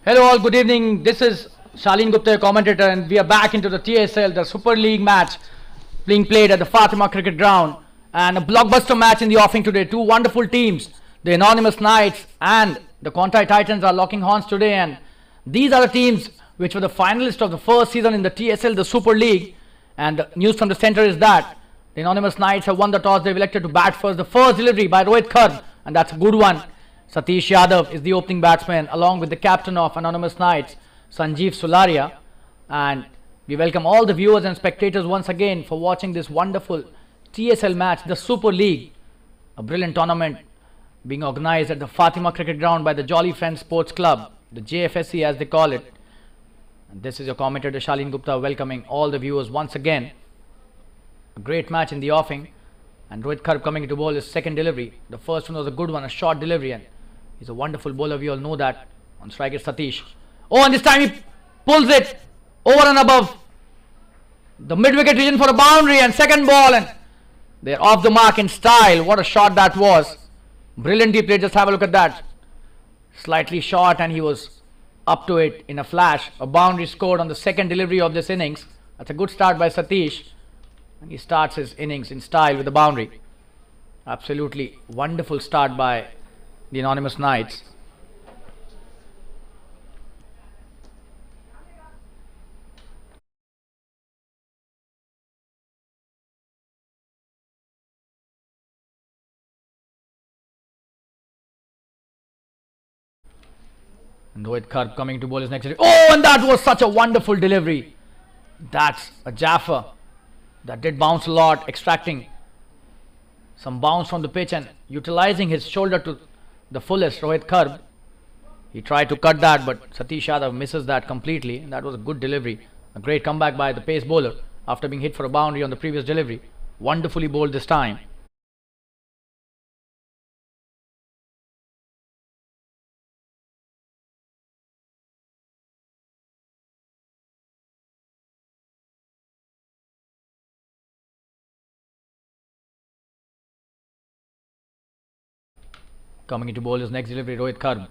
Hello all, good evening. This is Shalin Gupta, your commentator, and we are back into the TSL, the Super League match being played at the Fatima Cricket Ground. And a blockbuster match in the offing today. Two wonderful teams, the Anonymous Knights and the Conti Titans, are locking horns today. And these are the teams which were the finalists of the first season in the TSL, the Super League. And the news from the centre is that the Anonymous Knights have won the toss. They've elected to bat first. The first delivery by Rohit Kharb, and that's a good one. Satish Yadav is the opening batsman, along with the captain of Anonymous Knights, Sanjeev Sularia. And we welcome all the viewers and spectators once again for watching this wonderful TSL match, the Super League, a brilliant tournament being organized at the Fatima Cricket Ground by the Jolly Friends Sports Club, the Jfsc as they call it. And this is your commentator Shalin Gupta welcoming all the viewers once again. A great match in the offing, and Rohit Kharb coming into bowl his second delivery. The first one was a good one, a short delivery, and he's a wonderful bowler, we all know that. On strike is Satish. Oh, and this time he pulls it over and above the mid-wicket region for a boundary, and second ball, and they're off the mark in style. What a shot that was. Brilliantly played, just have a look at that. Slightly short, and he was up to it in a flash. A boundary scored on the second delivery of this innings. That's a good start by Satish. And he starts his innings in style with a boundary. Absolutely wonderful start by the Anonymous Knights. And Rohit Kharb coming to bowl his next delivery. Oh, and that was such a wonderful delivery. That's a Jaffa that did bounce a lot, extracting some bounce from the pitch and utilizing his shoulder to the fullest. Rohit Kharb, he tried to cut that, but Satish Yadav misses that completely, and that was a good delivery. A great comeback by the pace bowler after being hit for a boundary on the previous delivery. Wonderfully bowled this time. Coming into bowl his next delivery, Rohit Kharb.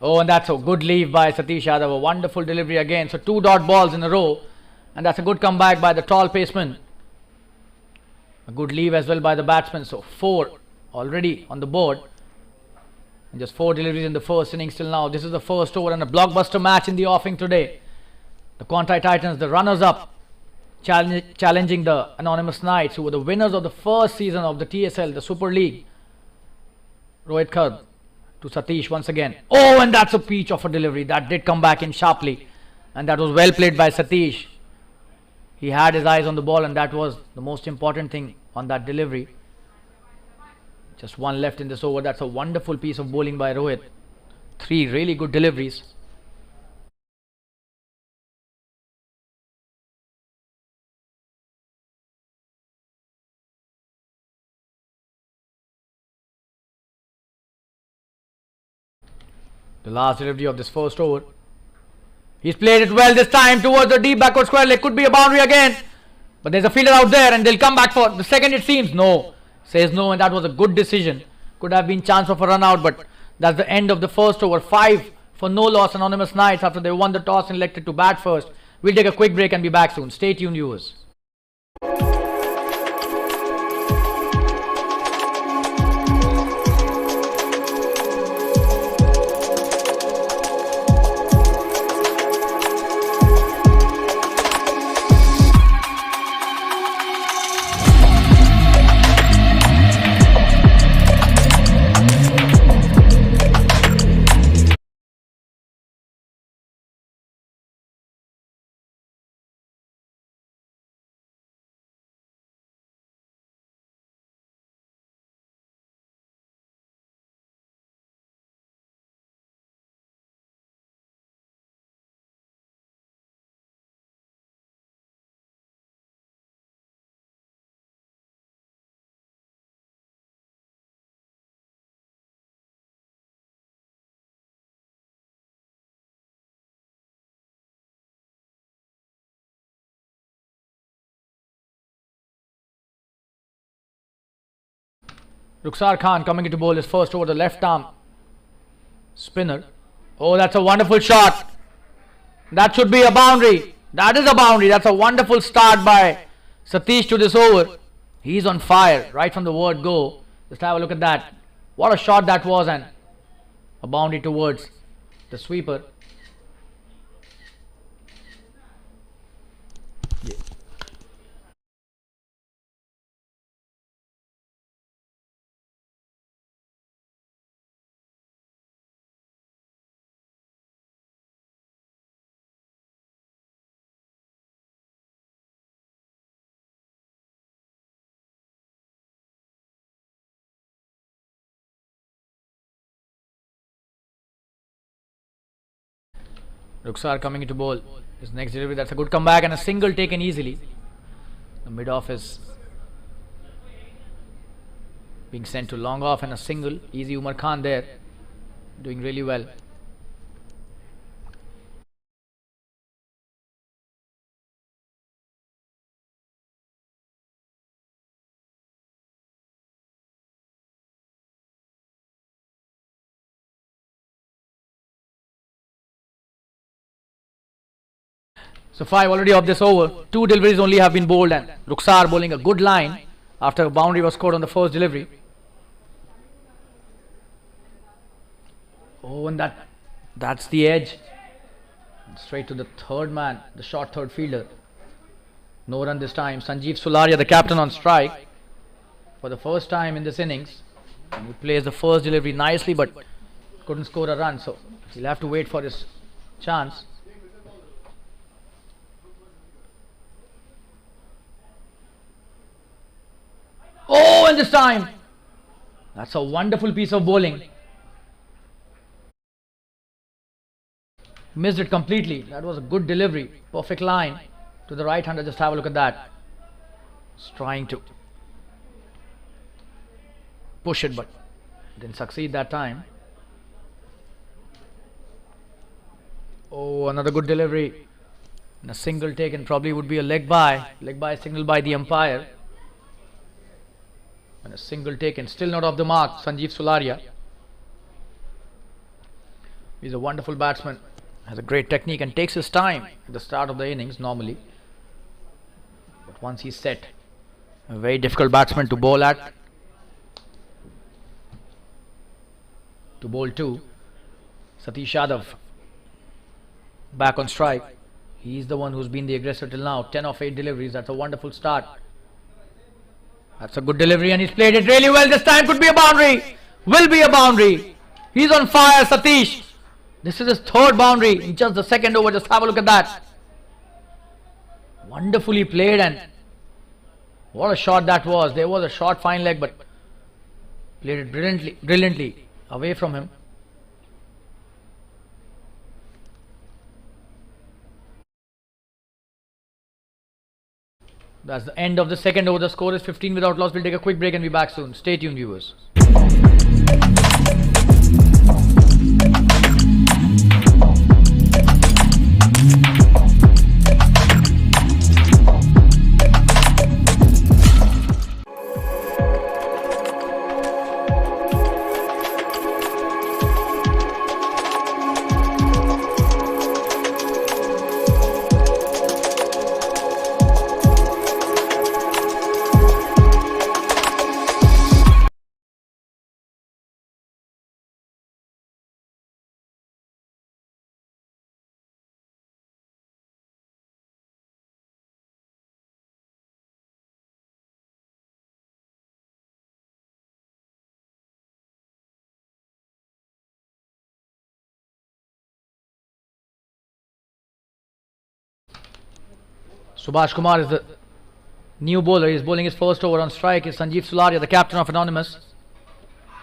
Oh, and that's a good leave by Satish Yadav. A wonderful delivery again. So 2 dot balls in a row. And that's a good comeback by the tall paceman. A good leave as well by the batsman. So 4 already on the board. And just 4 deliveries in the first innings till now. This is the first over and a blockbuster match in the offing today. The Conti Titans, the runners-up, challenging the Anonymous Knights, who were the winners of the first season of the TSL, the Super League. Rohit Kharb to Satish once again. Oh, and that's a peach of a delivery. That did come back in sharply. And that was well played by Satish. He had his eyes on the ball, and that was the most important thing on that delivery. Just 1 left in this over. That's a wonderful piece of bowling by Rohit. 3 really good deliveries. The last delivery of this first over. He's played it well this time towards the deep backward square leg. Could be a boundary again. But there's a fielder out there, and they'll come back for the second, it seems. No. Says no, and that was a good decision. Could have been chance of a run out, but that's the end of the first over. 5 for no loss, Anonymous Knights, after they won the toss and elected to bat first. We'll take a quick break and be back soon. Stay tuned, viewers. Rukhsar Khan coming into bowl his first over, the left arm spinner. Oh, that's a wonderful shot. That should be a boundary. That is a boundary. That's a wonderful start by Satish to this over. He's on fire right from the word go. Just have a look at that. What a shot that was, and a boundary towards the sweeper. Ruxar coming into bowl. His next delivery, that's a good comeback and a single taken easily. The mid off is being sent to long off and a single. Easy Umar Khan there. Doing really well. So 5 already of this over. 2 deliveries only have been bowled, and Ruxar bowling a good line after a boundary was scored on the first delivery. Oh, and that's the edge. Straight to the third man, the short third fielder. No run this time. Jfsc Tsl, the captain, on strike for the first time in this innings. And he plays the first delivery nicely, but couldn't score a run, so he'll have to wait for his chance. Oh, and this time, that's a wonderful piece of bowling. Missed it completely. That was a good delivery. Perfect line to the right hander. Just have a look at that. He's trying to push it, but didn't succeed that time. Oh, another good delivery. And a single taken probably would be a leg by. Leg by signaled by the umpire. And a single taken, still not off the mark. Jfsc Tsl. He's a wonderful batsman, has a great technique and takes his time at the start of the innings normally. But once he's set, a very difficult batsman to bowl at. To bowl to. Satish Yadav back on strike. He's the one who's been the aggressor till now. 10 of 8 deliveries. That's a wonderful start. That's a good delivery, and he's played it really well. This time could be a boundary. Will be a boundary. He's on fire, Satish. This is his third boundary in just the second over. Just have a look at that. Wonderfully played, and what a shot that was. There was a short fine leg, but played it brilliantly away from him. That's the end of the second over. The score is 15 without loss. We'll take a quick break and be back soon. Stay tuned, viewers. Subhash Kumar is the new bowler. He's bowling his first over on strike. Is Jfsc Tsl, the captain of Anonymous.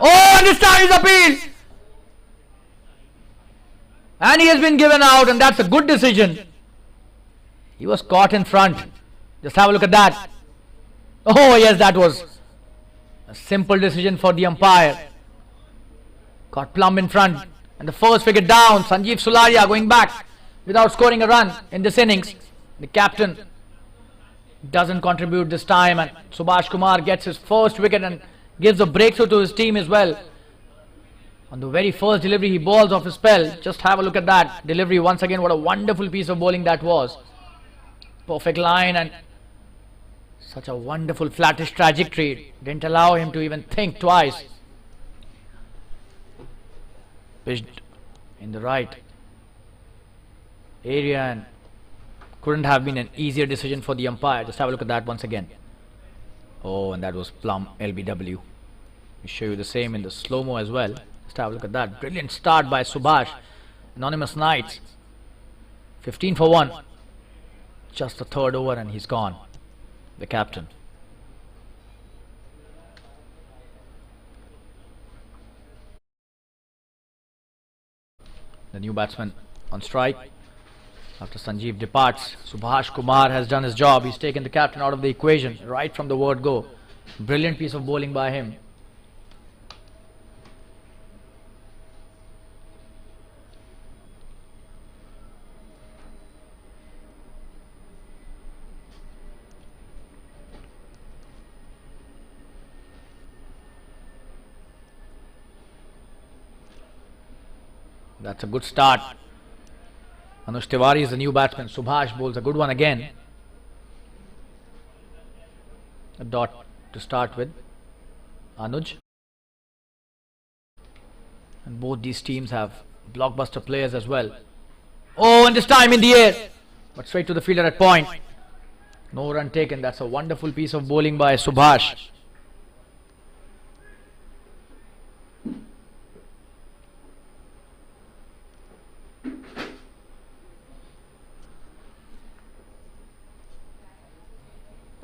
Oh, and this time he's appealed. And he has been given out, and that's a good decision. He was caught in front. Just have a look at that. Oh, yes, that was a simple decision for the umpire. Caught plumb in front. And the first wicket down. Jfsc Tsl going back without scoring a run in this innings. The captain doesn't contribute this time, and Subhash Kumar gets his first wicket and gives a breakthrough to his team as well. On the very first delivery, he balls off his spell. Just have a look at that delivery once again. What a wonderful piece of bowling that was. Perfect line and such a wonderful flattish trajectory. Didn't allow him to even think twice. Pitched in the right area and couldn't have been an easier decision for the umpire. Just have a look at that once again. Oh, and that was plumb LBW. I'll show you the same in the slow-mo as well. Just have a look at that. Brilliant start by Subhash. Anonymous Knights. 15 for 1. Just the third over and he's gone. The captain. The new batsman on strike. After Sanjeev departs, Subhash Kumar has done his job. He's taken the captain out of the equation right from the word go. Brilliant piece of bowling by him. That's a good start. Anush Tiwari is the new batsman. Subhash bowls a good one again. A dot to start with. Anuj. And both these teams have blockbuster players as well. Oh, and this time in the air. But straight to the fielder at point. No run taken. That's a wonderful piece of bowling by Subhash.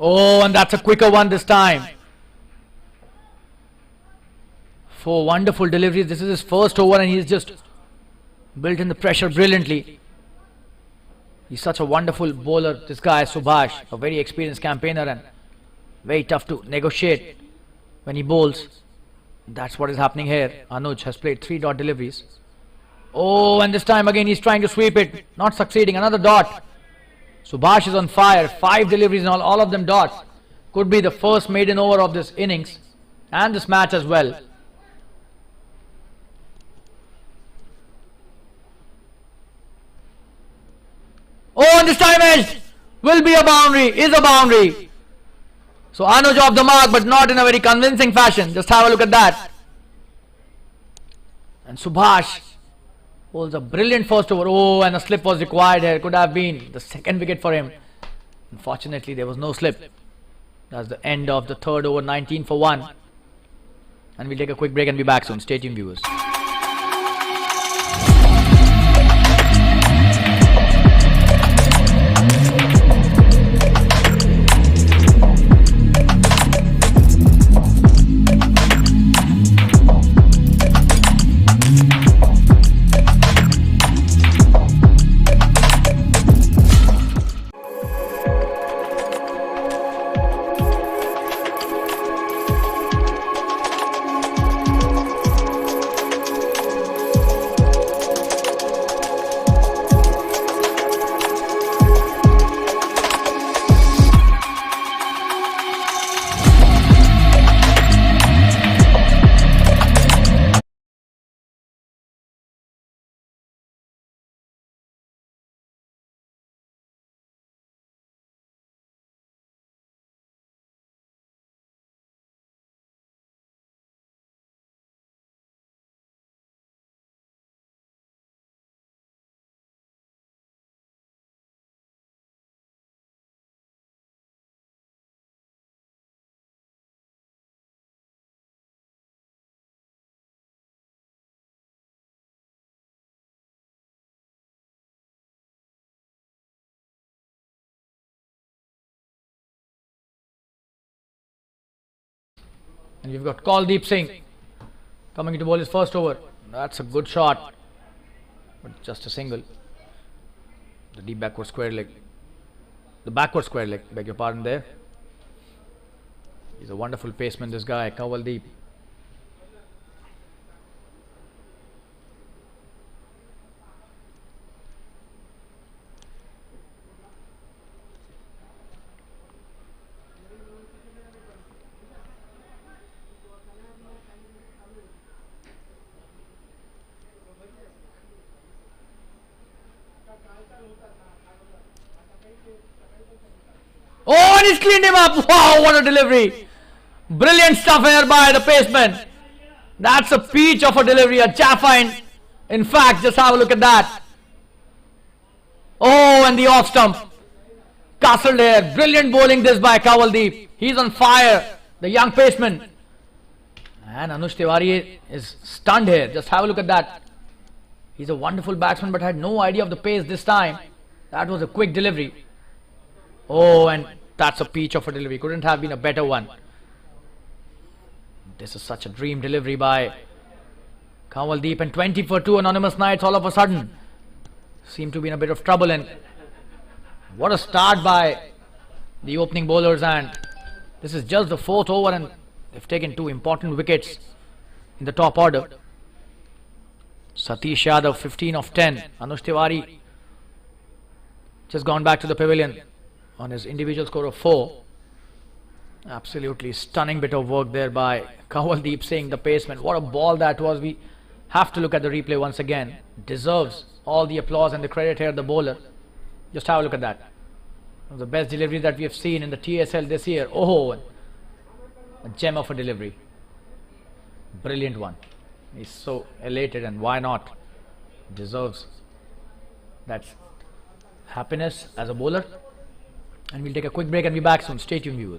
Oh, and that's a quicker one this time. 4 wonderful deliveries. This is his first over and he's just built in the pressure brilliantly. He's such a wonderful bowler, this guy Subhash. A very experienced campaigner and very tough to negotiate when he bowls. That's what is happening here. Anuj has played 3 dot deliveries. Oh, and this time again he's trying to sweep it. Not succeeding. Another dot. Subhash is on fire. 5 deliveries and all of them dots. Could be the first maiden over of this innings and this match as well. Oh, and this time edge will be a boundary, is a boundary. So Anuj off the mark, but not in a very convincing fashion. Just have a look at that. And Subhash holds a brilliant first over. Oh, and a slip was required here. Could have been the second wicket for him. Unfortunately, there was no slip. That's the end of the third over, 19 for 1. And we'll take a quick break and be back soon. Stay tuned, viewers. And we've got Kuldeep Singh coming to bowl his first over. That's a good shot, but just a single. The deep backward square leg. The backward square leg, beg your pardon there. He's a wonderful paceman, this guy, Kuldeep. Oh, and he's cleaned him up. Wow, what a delivery. Brilliant stuff here by the paceman. That's a peach of a delivery, a chaffine. In fact, just have a look at that. Oh, and the off stump. Castled here. Brilliant bowling this by Kawaldeep. He's on fire. The young paceman. And Anush Tiwari is stunned here. Just have a look at that. He's a wonderful batsman but had no idea of the pace this time. That was a quick delivery. Oh, and that's a peach of a delivery. Couldn't have been a better one. This is such a dream delivery by Kawaldeep, and 20 for 2 anonymous Knights all of a sudden seem to be in a bit of trouble. And what a start by the opening bowlers, and this is just the 4th over and they've taken 2 important wickets in the top order. Satish Yadav 15 of 10. Anush Tiwari just gone back to the pavilion on his individual score of 4. Absolutely stunning bit of work there by Kawaldeep Singh, the paceman. What a ball that was. We have to look at the replay once again. Deserves all the applause and the credit here, the bowler. Just have a look at that. One of the best deliveries that we have seen in the TSL this year. Oh, a gem of a delivery. Brilliant one. He's so elated, and why not? Deserves that happiness as a bowler. And we'll take a quick break and be back soon. Stay tuned, viewers.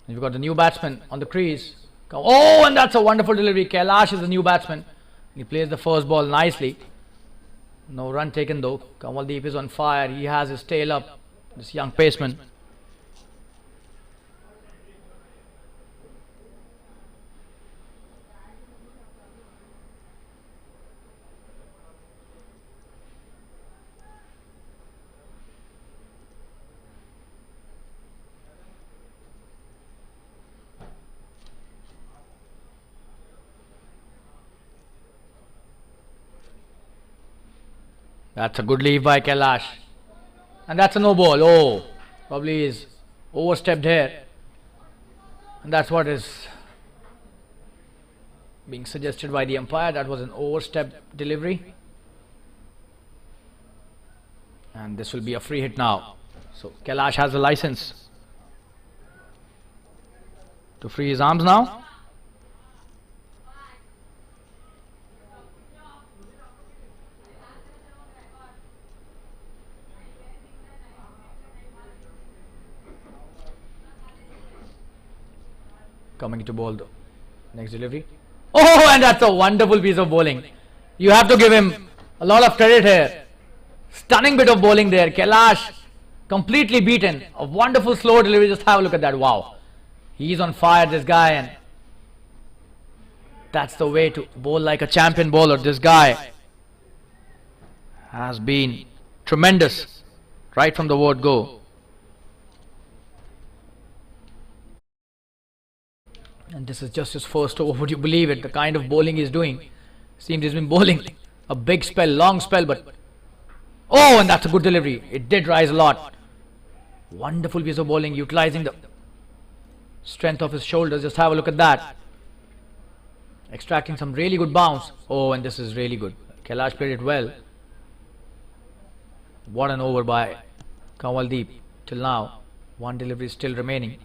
You've got the new batsman on the crease. Oh, and that's a wonderful delivery. Kailash is the new batsman. He plays the first ball nicely. No run taken though. Kawaldeep is on fire. He has his tail up. This young paceman. That's a good leave by Kailash. And that's a no ball. Oh, probably is overstepped here. And that's what is being suggested by the umpire. That was an overstep delivery. And this will be a free hit now. So Kailash has a license to free his arms now. Coming to bowl the next delivery. Oh, and that's a wonderful piece of bowling. You have to give him a lot of credit here. Stunning bit of bowling there. Kailash completely beaten. A wonderful slow delivery. Just have a look at that. Wow. He's on fire, this guy. And that's the way to bowl like a champion bowler. This guy has been tremendous right from the word go. And this is just his first over. Would you believe it? The kind of bowling he's doing. Seems he's been bowling a big spell, long spell, but oh, and that's a good delivery. It did rise a lot. Wonderful piece of bowling, utilizing the strength of his shoulders. Just have a look at that. Extracting some really good bounce. Oh, and this is really good. Kailash played it well. What an over by Kawaldeep. Till now, one delivery is still remaining.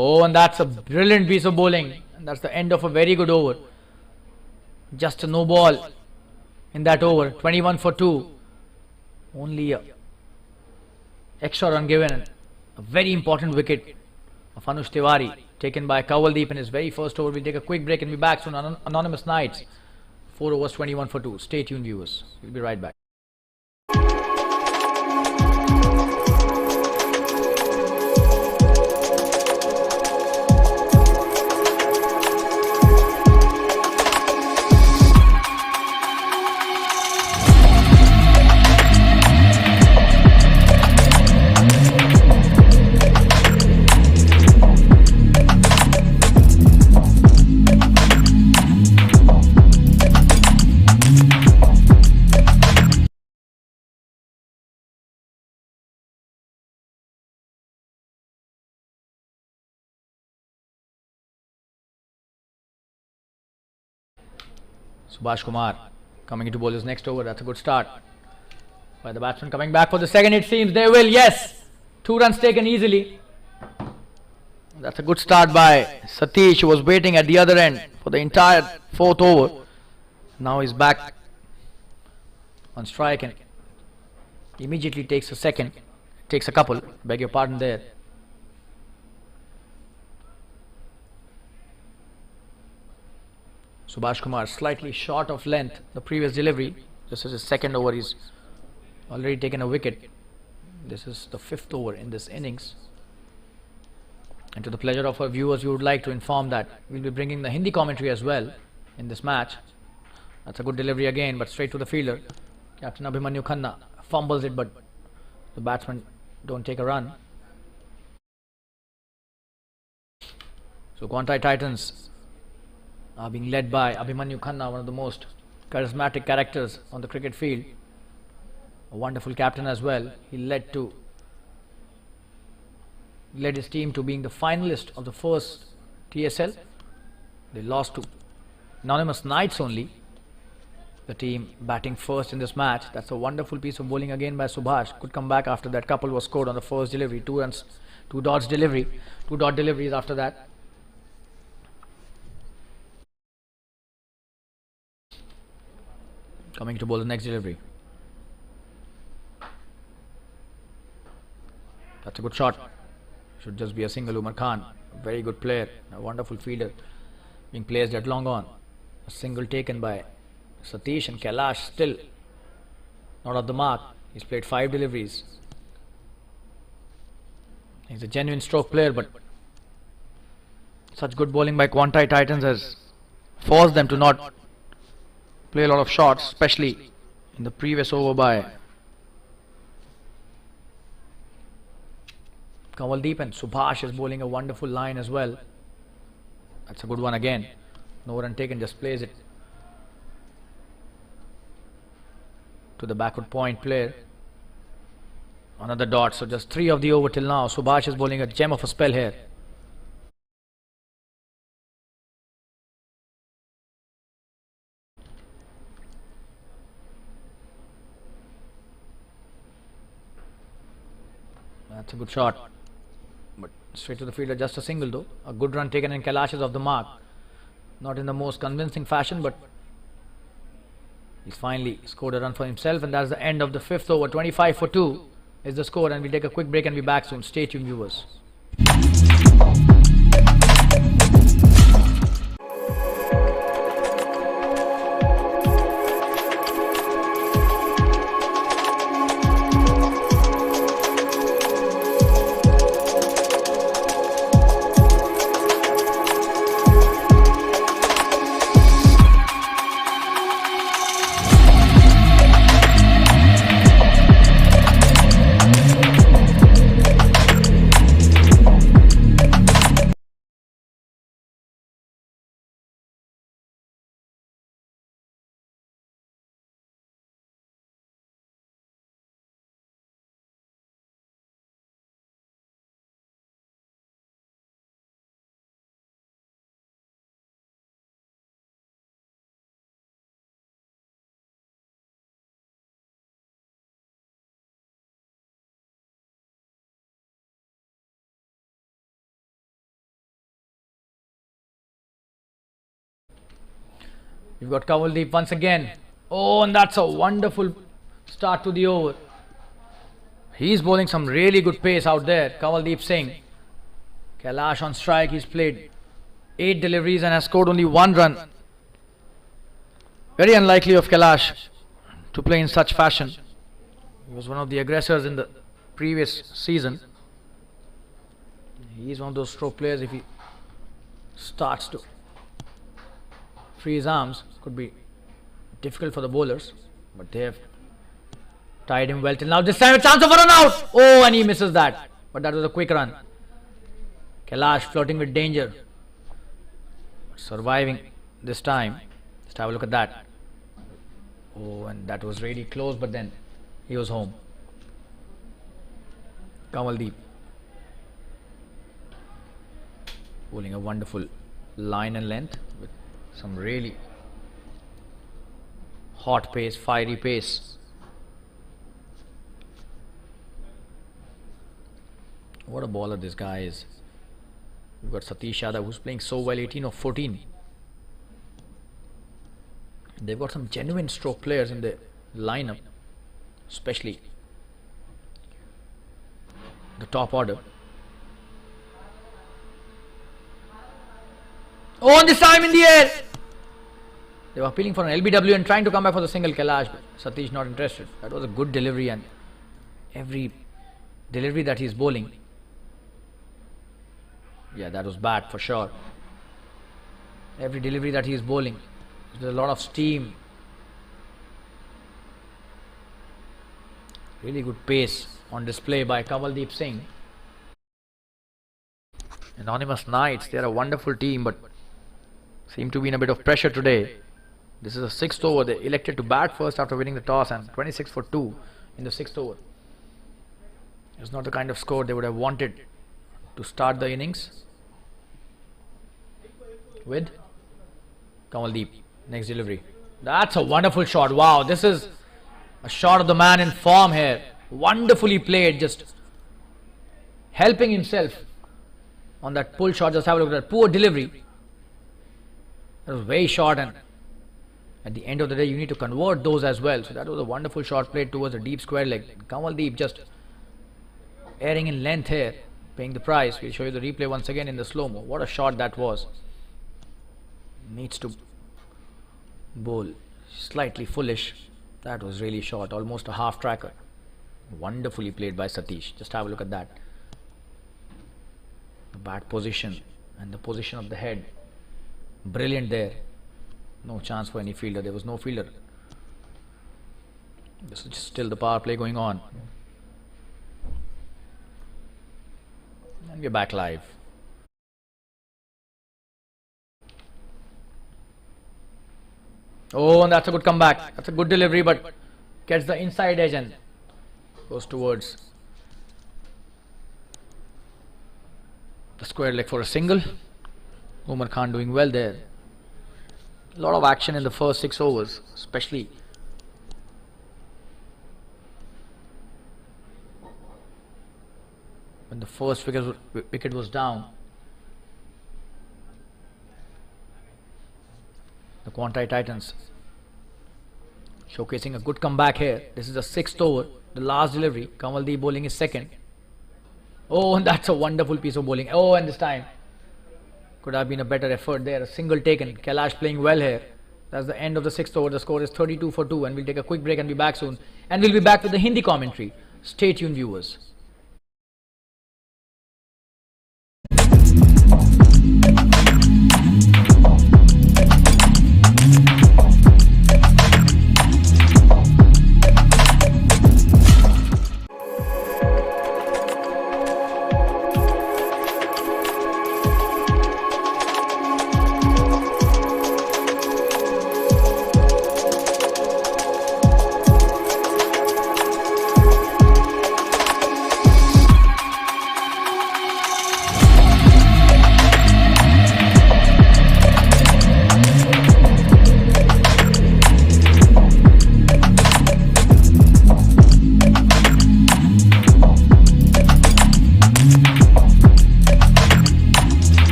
Oh, and that's a brilliant piece of bowling. And that's the end of a very good over. Just a no ball in that over. 21 for 2. Only a extra run given. A very important wicket of Anush Tiwari taken by Kawaldeep in his very first over. We'll take a quick break and be back soon. Anonymous Knights. 4 overs, 21 for 2. Stay tuned, viewers. We'll be right back. Subhash Kumar coming into bowl his next over. That's a good start by the batsman. Coming back for the second, it seems they will. Yes, 2 runs taken easily. That's a good start by Satish, who was waiting at the other end for the entire 4th over. Now he's back on strike and immediately takes a second. Takes a couple. Beg your pardon there. Subhash Kumar slightly short of length the previous delivery. This is his second over. He's already taken a wicket. This is the 5th over in this innings. And to the pleasure of our viewers, we would like to inform that we'll be bringing the Hindi commentary as well in this match. That's a good delivery again, but straight to the fielder. Captain Abhimanyu Khanna fumbles it, but the batsmen don't take a run. So Kwantai Titans are being led by Abhimanyu Khanna, one of the most charismatic characters on the cricket field. A wonderful captain as well. He led his team to being the finalist of the first TSL. They lost to Anonymous Knights only. The team batting first in this match. That's a wonderful piece of bowling again by Subhash. Could come back after that couple was scored on the first delivery. 2 runs, 2 dots delivery. 2 dot deliveries after that. Coming to bowl the next delivery. That's a good shot. Should just be a single. Umar Khan, a very good player, a wonderful fielder, being placed at long on. A single taken by Satish, and Kailash still not off the mark. He's played 5 deliveries. He's a genuine stroke player, but such good bowling by Kwantai Titans has forced them to not play a lot of shots, especially in the previous over by Kawaldeep, and Subhash is bowling a wonderful line as well. That's a good one again. No run taken, just plays it to the backward point player. Another dot, so just 3 of the over till now. Subhash is bowling a gem of a spell here. That's a good shot, but straight to the fielder, just a single though. A good run taken, and Kailash is off the mark. Not in the most convincing fashion, but he's finally scored a run for himself, and that's the end of the 5th over. 25 for 2 is the score, and we'll take a quick break and be back soon. Stay tuned, viewers. You've got Kavaldeep once again. Oh, and that's a wonderful start to the over. He's bowling some really good pace out there, Kavaldeep Singh. Kailash on strike. He's played 8 deliveries and has scored only 1 run. Very unlikely of Kailash to play in such fashion. He was one of the aggressors in the previous season. He's one of those stroke players. If he starts to free his arms, could be difficult for the bowlers, but they have tied him well till now. This time a chance of a run out. Oh, and he misses that, but that was a quick run. Kailash flirting with danger, surviving this time. Just have a look at that. Oh, and that was really close, but then he was home. Kavaldeep bowling a wonderful line and length with some really hot pace, fiery pace. What a bowler this guy is. We've got Satish Yadav, who's playing so well, 18 of 14. They've got some genuine stroke players in the lineup, especially the top order. Oh, and this time in the air! They were appealing for an LBW and trying to come back for the single. Kailash, but Satish not interested. That was a good delivery, and every delivery that he's bowling, yeah, that was bad for sure. Every delivery that he is bowling, there's a lot of steam. Really good pace on display by Kavaldeep Singh. Anonymous Knights, they are a wonderful team, but seem to be in a bit of pressure today. This is the 6th over. They elected to bat first after winning the toss, and 26 for 2 in the 6th over. It's not the kind of score they would have wanted to start the innings with. Kavaldeep, next delivery. That's a wonderful shot. Wow, this is a shot of the man in form here. Wonderfully played, just helping himself on that pull shot. Just have a look at that poor delivery. That was very short, and at the end of the day you need to convert those as well. So that was a wonderful shot played towards the deep square leg. Kavaldeep just airing in length here, paying the price. We'll show you the replay once again in the slow-mo. What a shot that was. Needs to bowl slightly foolish. That was really short, almost a half tracker. Wonderfully played by Satish. Just have a look at that. The bat position and the position of the head, brilliant there. No chance for any fielder. There was no fielder. This is still the power play going on, and we're back live. Oh, and that's a good comeback. That's a good delivery, but gets the inside edge and goes towards the square leg for a single. Umar Khan doing well there. A lot of action in the first 6 overs, especially when the first wicket was down. The Quantai Titans showcasing a good comeback here. This is the 6th over, the last delivery. Kavaldeep bowling is second. Oh, and that's a wonderful piece of bowling. Oh, and this time could have been a better effort there. A single taken. Kailash playing well here. That's the end of the 6th over. The score is 32 for 2, and we'll take a quick break and be back soon. And we'll be back with the Hindi commentary. Stay tuned, viewers.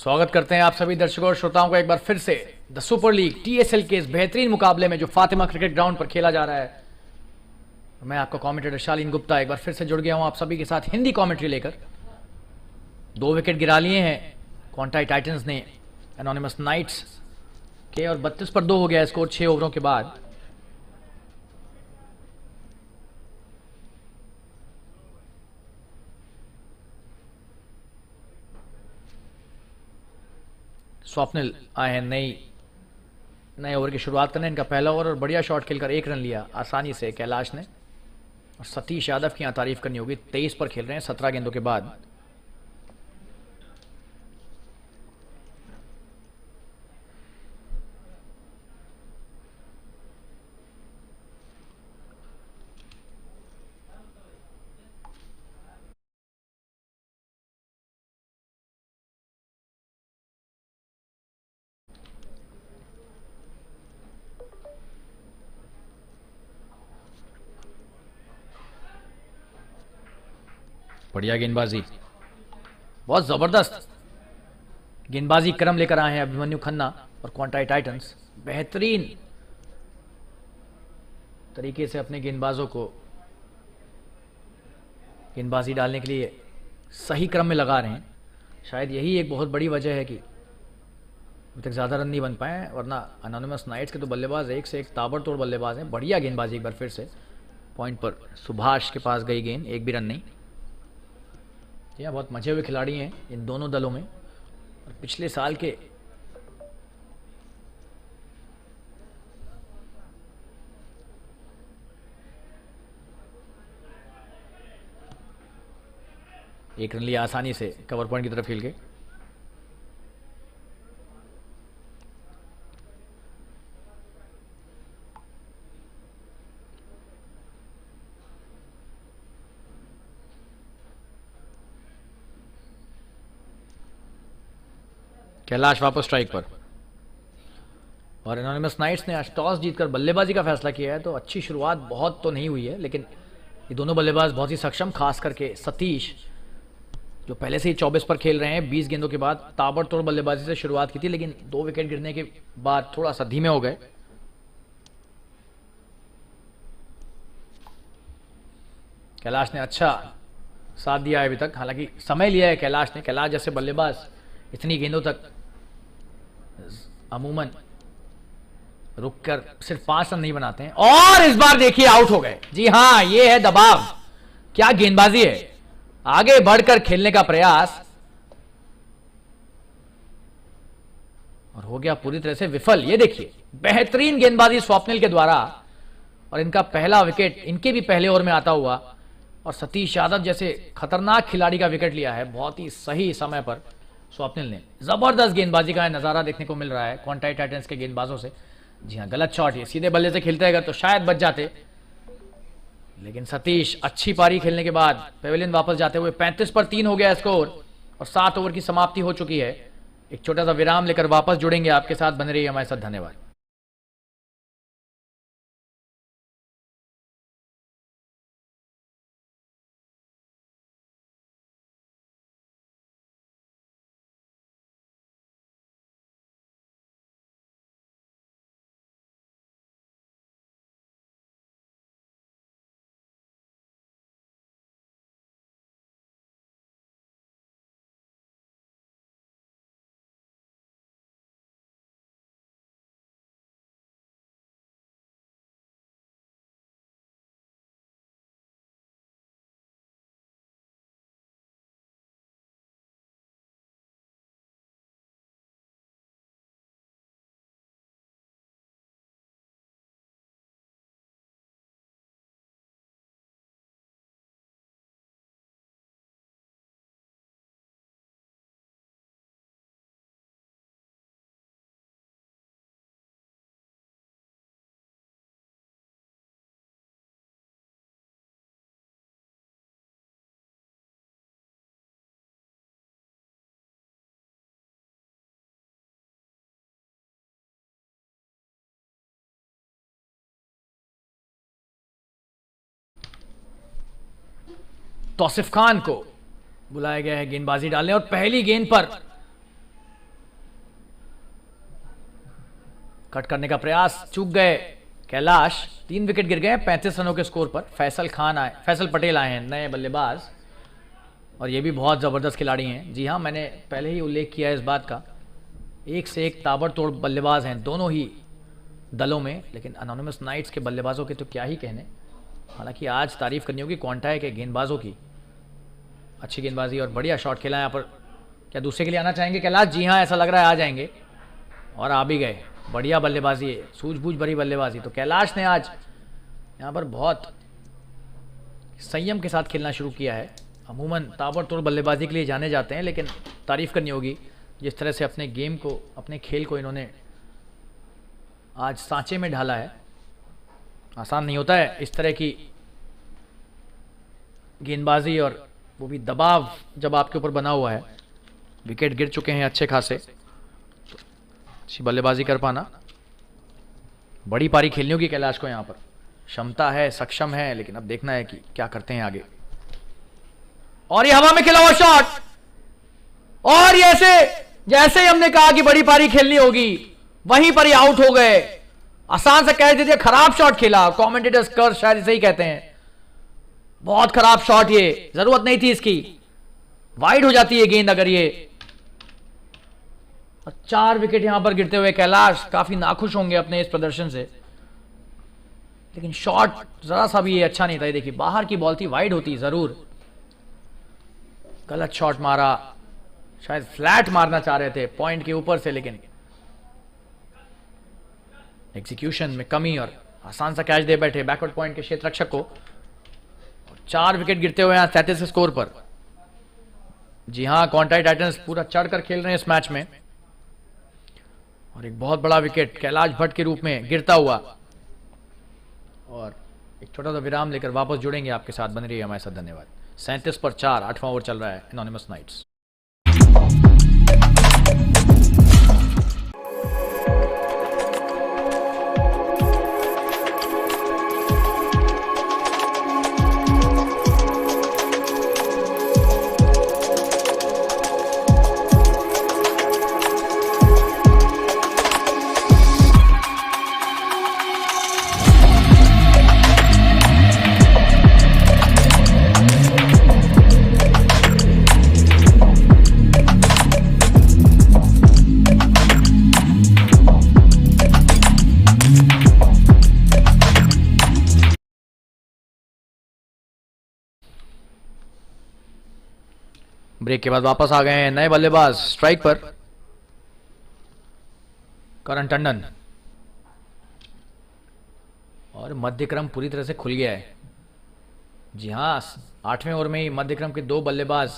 स्वागत करते हैं आप सभी दर्शकों और श्रोताओं को एक बार फिर से द सुपर लीग टीएसएल के इस बेहतरीन मुकाबले में जो फातिमा क्रिकेट ग्राउंड पर खेला जा रहा है। मैं आपका कमेंटेटर शालीन गुप्ता एक बार फिर से जुड़ गया हूं आप सभी के साथ हिंदी कमेंट्री लेकर। 2 विकेट गिरा लिए हैं क्वांटाई टाइटंस ने एनोनिमस नाइट्स के और 32 पर 2 हो गया स्कोर 6 ओवरों के बाद। स्वप्निल आए हैं नए ओवर की शुरुआत करने। इनका पहला ओवर और बढ़िया शॉट खेलकर 1 रन लिया आसानी से कैलाश ने। और सतीश यादव की यहाँ तारीफ करनी होगी, 23 पर खेल रहे हैं 17 गेंदों के बाद। बढ़िया गेंदबाजी, बहुत जबरदस्त गेंदबाजी क्रम लेकर आए हैं अभिमन्यु खन्ना और क्वांटाई टाइटंस। बेहतरीन तरीके से अपने गेंदबाजों को गेंदबाजी डालने के लिए सही क्रम में लगा रहे हैं। शायद यही एक बहुत बड़ी वजह है कि अभी तक ज़्यादा रन नहीं बन पाए, वरना एनोनिमस नाइट्स के तो बल्लेबाज एक से एक ताबड़तोड़ बल्लेबाज हैं। बढ़िया गेंदबाजी एक बार फिर से पॉइंट पर सुभाष के पास गई गेंद, एक भी रन नहीं। यह बहुत मजे हुए खिलाड़ी हैं इन दोनों दलों में। और पिछले साल के एक रन लिया आसानी से कवर पॉइंट की तरफ खेल के। कैलाश वापस स्ट्राइक पर और एनोनिमस नाइट्स ने आज टॉस जीतकर बल्लेबाजी का फैसला किया है। तो अच्छी शुरुआत बहुत तो नहीं हुई है, लेकिन ये दोनों बल्लेबाज बहुत ही सक्षम, खास करके सतीश जो पहले से ही 24 पर खेल रहे हैं। 20 गेंदों के बाद ताबड़तोड़ बल्लेबाजी से शुरुआत की थी, लेकिन 2 विकेट गिरने के बाद थोड़ा सा धीमे हो गए। कैलाश ने अच्छा साथ दिया है अभी तक, हालांकि समय लिया है कैलाश ने। कैलाश जैसे बल्लेबाज इतनी गेंदों तक अमूमन रुककर सिर्फ 5 रन नहीं बनाते हैं। और इस बार देखिए आउट हो गए। जी हां, ये है दबाव, क्या गेंदबाजी है। आगे बढ़कर खेलने का प्रयास और हो गया पूरी तरह से विफल। ये देखिए बेहतरीन गेंदबाजी स्वप्निल के द्वारा और इनका पहला विकेट इनके भी पहले ओवर में आता हुआ। और सतीश यादव जैसे खतरनाक खिलाड़ी का विकेट लिया है बहुत ही सही समय पर स्वप्निल ने। जबरदस्त गेंदबाजी का नजारा देखने को मिल रहा है क्वांटाई टाइटंस के गेंदबाजों से। जी हां, गलत शॉट, ये सीधे बल्ले से खेलते अगर तो शायद बच जाते, लेकिन सतीश अच्छी पारी खेलने के बाद पेविलियन वापस जाते हुए 35 पर 3 हो गया स्कोर और 7 ओवर की समाप्ति हो चुकी है। एक छोटा सा विराम लेकर वापस जुड़ेंगे आपके साथ, बने रहिए हमारे साथ। धन्यवाद। तौसिफ खान को बुलाया गया है गेंदबाजी डालने और पहली गेंद पर कट करने का प्रयास, चूक गए कैलाश। 3 विकेट गिर गए 35 रनों के स्कोर पर। फैसल पटेल आए हैं नए बल्लेबाज, और ये भी बहुत ज़बरदस्त खिलाड़ी हैं। जी हाँ, मैंने पहले ही उल्लेख किया है इस बात का, एक से एक ताबड़तोड़ बल्लेबाज हैं दोनों ही दलों में। लेकिन एनोनिमस नाइट्स के बल्लेबाजों के तो क्या ही कहने। हालांकि आज तारीफ करनी होगी क्वांटाई के गेंदबाजों की, अच्छी गेंदबाजी और बढ़िया शॉट खेला यहाँ पर। क्या दूसरे के लिए आना चाहेंगे कैलाश? जी हाँ, ऐसा लग रहा है आ जाएंगे, और आ भी गए। बढ़िया बल्लेबाजी है, सूझबूझ भरी बल्लेबाजी। तो कैलाश ने आज यहाँ पर बहुत संयम के साथ खेलना शुरू किया है। अमूमन ताबड़तोड़ बल्लेबाजी के लिए जाने जाते हैं, लेकिन तारीफ करनी होगी जिस तरह से अपने गेम को, अपने खेल को इन्होंने आज सांचे में ढाला है। आसान नहीं होता है इस तरह की गेंदबाजी, और वो भी दबाव जब आपके ऊपर बना हुआ है। विकेट गिर चुके हैं अच्छे खासे, तो अच्छी बल्लेबाजी कर पाना। बड़ी पारी खेलनी होगी कैलाश को, यहाँ पर क्षमता है, सक्षम है, लेकिन अब देखना है कि क्या करते हैं आगे। और ये हवा में खेला हुआ शॉट, और ये जैसे ही हमने कहा कि बड़ी पारी खेलनी होगी, वहीं पर ही आउट हो गए। आसान से कह दीजिए खराब शॉट खेला, कमेंटेटर्स कर शायद इसे ही कहते हैं। बहुत खराब शॉट, ये जरूरत नहीं थी इसकी, वाइड हो जाती है गेंद अगर ये। 4 विकेट यहां पर गिरते हुए कैलाश काफी नाखुश होंगे अपने इस प्रदर्शन से। लेकिन शॉट जरा सा भी ये अच्छा नहीं था। देखिए बाहर की बॉल थी, वाइड होती जरूर। गलत शॉट मारा, शायद फ्लैट मारना चाह रहे थे पॉइंट के ऊपर से, लेकिन एग्जीक्यूशन में कमी, और आसान सा कैच दे बैठे बैकवर्ड पॉइंट के क्षेत्र रक्षक को। 4 विकेट गिरते हुए यहां 37 स्कोर पर। जी हां, क्वांटाई टाइटंस पूरा चढ़कर खेल रहे हैं इस मैच में, और एक बहुत बड़ा विकेट कैलाश भट्ट के रूप में गिरता हुआ। और एक छोटा सा विराम लेकर वापस जुड़ेंगे आपके साथ, बने रहिए हमारे साथ। धन्यवाद। 37 पर 4, 8वां ओवर चल रहा है एनोनिमस नाइट्स। ब्रेक के बाद वापस आ गए हैं नए बल्लेबाज। स्ट्राइक पर करण टंडन, और मध्यक्रम पूरी तरह से खुल गया है। जी हां, 8वें ओवर में ही मध्यक्रम के 2 बल्लेबाज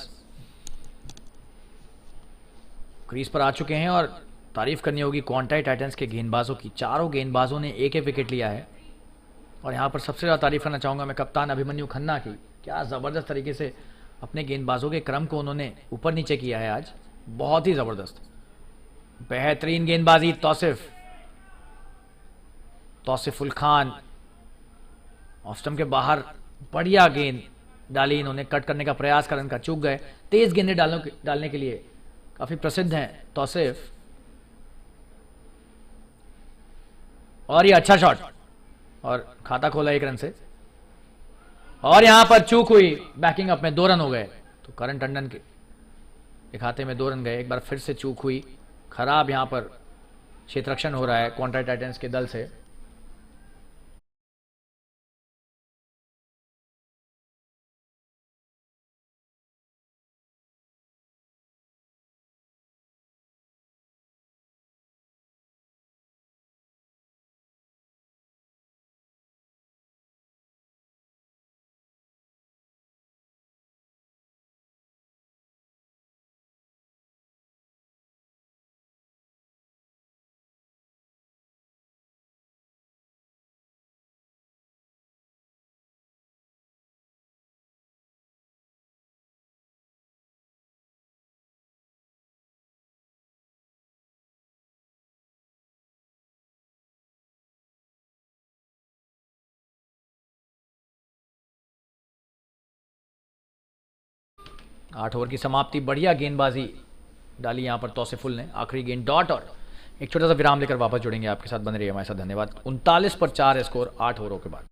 क्रीज पर आ चुके हैं, और तारीफ करनी होगी क्वांटाई टाइटंस के गेंदबाजों की। चारों गेंदबाजों ने एक विकेट लिया है, और यहां पर सबसे ज़्यादा तारीफ करना चाहूंगा मैं कप्तान अभिमन्यु खन्ना की। क्या ज़बरदस्त तरीके से अपने गेंदबाजों के क्रम को उन्होंने ऊपर नीचे किया है आज, बहुत ही ज़बरदस्त बेहतरीन गेंदबाजी। तौसिफुल खान ऑफ स्टंप के बाहर बढ़िया गेंद डाली इन्होंने, कट करने का प्रयास कर इनका चूक गए। तेज गेंदें डालने के लिए काफ़ी प्रसिद्ध हैं तौसिफ, और ये अच्छा शॉट, और खाता खोला 1 रन से। और यहां पर चूक हुई, बैकिंग अप में 2 रन हो गए। तो करण टंडन के खाते में 2 रन गए। एक बार फिर से चूक हुई, खराब यहां पर क्षेत्ररक्षण हो रहा है क्वांटाई टाइटंस के दल से। आठ ओवर की समाप्ति, बढ़िया गेंदबाजी डाली यहां पर तौसिफुल ने। आखिरी गेंद डॉट, और एक छोटा सा विराम लेकर वापस जुड़ेंगे आपके साथ, बने रहिए हमारे साथ। धन्यवाद। 39 पर 4 है स्कोर 8 ओवरों के बाद।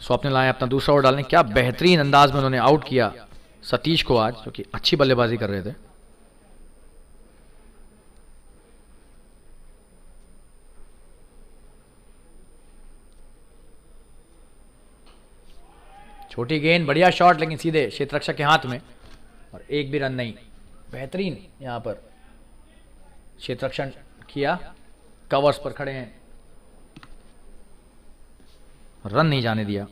स्वप्निल आए अपना दूसरा ओवर डालने। क्या बेहतरीन अंदाज में उन्होंने आउट किया सतीश को आज, जो कि अच्छी बल्लेबाजी कर रहे थे। छोटी गेंद, बढ़िया शॉट, लेकिन सीधे क्षेत्ररक्षक के हाथ में और एक भी रन नहीं। बेहतरीन यहां पर क्षेत्ररक्षण किया, कवर्स पर खड़े हैं, रन नहीं जाने दिया।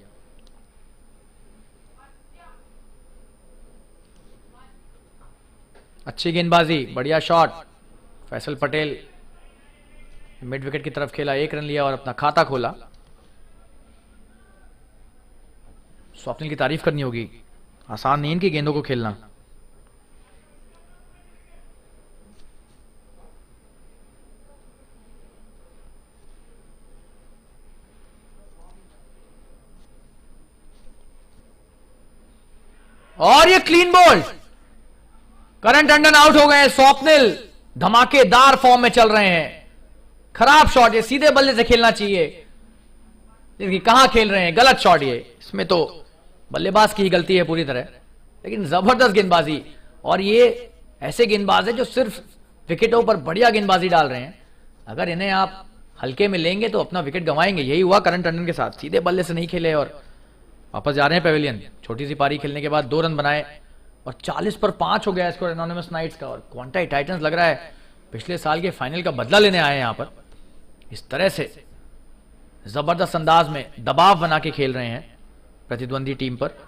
अच्छी गेंदबाजी, बढ़िया shot, Faisal Patel mid wicket की तरफ खेला, 1 रन लिया और अपना खाता खोला। स्वप्निल की तारीफ करनी होगी, आसान नहीं इनकी गेंदों को खेलना। और ये क्लीन बॉल, करण टंडन आउट हो गए। स्वप्निल धमाकेदार फॉर्म में चल रहे हैं। खराब शॉट, ये सीधे बल्ले से खेलना चाहिए, लेकिन कहां खेल रहे हैं, गलत शॉट। ये इसमें तो बल्लेबाज की ही गलती है पूरी तरह, लेकिन जबरदस्त गेंदबाजी। और ये ऐसे गेंदबाज है जो सिर्फ विकेटों पर बढ़िया गेंदबाजी डाल रहे हैं। अगर इन्हें आप हल्के में लेंगे तो अपना विकेट गंवाएंगे। यही हुआ करण टंडन के साथ, सीधे बल्ले से नहीं खेले और वापस जा रहे हैं पेविलियन। छोटी सी पारी खेलने के बाद 2 रन बनाए और 40 पर 5 हो गया स्कोर एनोनिमस नाइट्स का। और क्वांटाई टाइटंस लग रहा है पिछले साल के फाइनल का बदला लेने आए हैं यहां पर। इस तरह से जबरदस्त अंदाज में दबाव बना के खेल रहे हैं प्रतिद्वंदी टीम पर।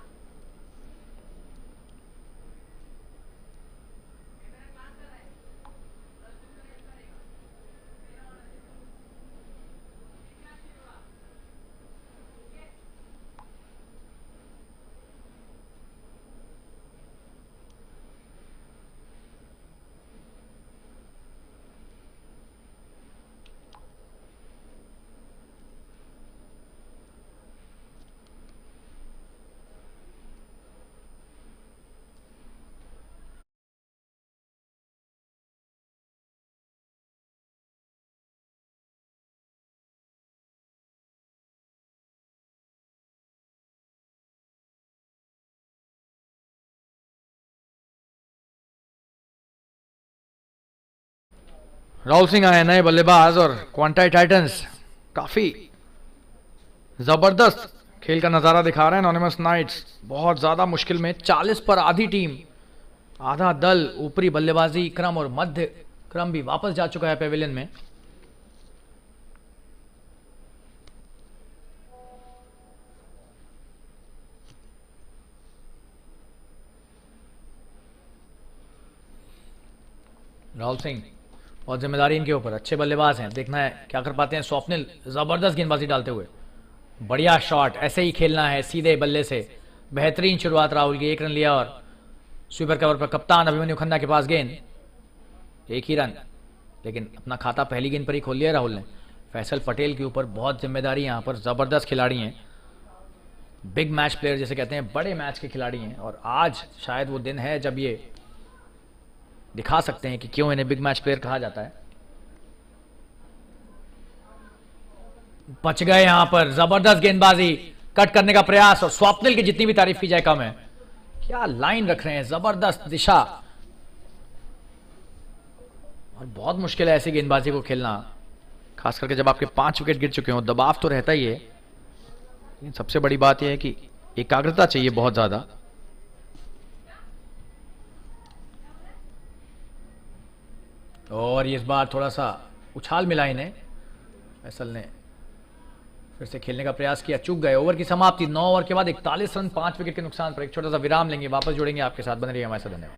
राहुल सिंह आए नए बल्लेबाज और क्वांटाई टाइटंस काफी जबरदस्त खेल का नजारा दिखा रहे हैं। एनोनिमस नाइट्स बहुत ज्यादा मुश्किल में, 40 पर आधी टीम, आधा दल ऊपरी बल्लेबाजी क्रम और मध्य क्रम भी वापस जा चुका है पेविलियन में। राहुल सिंह और जिम्मेदारी इनके ऊपर, अच्छे बल्लेबाज हैं, देखना है क्या कर पाते हैं। स्वप्निल जबरदस्त गेंदबाजी डालते हुए, बढ़िया शॉट, ऐसे ही खेलना है सीधे बल्ले से। बेहतरीन शुरुआत राहुल की, 1 रन लिया और स्वीपर कवर पर कप्तान अभिमन्यु खन्ना के पास गेंद, 1 ही रन, लेकिन अपना खाता पहली गेंद पर ही खोल लिया राहुल ने। फैसल पटेल के ऊपर बहुत जिम्मेदारी, यहां पर जबरदस्त खिलाड़ी हैं, बिग मैच प्लेयर जिसे कहते हैं, बड़े मैच के खिलाड़ी हैं। और आज शायद वो दिन है जब ये दिखा सकते हैं कि क्यों इन्हें बिग मैच प्लेयर कहा जाता है। बच गए यहां पर, जबरदस्त गेंदबाजी, कट करने का प्रयास, और स्वप्निल की जितनी भी तारीफ की जाए कम है। क्या लाइन रख रहे हैं, जबरदस्त दिशा। और बहुत मुश्किल है ऐसी गेंदबाजी को खेलना, खास करके जब आपके 5 विकेट गिर चुके हो। दबाव तो रहता ही है, लेकिन सबसे बड़ी बात यह है कि एकाग्रता चाहिए बहुत ज्यादा। और इस बार थोड़ा सा उछाल मिला इन्हें, फैसल ने फिर से खेलने का प्रयास किया, चूक गए। ओवर की समाप्ति 9 ओवर के बाद 41 रन 5 विकेट के नुकसान पर। एक छोटा सा विराम लेंगे, वापस जुड़ेंगे आपके साथ, बने रहिए हमारे साथ। धन्यवाद।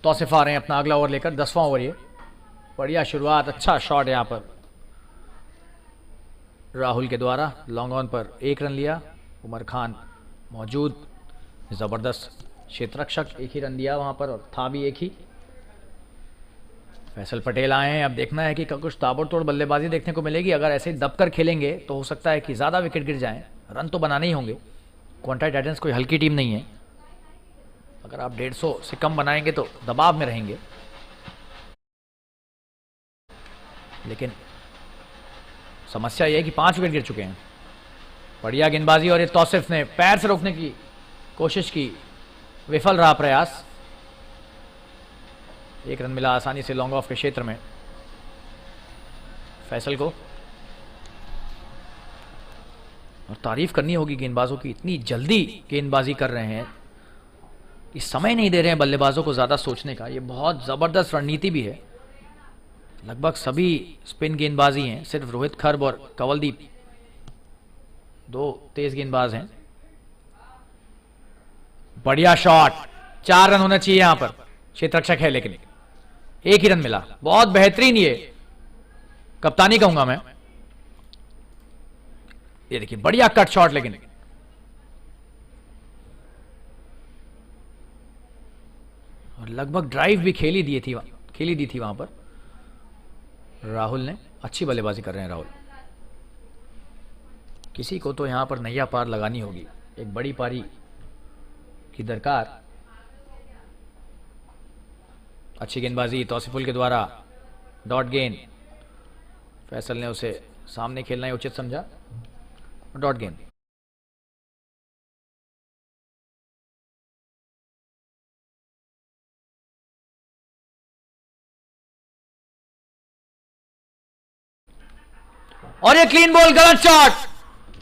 तौसिफ आ रहे हैं अपना अगला ओवर लेकर, 10वां ओवर ये। बढ़िया शुरुआत, अच्छा शॉट यहाँ पर राहुल के द्वारा, लॉन्ग ऑन पर 1 रन लिया। उमर खान मौजूद, ज़बरदस्त क्षेत्ररक्षक, 1 ही रन दिया वहाँ पर और था भी 1 ही। फैसल पटेल आए हैं, अब देखना है कि कुछ ताबड़तोड़ बल्लेबाजी देखने को मिलेगी। अगर ऐसे ही दबकर खेलेंगे तो हो सकता है कि ज़्यादा विकेट गिर जाएं, रन तो बनाने ही होंगे। क्वांटाई टाइटंस कोई हल्की टीम नहीं है, अगर आप 150 से कम बनाएंगे तो दबाव में रहेंगे। लेकिन समस्या यह है कि 5 विकेट गिर चुके हैं। बढ़िया गेंदबाजी और ये तौसिफ ने पैर से रोकने की कोशिश की, विफल रहा प्रयास। 1 रन मिला आसानी से लॉन्ग ऑफ के क्षेत्र में फैसल को। और तारीफ करनी होगी गेंदबाजों की, इतनी जल्दी गेंदबाजी कर रहे हैं, इस समय नहीं दे रहे हैं बल्लेबाजों को ज़्यादा सोचने का। ये बहुत ज़बरदस्त रणनीति भी है। लगभग सभी स्पिन गेंदबाजी हैं, सिर्फ रोहित खर्ब और कंवलदीप 2 तेज गेंदबाज हैं। बढ़िया शॉट, 4 रन होना चाहिए यहां पर, क्षेत्ररक्षक है लेकिन 1 ही रन मिला। बहुत बेहतरीन, ये कप्तानी कहूंगा मैं। ये देखिए बढ़िया कट शॉट, लेकिन और लगभग ड्राइव भी खेली दी थी वहां पर। राहुल ने अच्छी बल्लेबाजी कर रहे हैं राहुल। किसी को तो यहां पर नैया पार लगानी होगी, एक बड़ी पारी की दरकार। अच्छी गेंदबाजी तौसिफुल के द्वारा, डॉट गेंद। फैसल ने उसे सामने खेलना ही उचित समझा, डॉट गेंद। और ये क्लीन बॉल, गलत शॉट,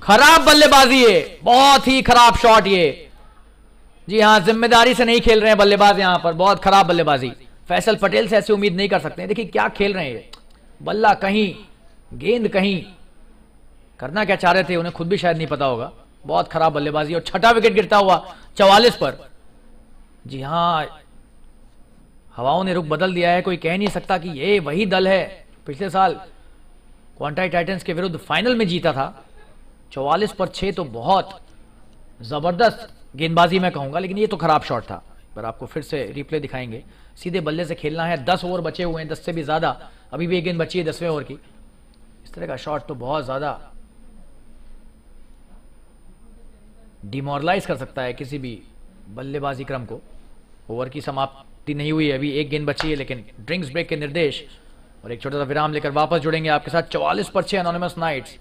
खराब बल्लेबाजी है, बहुत ही खराब शॉट ये। जी हां, जिम्मेदारी से नहीं खेल रहे हैं बल्लेबाज यहां पर, बहुत खराब बल्लेबाजी। फैसल पटेल से ऐसी उम्मीद नहीं कर सकते। देखिए क्या खेल रहे हैं ये, बल्ला कहीं, गेंद कहीं, करना क्या चाह रहे थे उन्हें खुद भी शायद नहीं पता होगा। बहुत खराब बल्लेबाजी और 6ठा विकेट गिरता हुआ 44 पर। जी हां, हवाओं ने रुख बदल दिया है। कोई कह नहीं सकता कि ये वही दल है पिछले साल क्वांटाई टाइटंस के विरुद्ध फाइनल में जीता था। 44 पर 6 तो बहुत जबरदस्त गेंदबाजी मैं कहूंगा, लेकिन ये तो खराब शॉट था। पर आपको फिर से रिप्ले दिखाएंगे। सीधे बल्ले से खेलना है, 10 ओवर बचे हुए हैं, 10 से भी ज्यादा, अभी भी 1 गेंद बची है 10वें ओवर की। इस तरह का शॉट तो बहुत ज्यादा डिमोरलाइज कर सकता है किसी भी बल्लेबाजी क्रम को। ओवर की समाप्ति नहीं हुई है, अभी 1 गेंद बची है, लेकिन ड्रिंक्स ब्रेक के निर्देश और एक छोटा सा विराम लेकर वापस जुड़ेंगे आपके साथ। 44 पर 6 एनोनिमस नाइट्स।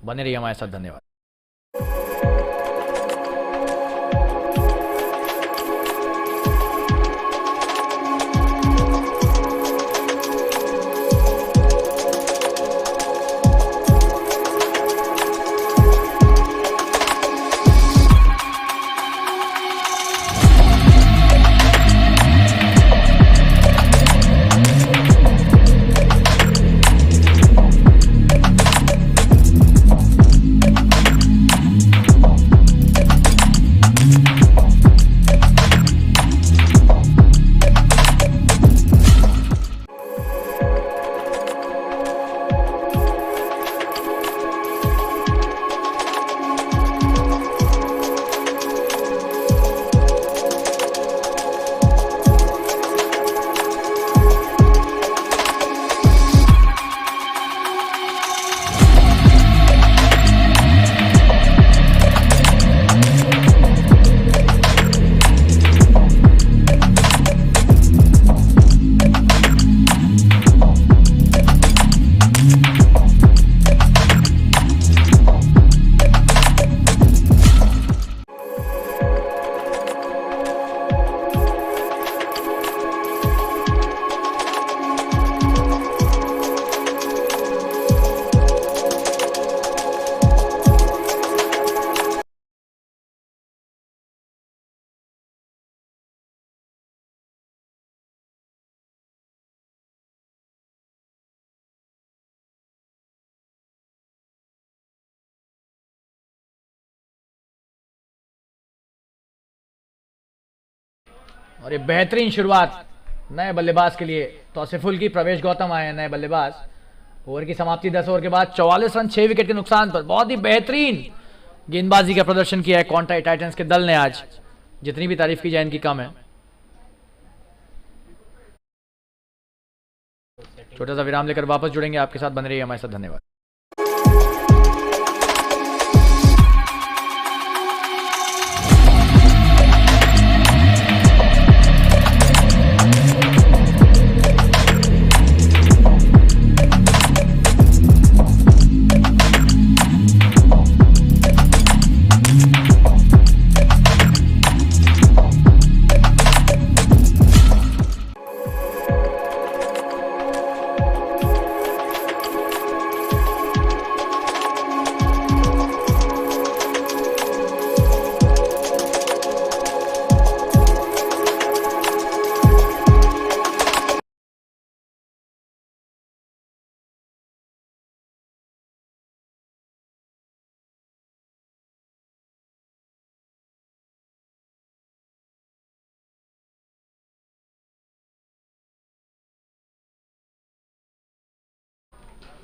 बने रहिए हमारे साथ, धन्यवाद। और ये बेहतरीन शुरुआत नए बल्लेबाज के लिए तौसीफुल की। प्रवेश गौतम आए हैं नए बल्लेबाज। ओवर की समाप्ति 10 ओवर के बाद 44 रन 6 विकेट के नुकसान पर। बहुत ही बेहतरीन गेंदबाजी का प्रदर्शन किया है क्वांटाई टाइटंस के दल ने आज। जितनी भी तारीफ की जाए इनकी कम है। छोटा सा विराम लेकर वापस जुड़ेंगे आपके साथ। बन रही है हमारे साथ। धन्यवाद।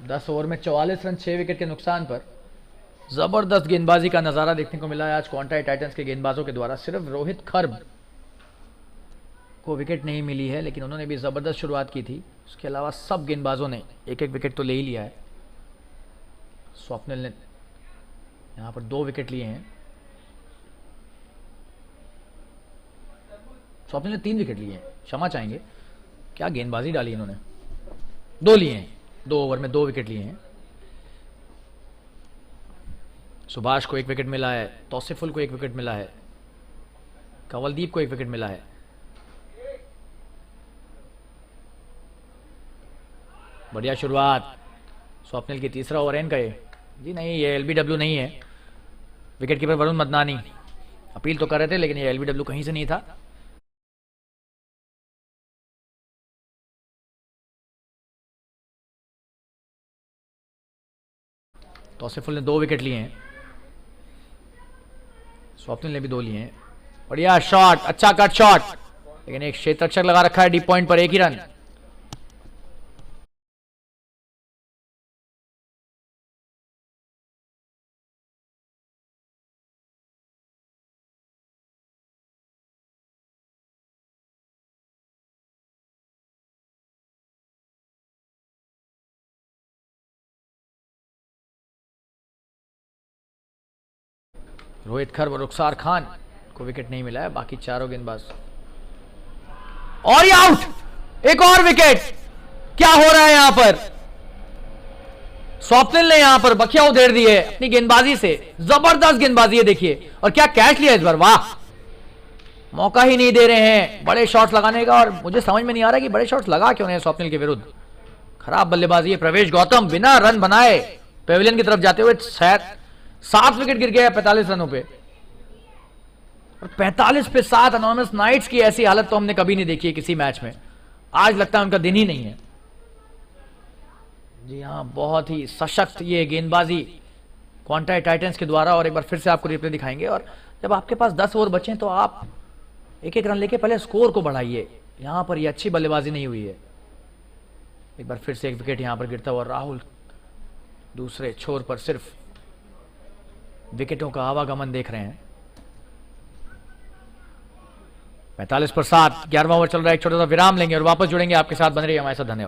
10 ओवर में 44 रन 6 विकेट के नुकसान पर। जबरदस्त गेंदबाजी का नजारा देखने को मिला है आज क्वांटाई टाइटंस के गेंदबाजों के द्वारा। सिर्फ रोहित खर्ब को विकेट नहीं मिली है, लेकिन उन्होंने भी जबरदस्त शुरुआत की थी। उसके अलावा सब गेंदबाजों ने एक एक विकेट तो ले ही लिया है। स्वप्निल ने यहां पर 2 विकेट लिए हैं। स्वप्निल ने 3 विकेट लिए हैं, क्षमा चाहेंगे। क्या गेंदबाजी डाली इन्होंने। 2 लिए हैं, 2 ओवर में 2 विकेट लिए हैं। सुभाष को 1 विकेट मिला है, तौसीफुल को 1 विकेट मिला है, कंवलदीप को 1 विकेट मिला है। बढ़िया शुरुआत। स्वप्निल की तीसरा ओवर एंड का ये। जी नहीं, ये एलबीडब्ल्यू नहीं है। Wicket keeper Varun Madnani appeal तो कर रहे थे, लेकिन ये एलबीडब्ल्यू कहीं से नहीं था। तौसीफुल ने 2 विकेट लिए हैं, स्वप्निल ने भी 2 लिए हैं। बढ़िया शॉट, अच्छा कट शॉट, लेकिन एक क्षेत्र रक्षक लगा रखा है डीप पॉइंट पर। 1 ही रन। रोहित खर्ब और रुखसार खान को विकेट नहीं मिला है, बाकी चारों गेंदबाज। और ये आउट। एक और विकेट। क्या हो रहा है यहां पर। स्वप्निल ने यहां पर बखिया उधेड़ दी है अपनी गेंदबाजी से। जबरदस्त गेंदबाजी है, देखिए। और क्या कैच लिया इस बार, वाह। मौका ही नहीं दे रहे हैं बड़े शॉट्स लगाने का, और मुझे समझ में नहीं आ रहा कि बड़े शॉट्स लगा क्यों नहीं स्वप्निल के विरुद्ध। खराब बल्लेबाजी है। प्रवेश गौतम बिना रन बनाए पेविलियन की तरफ जाते हुए 7 विकेट गिर गया 45 रनों पे। और 45 पे 7 एनॉर्मस नाइट्स की ऐसी हालत तो हमने कभी नहीं देखी है किसी मैच में। आज लगता है उनका दिन ही नहीं है। जी हाँ, बहुत ही सशक्त ये गेंदबाजी क्वांटाई टाइटंस के द्वारा। और एक बार फिर से आपको रिप्ले दिखाएंगे। और जब आपके पास 10 ओवर बचे तो आप 1-1 रन लेके पहले स्कोर को बढ़ाइए। यहां पर ये अच्छी बल्लेबाजी नहीं हुई है। एक बार फिर से 1 विकेट यहां पर गिरता हुआ। राहुल दूसरे छोर पर सिर्फ विकेटों का आवागमन देख रहे हैं। 45 पर 7, 11वां ओवर चल रहा है। एक छोटा सा विराम लेंगे और वापस जुड़ेंगे आपके साथ। बन रही है हमारे साथ। धन्यवाद।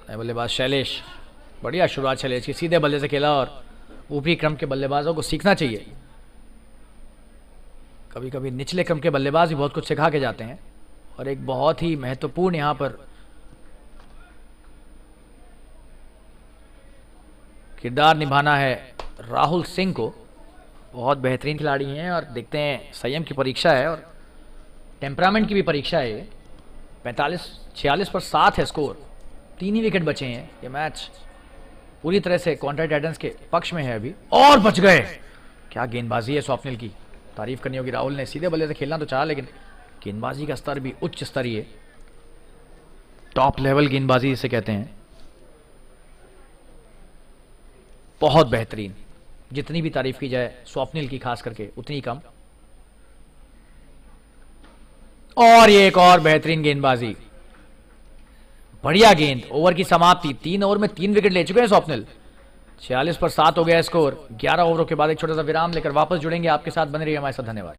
बल्लेबाज शैलेश, बढ़िया शुरुआत शैलेश की, सीधे बल्ले से खेला और ऊपरी क्रम के बल्लेबाजों को सीखना चाहिए। कभी कभी निचले क्रम के बल्लेबाज भी बहुत कुछ सिखा के जाते हैं। और एक बहुत ही महत्वपूर्ण यहां पर किरदार निभाना है राहुल सिंह को। बहुत बेहतरीन खिलाड़ी हैं और देखते हैं, संयम की परीक्षा है और टेम्परामेंट की भी परीक्षा है। 46 पर 7 है स्कोर, 3 ही विकेट बचे हैं। ये मैच पूरी तरह से कॉन्ट्रैक्ट टाइटंस के पक्ष में है अभी, और बच गए। क्या गेंदबाजी है स्वप्निल की, तारीफ करनी होगी। राहुल ने सीधे बल्ले से खेलना तो चाहा, लेकिन गेंदबाजी का स्तर भी उच्च स्तरीय, टॉप लेवल गेंदबाजी जिसे कहते हैं, बहुत बेहतरीन। जितनी भी तारीफ की जाए स्वप्निल की खास करके उतनी कम। और ये एक और बेहतरीन गेंदबाजी, बढ़िया गेंद। ओवर की समाप्ति, 3 ओवर में 3 विकेट ले चुके हैं स्वप्निल। 46 पर 7 हो गया स्कोर। 11 ओवरों के बाद एक छोटा सा विराम लेकर वापस जुड़ेंगे आपके साथ, बने रहिए हमारे साथ। धन्यवाद।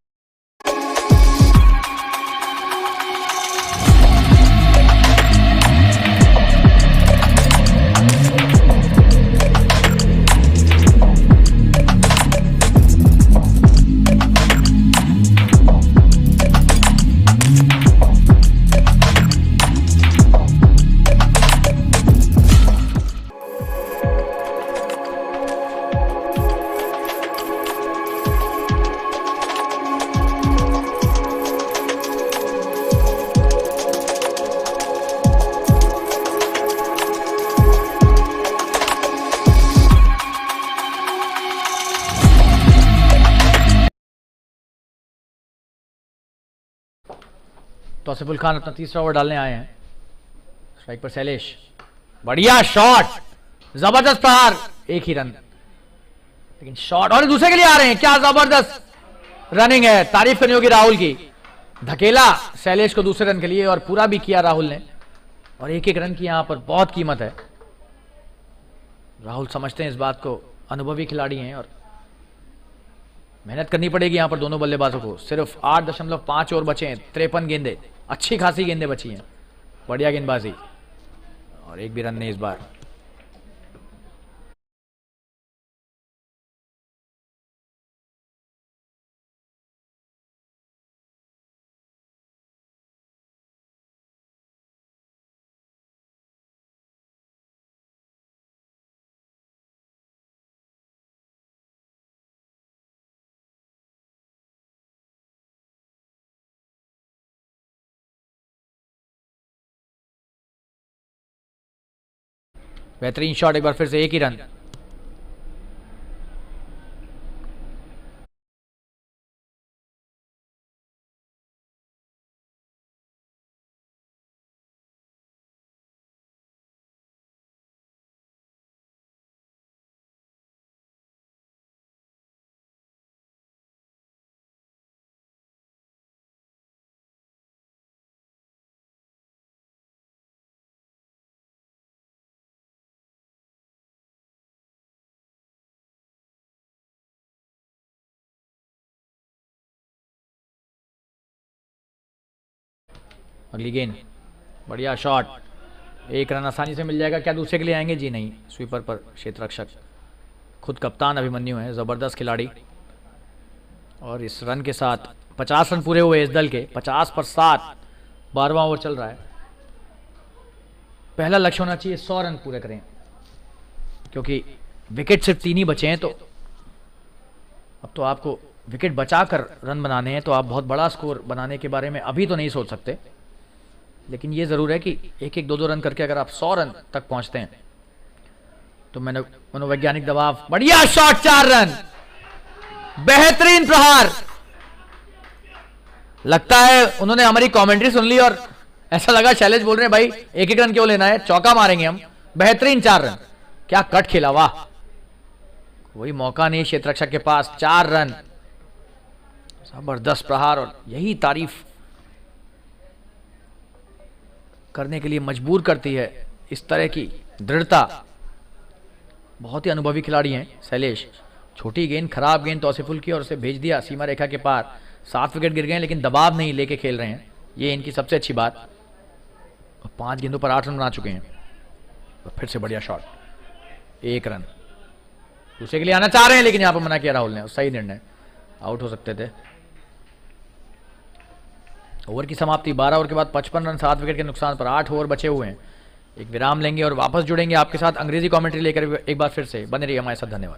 तौसीफुल खान अपना तीसरा ओवर डालने आए हैं। स्ट्राइक पर शैलेश, बढ़िया शॉट, जबरदस्त प्रहार, 1 ही रन। लेकिन शॉट, और दूसरे के लिए आ रहे हैं। क्या जबरदस्त रनिंग है, तारीफ करनी होगी राहुल की। धकेला शैलेश को दूसरे रन के लिए और पूरा भी किया राहुल ने। और 1-1 रन की यहां पर बहुत कीमत है। राहुल समझते हैं इस बात को, अनुभवी खिलाड़ी हैं और मेहनत करनी पड़ेगी यहां पर दोनों बल्लेबाजों को। सिर्फ 8.5 ओवर बचे हैं, 53 गेंदे, अच्छी खासी गेंदें बची हैं। बढ़िया गेंदबाजी, और एक भी रन नहीं इस बार। बेहतरीन शॉट, एक बार फिर से 1 ही रन। अगली गेंद, बढ़िया शॉट, 1 रन आसानी से मिल जाएगा। क्या दूसरे के लिए आएंगे? जी नहीं। स्वीपर पर क्षेत्र रक्षक, खुद कप्तान अभिमन्यु है, जबरदस्त खिलाड़ी। और इस रन के साथ 50 रन पूरे हुए इस दल के। 50 पर 7, 12वां ओवर चल रहा है। पहला लक्ष्य होना चाहिए 100 रन पूरे करें, क्योंकि विकेट सिर्फ 3 ही बचे हैं। तो अब तो आपको विकेट बचाकर रन बनाने हैं, तो आप बहुत बड़ा स्कोर बनाने के बारे में अभी तो नहीं सोच सकते। लेकिन ये जरूर है कि 1-1, 2-2 रन करके अगर आप 100 रन तक पहुंचते हैं तो मनोवैज्ञानिक दबाव। बढ़िया शॉट, 4 रन, बेहतरीन प्रहार। लगता है उन्होंने हमारी कमेंट्री सुन ली और ऐसा लगा शैलेश बोल रहे हैं भाई 1-1 रन क्यों लेना है, चौका मारेंगे हम। बेहतरीन 4 रन, क्या कट खेला, वाह। कोई मौका नहीं क्षेत्र रक्षक के पास, 4 रन, जबरदस्त प्रहार। और यही तारीफ करने के लिए मजबूर करती है, इस तरह की दृढ़ता। बहुत ही अनुभवी खिलाड़ी हैं शैलेश। छोटी गेंद, खराब गेंद तौसीफुल की और उसे भेज दिया सीमा रेखा के पार। 7 विकेट गिर गए, लेकिन दबाव नहीं लेके खेल रहे हैं, ये इनकी सबसे अच्छी बात। 5 गेंदों पर 8 रन बना चुके हैं। फिर से बढ़िया शॉट, 1 रन। दूसरे के लिए आना चाह रहे हैं लेकिन यहां पर मना किया राहुल ने, सही निर्णय, आउट हो सकते थे। ओवर की समाप्ति 12 ओवर के बाद 55 रन 7 विकेट के नुकसान पर। 8 ओवर बचे हुए हैं। एक विराम लेंगे और वापस जुड़ेंगे आपके साथ अंग्रेजी कमेंट्री लेकर एक बार फिर से। बने रहिए हमारे साथ, धन्यवाद।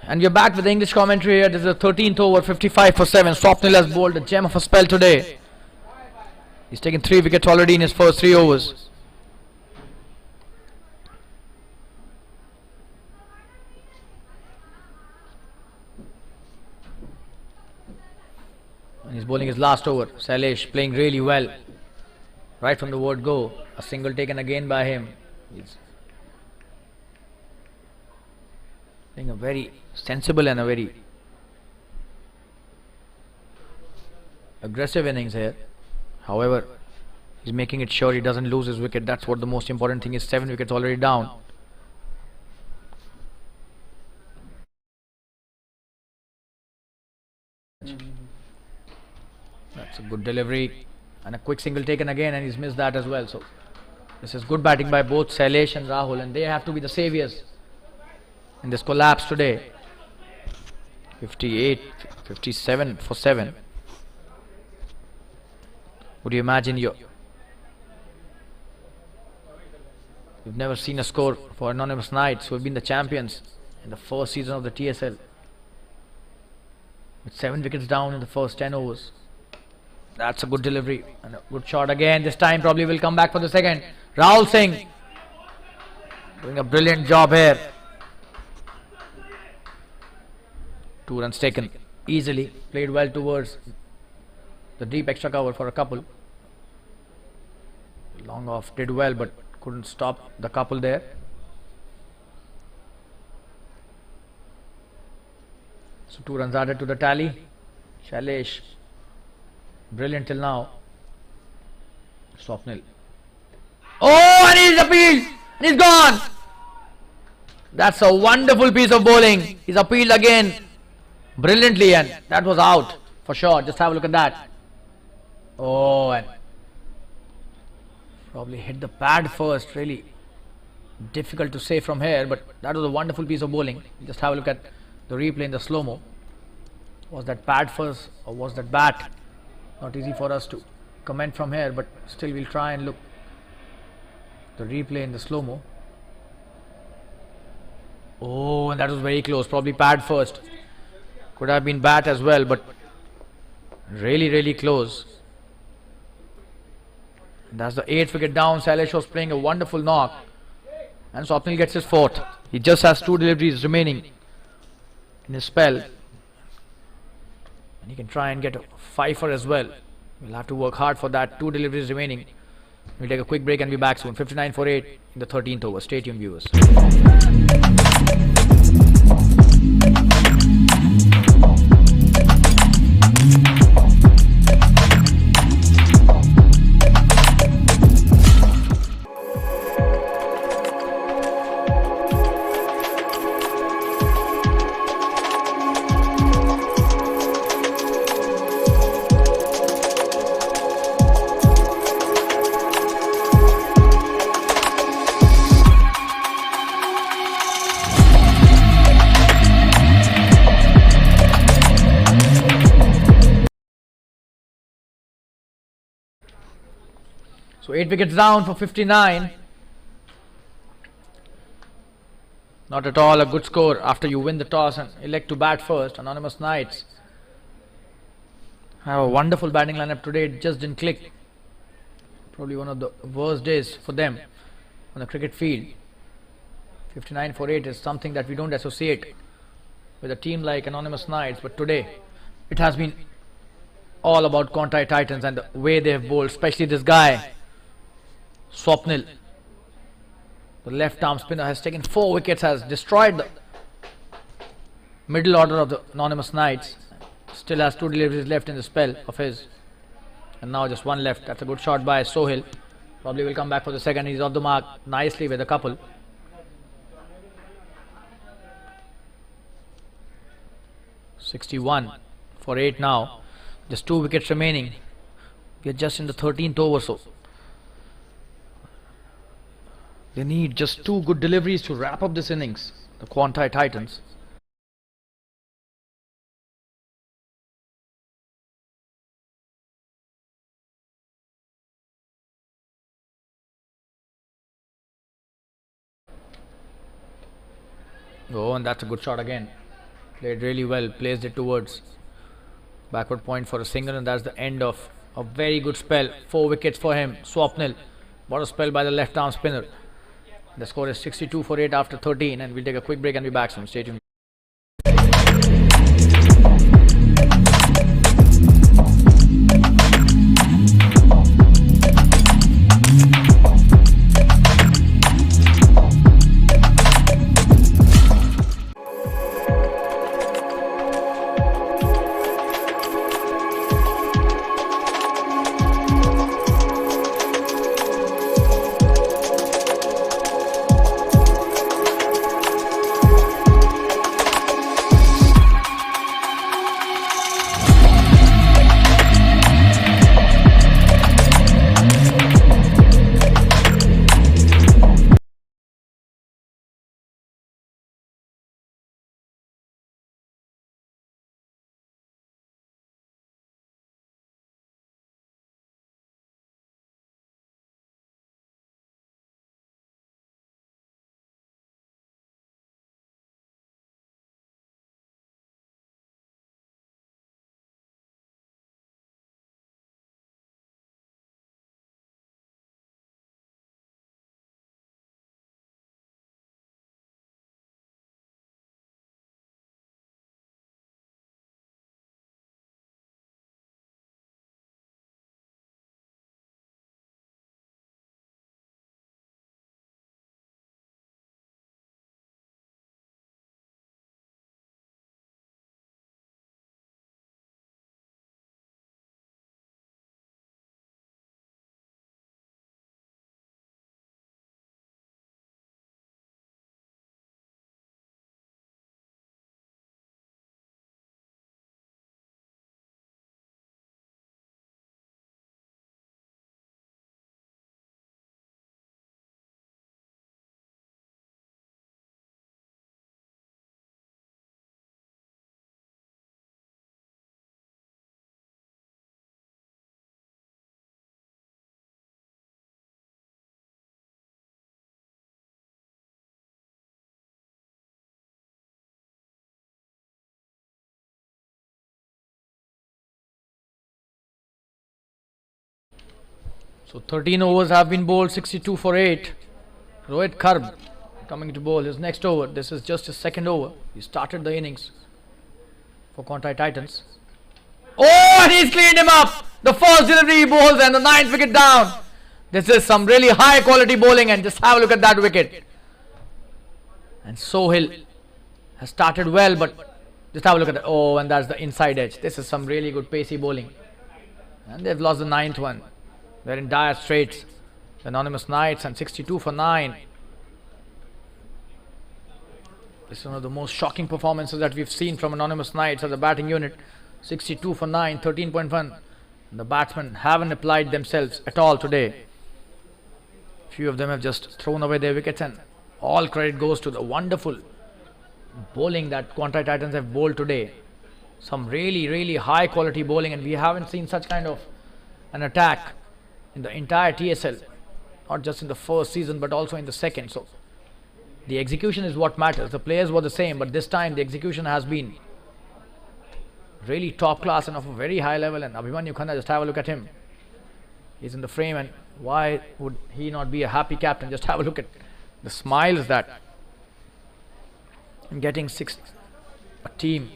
And we're back with the English commentary here. This is the 13th over, 55 for 7. Swapnil has bowled a gem of a spell today. He's taken 3 wickets already in his first 3 overs. And he's bowling his last over. Sailesh playing really well. Right from the word go. A single taken again by him. He's playing a very sensible and a very aggressive innings here. However, he's making it sure he doesn't lose his wicket. That's what the most important thing is. 7 wickets already down. That's a good delivery and a quick single taken again, and he's missed that as well. So this is good batting by both Sailesh and Rahul, and they have to be the saviors in this collapse today. 58, 57 for 7. Would you imagine you've never seen a score for Anonymous Knights, who have been the champions in the first season of the TSL, with 7 wickets down in the first 10 overs. That's a good delivery and a good shot again. This time probably will come back for the second. Rahul Singh doing a brilliant job here. 2 runs taken easily. Played well towards the deep extra cover for a couple. Long off did well but couldn't stop the couple there. So 2 runs added to the tally. Sailesh brilliant till now. Swapnil. Oh, and he's appealed and he's gone. That's a wonderful piece of bowling. He's appealed again brilliantly, and that was out for sure. Just have a look at that. Oh, and probably hit the pad first. Really difficult to say from here, but that was a wonderful piece of bowling. Just have a look at the replay in the slow-mo. Was that pad first or was that bat? Not easy for us to comment from here, but still we'll try and look the replay in the slow-mo. Oh, and that was very close. Probably pad first. Could have been bat as well, but really close. And that's the 8th wicket down. Sailesh was playing a wonderful knock, and Swapnil gets his 4th. He just has 2 deliveries remaining in his spell, and he can try and get a 5-er as well. We'll have to work hard for that. 2 deliveries remaining. We'll take a quick break and be back soon. 59 for 8 in the 13th over. Stay tuned, viewers. So 8 wickets down for 59. Not at all a good score after you win the toss and elect to bat first. Anonymous Knights have a wonderful batting lineup today. It just didn't click. Probably one of the worst days for them on the cricket field. 59 for 8 is something that we don't associate with a team like Anonymous Knights, but today it has been all about Conti Titans and the way they have bowled, especially this guy, Swapnil. The left arm spinner has taken 4 wickets, has destroyed the middle order of the Anonymous Knights. Still has 2 deliveries left in the spell of his. And now just 1 left. That's a good shot by Sohail. Probably will come back for the second. He's off the mark nicely with a couple. (61 for 8 now. Just 2 wickets remaining. We are just in the 13th over, so they need just 2 good deliveries to wrap up this innings, the Conti Titans. Oh, and that's a good shot again. Played really well, placed it towards backward point for a single, and that's the end of a very good spell. 4 wickets for him, Swapnil. What a spell by the left arm spinner. The score is 62 for 8 after 13, and we'll take a quick break and be back soon. Stay tuned. So 13 overs have been bowled, 62 for 8. Rohit Karb coming to bowl his next over. This is just his second over. He started the innings for Conti Titans. Oh, and he's cleaned him up. The first delivery he bowls and the 9th wicket down. This is some really high quality bowling, and just have a look at that wicket. And Sohail has started well, but just have a look at that. Oh, and that's the inside edge. This is some really good pacey bowling. And they've lost the 9th one. They're in dire straits. The Anonymous Knights, and 62 for 9. This is one of the most shocking performances that we've seen from Anonymous Knights as a batting unit. 62 for 9, 13.1. The batsmen haven't applied themselves at all today. Few of them have just thrown away their wickets, and all credit goes to the wonderful bowling that Conti Titans have bowled today. Some really high quality bowling, and we haven't seen such kind of an attack in the entire TSL, not just in the first season but also in the second. So the execution is what matters. The players were the same, but this time the execution has been really top class and of a very high level. And Abhimanyu Khanna, just have a look at him. He's in the frame, and Why would he not be a happy captain? Just have a look at the smiles that getting six, a team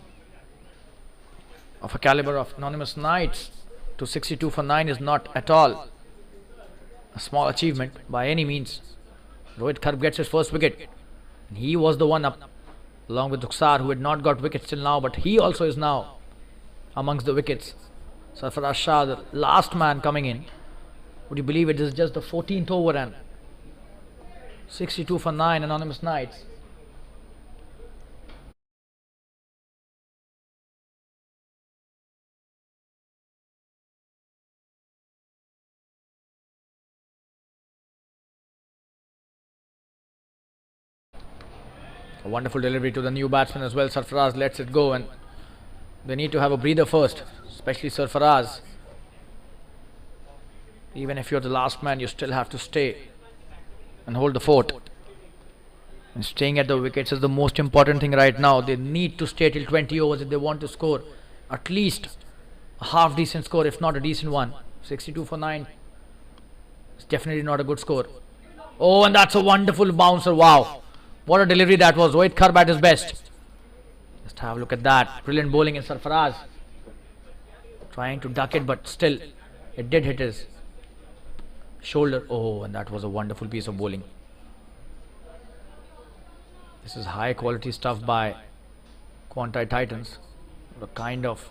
of a caliber of Anonymous Knights to 62 for 9 is not at all a small achievement by any means. Rohit Kharp gets his first wicket. He was the one up along with Duksar, who had not got wickets till now, but he also is now amongst the wickets. Sarfaraz Shah, the last man coming in. Would you believe it is just the 14th over and 62 for 9 Anonymous Knights. A wonderful delivery to the new batsman as well. Sarfaraz lets it go and they need to have a breather first, especially Sarfaraz. Even if you're the last man, you still have to stay and hold the fort. And staying at the wickets is the most important thing right now. They need to stay till 20 overs if they want to score at least a half decent score, if not a decent one. 62 for 9 is definitely not a good score. Oh, and that's a wonderful bouncer. Wow, what a delivery that was. Rohit Kharp at his best. Just have a look at that. Brilliant bowling in Sarfaraz. Trying to duck it, but still it did hit his shoulder. Oh, and that was a wonderful piece of bowling. This is high quality stuff by Quanti Titans. The kind of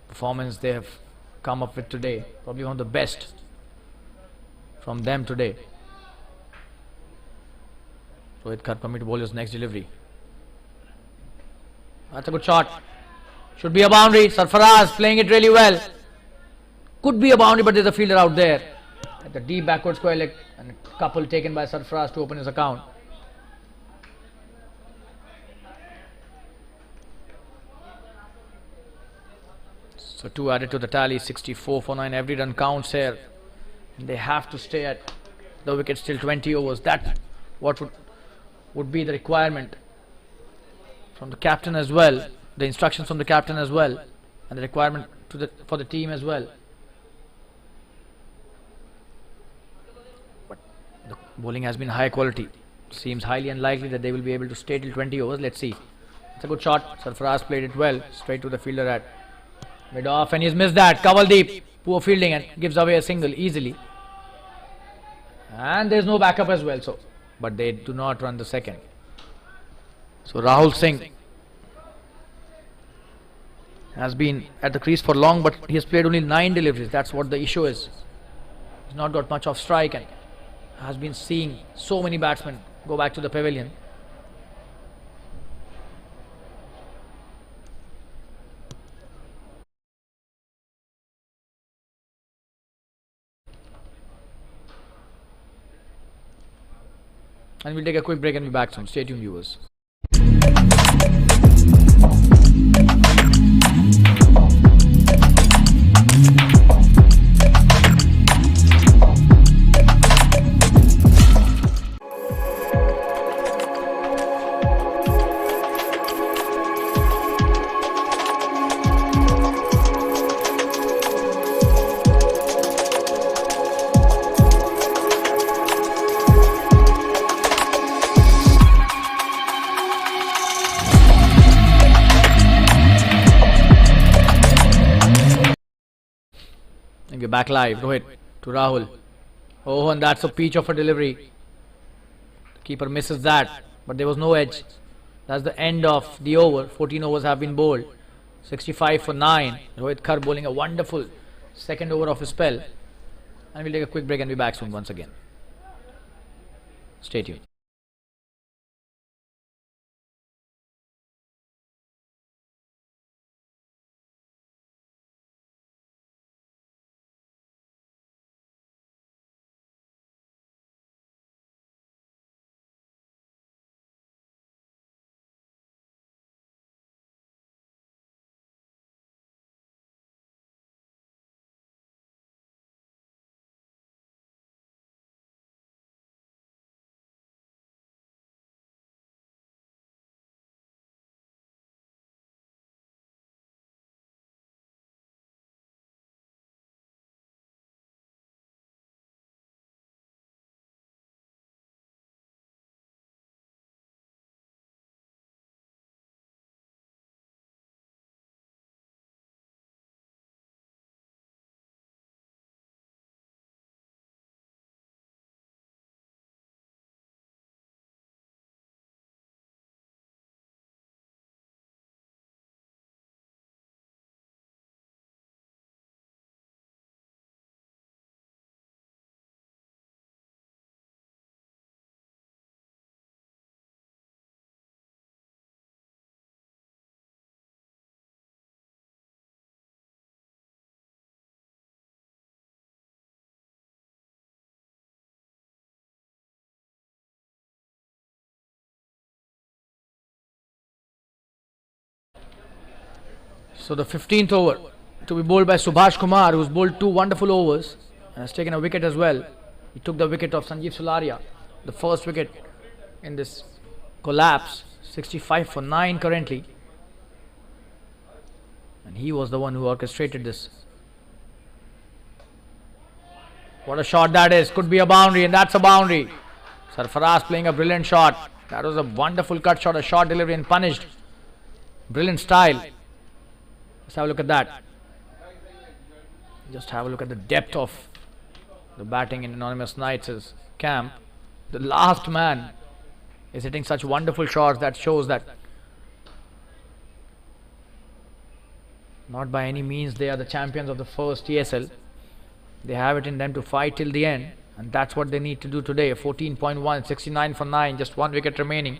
performance they have come up with today, probably one of the best from them today. Rohit Kharp coming to bowl his next delivery. That's a good shot. Should be a boundary. Sarfaraz playing it really well. Could be a boundary, but there's a fielder out there at the deep backward square leg, and a couple taken by Sarfaraz to open his account. So 2 added to the tally. 64 for 9. Every run counts here. And they have to stay at the wickets till 20 overs. That what would be the requirement from the captain as well. The instructions from the captain as well, and the requirement for the team as well. But the bowling has been high quality. Seems highly unlikely that they will be able to stay till 20 overs. Let's see. It's a good shot. Sarfaraz played it well. Straight to the fielder at mid off, and he's missed that. Kavaldeep, poor fielding, and gives away a single easily. And there's no backup as well. So, but they do not run the second. So Rahul Singh has been at the crease for long, but he has played only 9 deliveries. That's what the issue is. He's not got much of strike and has been seeing so many batsmen go back to the pavilion. And we'll take a quick break and be back soon. Stay tuned, viewers. We're back live. Rohit to Rahul. Oh, and that's a peach of a delivery. The keeper misses that, but there was no edge. That's the end of the over. 14 overs have been bowled. 65 for 9. Rohit Kharp bowling a wonderful second over of his spell. And we'll take a quick break and be back soon once again. Stay tuned. So the 15th over to be bowled by Subhash Kumar, who's bowled 2 wonderful overs and has taken a wicket as well. He took the wicket of Sanjeev Sularia, the first wicket in this collapse. 65 for 9 currently, and he was the one who orchestrated this. What a shot that is. Could be a boundary, and that's a boundary. Sarfaraz playing a brilliant shot. That was a wonderful cut shot, a short delivery and punished. Brilliant style. Let's have a look at that. Just have a look at the depth of the batting in Anonymous Knights' camp. The last man is hitting such wonderful shots. That shows that not by any means they are the champions of the first TSL. They have it in them to fight till the end, and that's what they need to do today. 14.1, 69 for 9, just 1 wicket remaining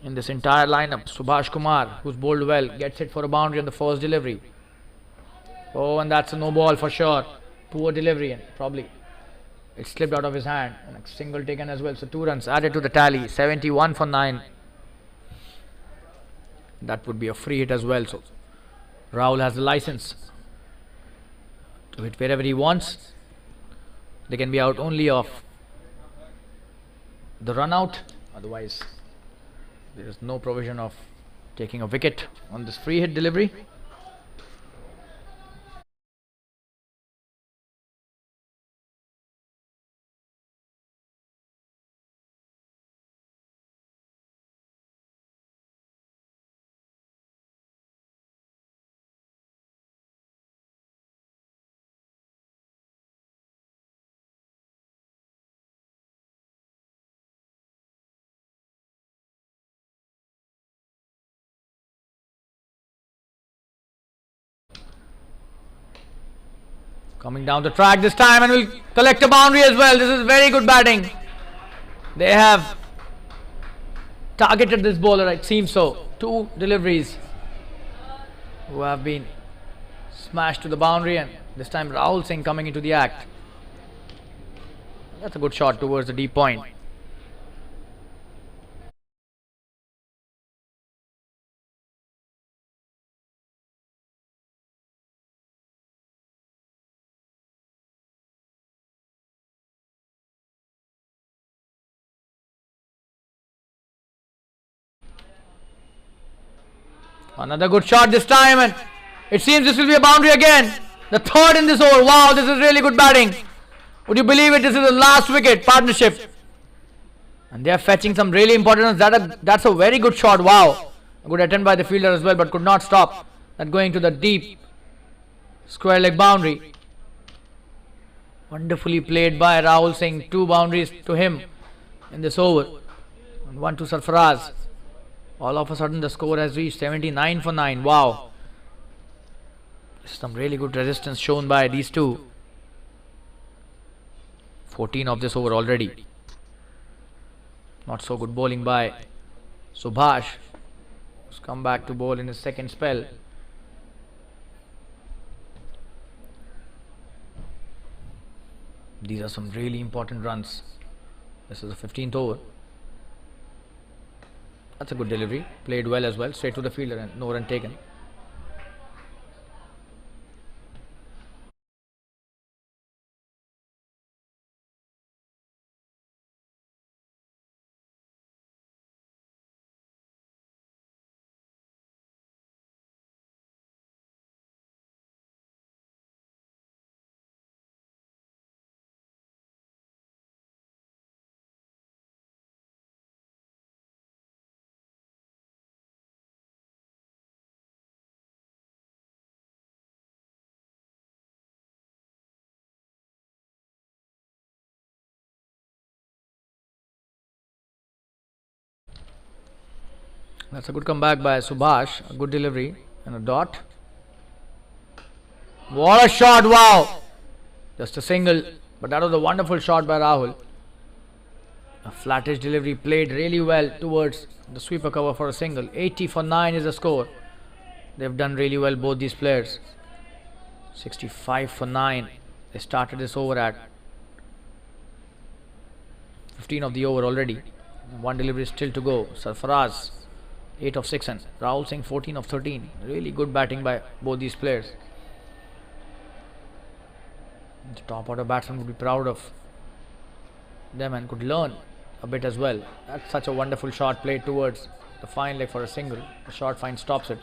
in this entire lineup. Subhash Kumar, who's bowled well, gets it for a boundary on the first delivery. Oh, and that's a no ball for sure. Poor delivery, and probably it slipped out of his hand, and a single taken as well. So 2 runs added to the tally. 71 for 9. That would be a free hit as well. So Rahul has the license to hit wherever he wants. They can be out only of the run out. Otherwise, there is no provision of taking a wicket on this free hit delivery. Coming down the track this time and will collect a boundary as well. This is very good batting. They have targeted this bowler, it seems so. 2 deliveries who have been smashed to the boundary, and this time Rahul Singh coming into the act. That's a good shot towards the deep point. Another good shot this time, and it seems this will be a boundary again. The 3rd in this over. Wow, this is really good batting. Would you believe it? This is the last wicket partnership, and they are fetching some really important runs. That's a very good shot. Wow, a good attempt by the fielder as well, but could not stop that going to the deep square leg boundary. Wonderfully played by Rahul Singh. 2 boundaries to him in this over, and 1 to Sarfaraz. All of a sudden the score has reached 79 for 9. Wow. Some really good resistance shown by these two. 14 of this over already. Not so good bowling by Subhash, who's come back to bowl in his second spell. These are some really important runs. This is the 15th over. That's a good delivery. Played well as well. Straight to the fielder and no run taken. That's a good comeback by Subhash. A good delivery and a dot. What a shot! Wow! Just a single, but that was a wonderful shot by Rahul. A flattish delivery played really well towards the sweeper cover for a single. 80 for 9 is the score. They've done really well, both these players. 65 for 9. They started this over at 15 of the over already. 1 delivery still to go. Sarfaraz 8 of 6 and Rahul Singh 14 of 13. Really good batting by both these players. The top order batsman would be proud of them and could learn a bit as well. That's such a wonderful shot played towards the fine leg for a single. The short fine stops it.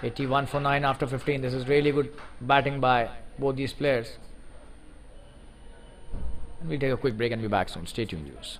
81 for 9 after 15. This is really good batting by both these players. And we'll take a quick break and be back soon. Stay tuned, viewers.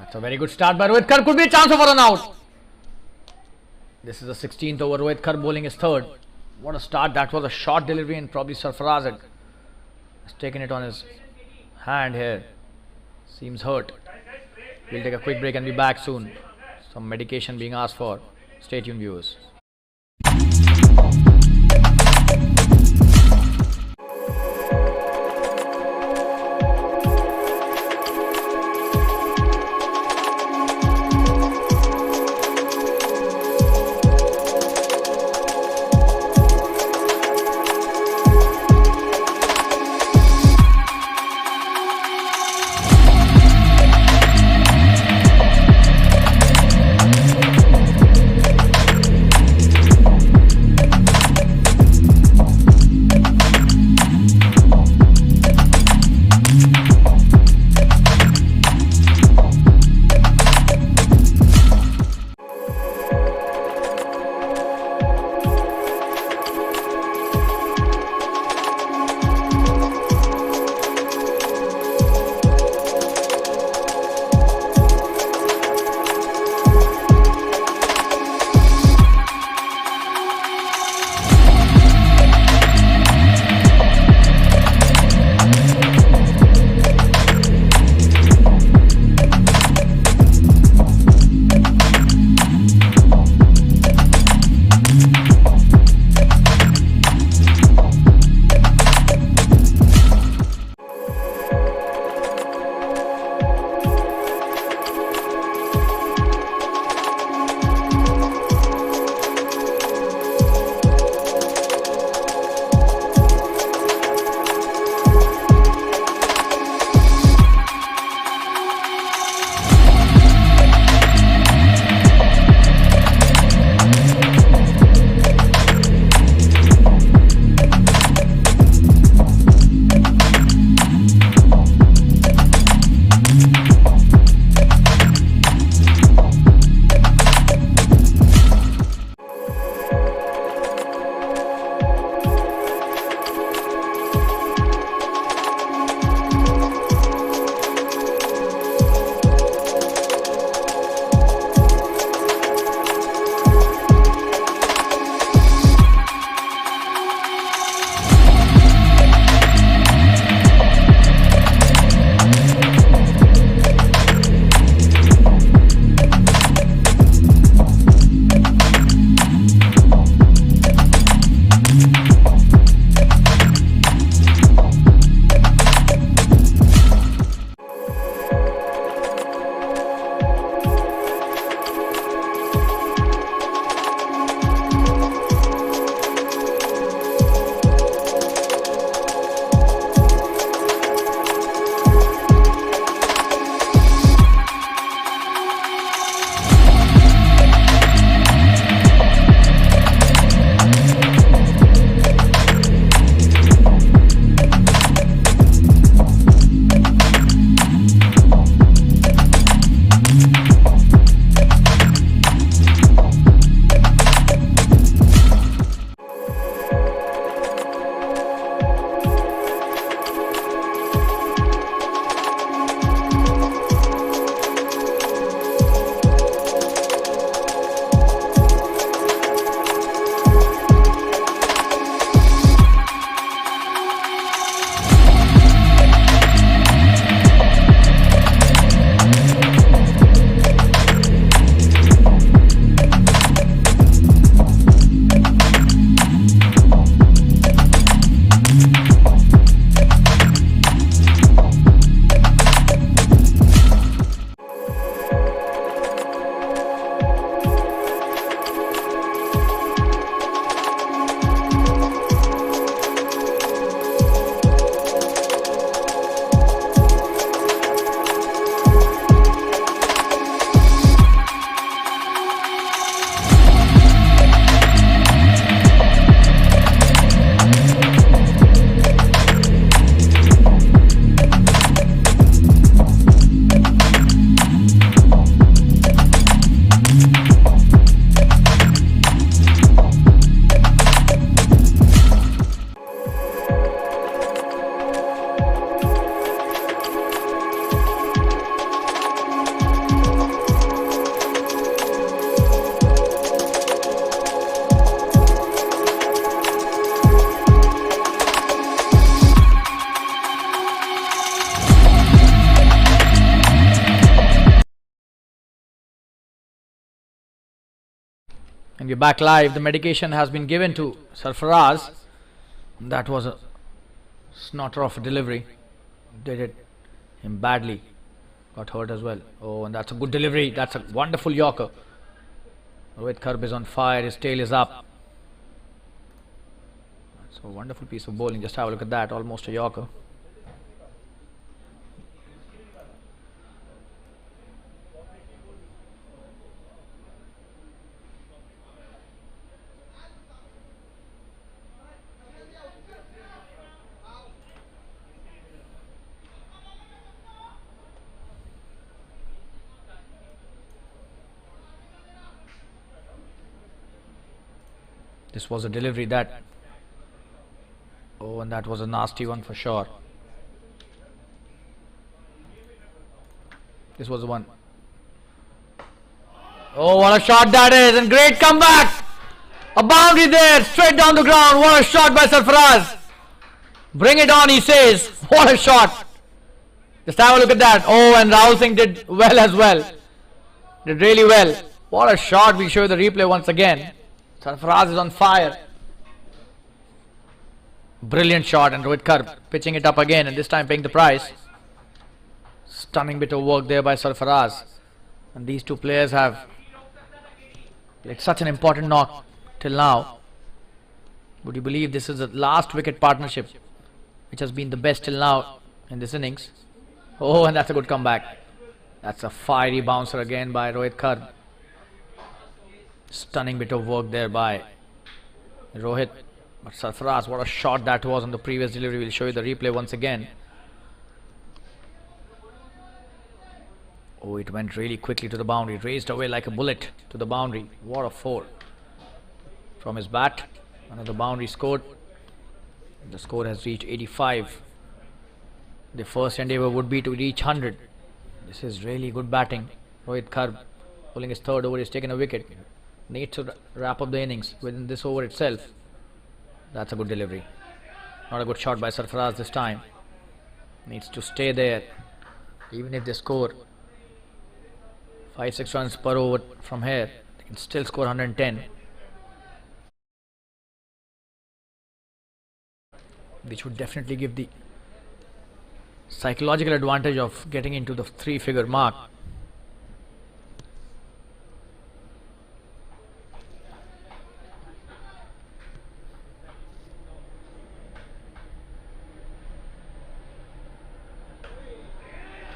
That's a very good start by Rohit Kar. Could be a chance of a run out. This is the 16th over. Rohit Kar bowling his third. What a start. That was a short delivery and probably Sarfaraz has taken it on his hand here. Seems hurt. We'll take a quick break and be back soon. Some medication being asked for. Stay tuned, viewers. And we're back live. The medication has been given to Sarfaraz. That was a snotter of a delivery. Did it him badly. Got hurt as well. Oh, and that's a good delivery. That's a wonderful Yorker. Rohit Karb is on fire. His tail is up. That's a wonderful piece of bowling. Just have a look at that. Almost a Yorker. This was a delivery that... Oh, and that was a nasty one for sure. This was the one. Oh, what a shot that is, and great comeback! A boundary there, straight down the ground. What a shot by Sarfaraz. Bring it on, he says. What a shot. Just have a look at that. Oh, and Rahul Singh did well as well. Did really well. What a shot. We'll show you the replay once again. Sarfaraz is on fire. Brilliant shot, and Rohit Karb pitching it up again, and this time paying the price. Stunning bit of work there by Sarfaraz. And these two players have played such an important knock till now. Would you believe this is the last wicket partnership which has been the best till now in this innings? Oh, and that's a good comeback. That's a fiery bouncer again by Rohit Karb. Stunning bit of work there by Rohit. But Sarfaraz, what a shot that was on the previous delivery. We'll show you the replay once again. Oh, it went really quickly to the boundary. Raced away like a bullet to the boundary. What a four from his bat. Another boundary scored. The score has reached 85. The first endeavour would be to reach 100. This is really good batting. Rohit Karb bowling his third over. He's taken a wicket. Needs to wrap up the innings within this over itself. That's a good delivery. Not a good shot by Sarfaraz this time. Needs to stay there. Even if they score 5-6 runs per over from here, they can still score 110. Which would definitely give the psychological advantage of getting into the 3-figure mark.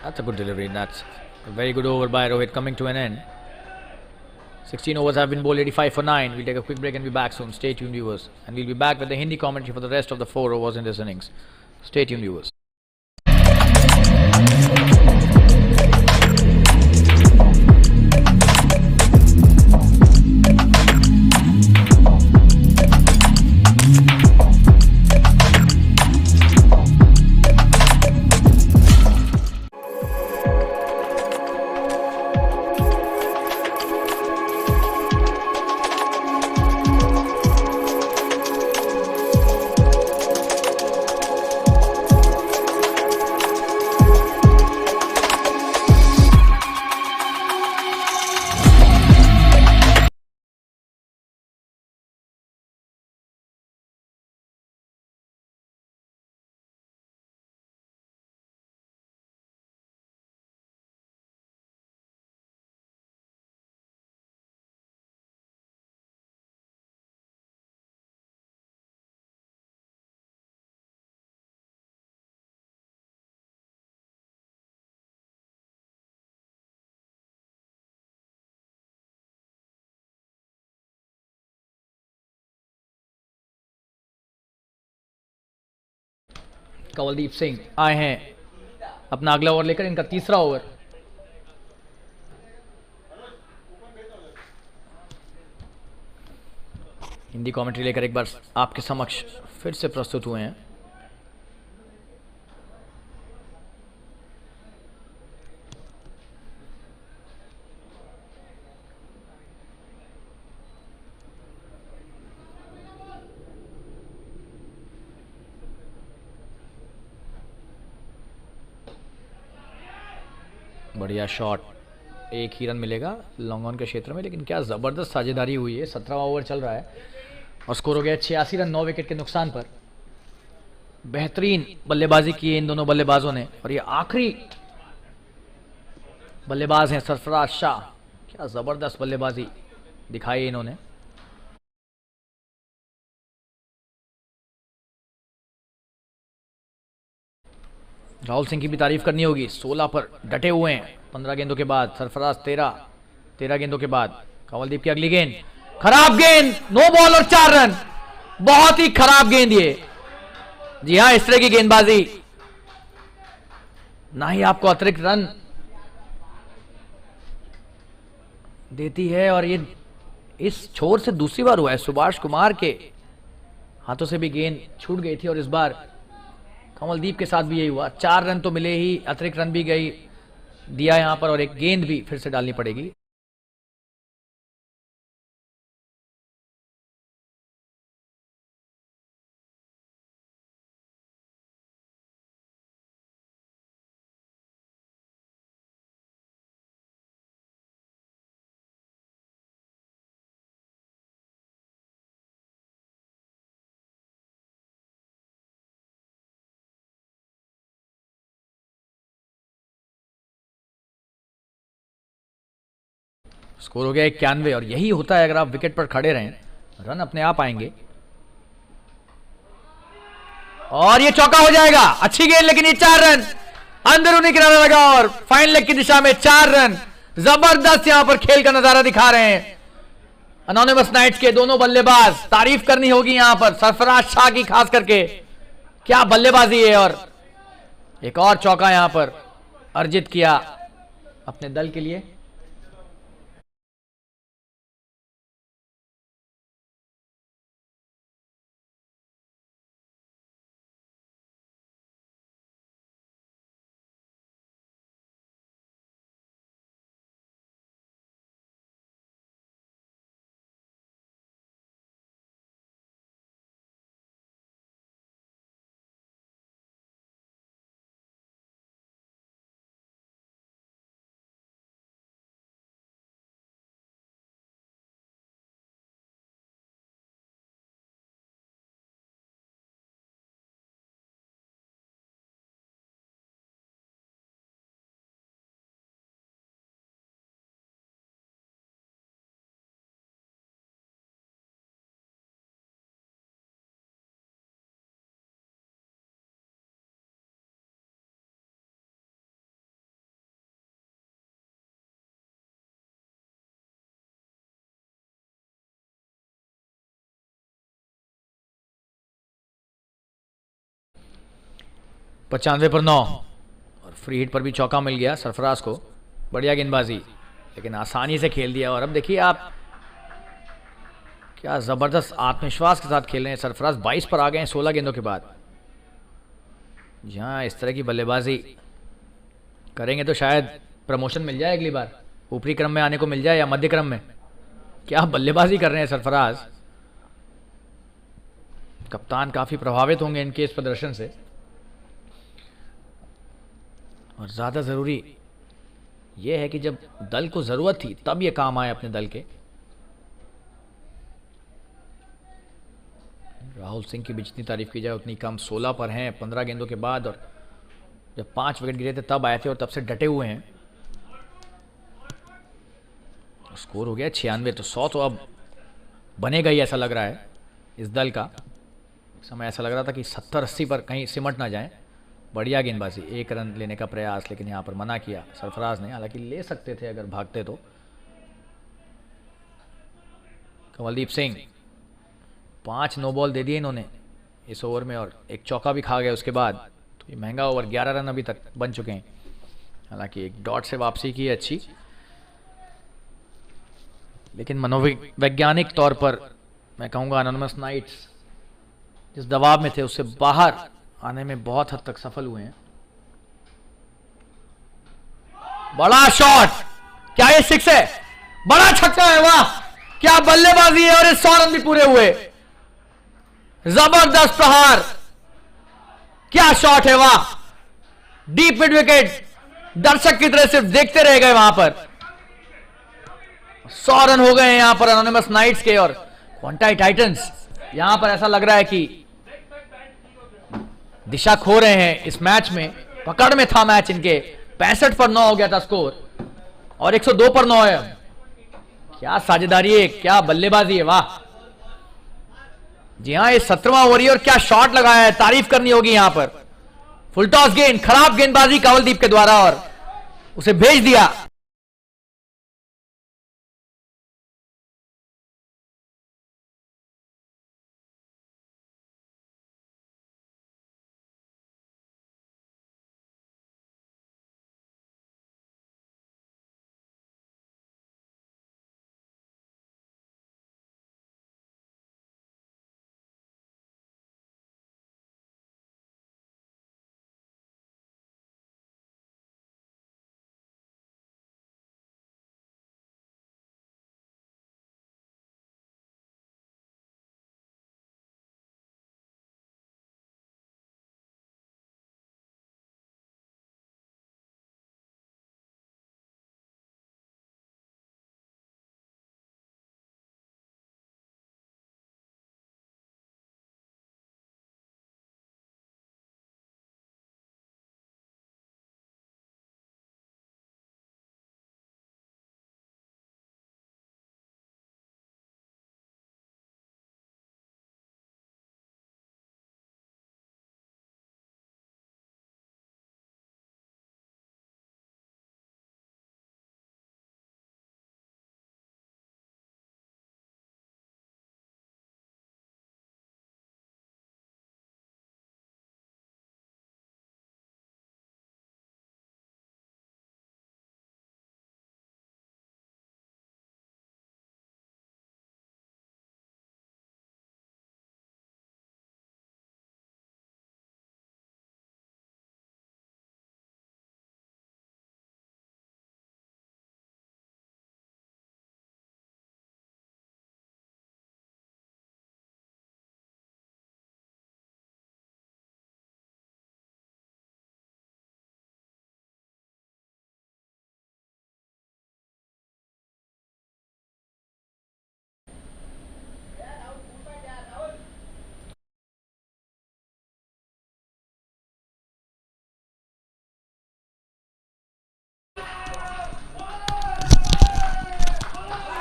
That's a good delivery. That's a very good over by Rohit coming to an end. 16 overs have been bowled, 85 for 9. We'll take a quick break and be back soon. Stay tuned, viewers. And we'll be back with the Hindi commentary for the rest of the 4 overs in this innings. Stay tuned, viewers. कवलदीप Singh आए हैं अपना अगला over लेकर, इनका तीसरा over. Hindi commentary लेकर एक बार आपके समक्ष फिर से प्रस्तुत हुए हैं। बढ़िया शॉट, एक ही रन मिलेगा लॉन्ग ऑन के क्षेत्र में, लेकिन क्या ज़बरदस्त साझेदारी हुई है। 17वां ओवर चल रहा है और स्कोर हो गया 86 रन 9 विकेट के नुकसान पर। बेहतरीन बल्लेबाजी की है इन दोनों बल्लेबाजों ने और ये आखिरी बल्लेबाज हैं सरफराज शाह। क्या ज़बरदस्त बल्लेबाजी दिखाई है इन्होंने। राहुल सिंह की भी तारीफ करनी होगी, 16 पर डटे हुए हैं 15 गेंदों के बाद। सरफराज 13 गेंदों के बाद। कंवलदीप की अगली गेंद, खराब गेंद, नो बॉल और 4 रन। बहुत ही खराब गेंद ये। जी हां, इस तरह की गेंदबाजी ना ही आपको अतिरिक्त रन देती है और ये इस छोर से दूसरी बार हुआ है। सुभाष कुमार के हाथों से भी गेंद छूट गई थी और इस बार कंवलदीप के साथ भी यही हुआ। 4 रन तो मिले ही, अतिरिक्त रन भी गई दिया यहां पर और एक गेंद भी फिर से डालनी पड़ेगी। स्कोर हो गया 91 और यही होता है अगर आप विकेट पर खड़े रहें, रन अपने आप आएंगे। और ये चौका हो जाएगा। अच्छी गेंद, लेकिन ये 4 रन अंदरूनी किनारा लगा और फाइन लेग की दिशा में 4 रन। जबरदस्त यहां पर खेल का नजारा दिखा रहे हैं अनोनिमस नाइट्स के दोनों बल्लेबाज। तारीफ करनी होगी यहां पर सरफराज शाह की खास करके, क्या बल्लेबाजी है। और एक और चौका यहां पर अर्जित किया अपने दल के लिए। पचानवे पर 9 और फ्री हिट पर भी चौका मिल गया सरफराज को। बढ़िया गेंदबाजी, लेकिन आसानी से खेल दिया। और अब देखिए आप, क्या जबरदस्त आत्मविश्वास के साथ खेल रहे हैं सरफराज। 22 पर आ गए हैं 16 गेंदों के बाद। जहां इस तरह की बल्लेबाजी करेंगे तो शायद प्रमोशन मिल जाए अगली बार, ऊपरी क्रम में आने को मिल जाए या मध्य क्रम में। क्या बल्लेबाजी कर रहे हैं सरफराज। कप्तान काफी प्रभावित होंगे इनके इस प्रदर्शन से। और ज़्यादा ज़रूरी यह है कि जब दल को ज़रूरत थी तब ये काम आए अपने दल के। राहुल सिंह की भी जितनी तारीफ की जाए उतनी कम। 16 पर हैं 15 गेंदों के बाद और जब 5 विकेट गिरे थे तब आए थे और तब से डटे हुए हैं। स्कोर हो गया 96। तो 100 तो अब बनेगा ही ऐसा लग रहा है इस दल का। इस समय ऐसा लग रहा था कि 70-80 पर कहीं सिमट ना जाए। बढ़िया गेंदबाजी, 1 रन लेने का प्रयास, लेकिन यहां पर मना किया सरफराज ने। हालांकि ले सकते थे अगर भागते तो। कंवलदीप सिंह 5 नो बॉल दे दिए इन्होंने इस ओवर में और एक चौका भी खा गया उसके बाद। तो ये महंगा ओवर, 11 रन अभी तक बन चुके हैं। हालांकि एक डॉट से वापसी की अच्छी, लेकिन मनोवैज्ञानिक तौर पर मैं कहूंगा अनोनिमस नाइट्स जिस दबाव में थे उससे बाहर आने में बहुत हद तक सफल हुए हैं। बड़ा शॉट, क्या ये 6 है? बड़ा छक्का है, वाह क्या बल्लेबाजी है। और 100 रन भी पूरे हुए। जबरदस्त प्रहार, क्या शॉट है, वाह। डीप मिड विकेट, दर्शक की तरह सिर्फ देखते रह गए वहां पर। 100 रन हो गए हैं यहां पर एनोनिमस नाइट्स के, और क्वांटाई टाइटंस यहां पर ऐसा लग रहा है कि दिशा खो रहे हैं इस मैच में। पकड़ में था मैच इनके, 65 पर 9 हो गया था स्कोर, और 102 पर 9 है। क्या साझेदारी है, क्या बल्लेबाजी है, वाह। जी हाँ, ये 17वां ओवर है और क्या शॉट लगाया है, तारीफ करनी होगी यहां पर। फुल टॉस गेंद, खराब गेंदबाजी कंवलदीप के द्वारा, और उसे भेज दिया।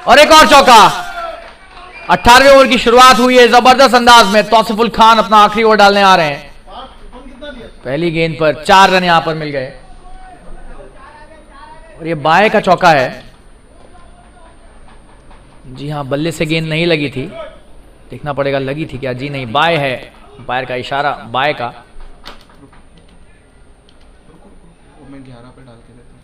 और एक और चौका। 18वें ओवर की शुरुआत हुई है जबरदस्त अंदाज में। तौसीफुल खान अपना आखिरी ओवर डालने आ रहे हैं। पहली गेंद पर 4 रन यहां पर मिल गए, और ये बाएं का चौका है। जी हां, बल्ले से गेंद नहीं लगी थी, देखना पड़ेगा लगी थी क्या। जी नहीं, बाएं है, अंपायर का इशारा बाएं का। मैं 11 पे डाल के देता हूं।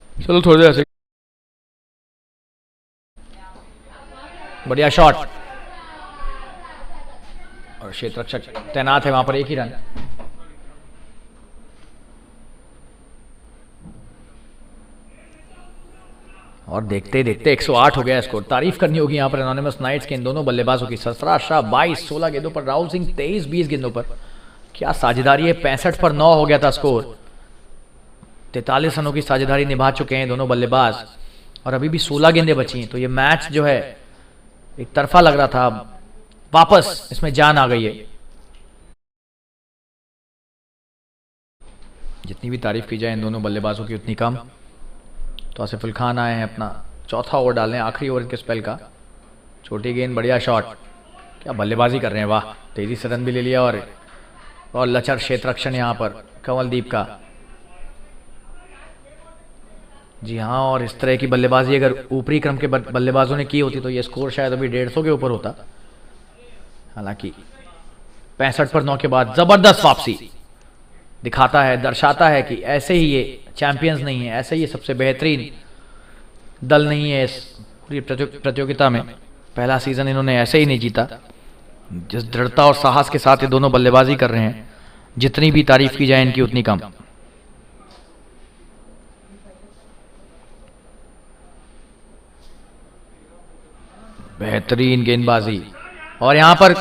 चलो थोड़ी देर से, बढ़िया शॉट, और क्षेत्र रक्षक तैनात है वहां पर। एक ही रन, और देखते देखते 108 हो गया स्कोर। तारीफ करनी होगी यहां पर एनोनिमस नाइट्स के इन दोनों बल्लेबाजों की। सरफराज शाह 22-16 गेंदों पर, राहुल सिंह 23-20 गेंदों पर। क्या साझेदारी है, 65 पर 9 हो गया था स्कोर। 43 रनों की साझेदारी निभा चुके हैं दोनों बल्लेबाज, और अभी भी 16 गेंदें बची हैं। तो ये मैच जो है एक तरफा लग रहा था, वापस इसमें जान आ गई है। जितनी भी तारीफ की जाए इन दोनों बल्लेबाजों की उतनी कम। तो आसिफुल खान आए हैं अपना चौथा ओवर डालने, आखिरी ओवर के स्पेल का। छोटी गेंद, बढ़िया शॉट, क्या बल्लेबाजी कर रहे हैं, वाह। तेजी से रन भी ले लिया, और लचर क्षेत्र रक्षण यहाँ पर कंवलदीप का। जी हाँ, और इस तरह की बल्लेबाजी अगर ऊपरी क्रम के बल्लेबाजों ने की होती तो ये स्कोर शायद अभी 150 के ऊपर होता। हालांकि 65 पर 9 के बाद जबरदस्त वापसी दिखाता है, दर्शाता है कि ऐसे ही ये चैंपियंस नहीं है, ऐसे ही ये सबसे बेहतरीन दल नहीं है इस और ये प्रतियोगिता में पहला सीजन इन्होंने ऐसे ही नहीं जीता। जिस दृढ़ता और साहस के साथ ये दोनों बल्लेबाजी कर रहे हैं, जितनी भी तारीफ की जाए इनकी उतनी कम। बेहतरीन गेंदबाजी, और यहां पर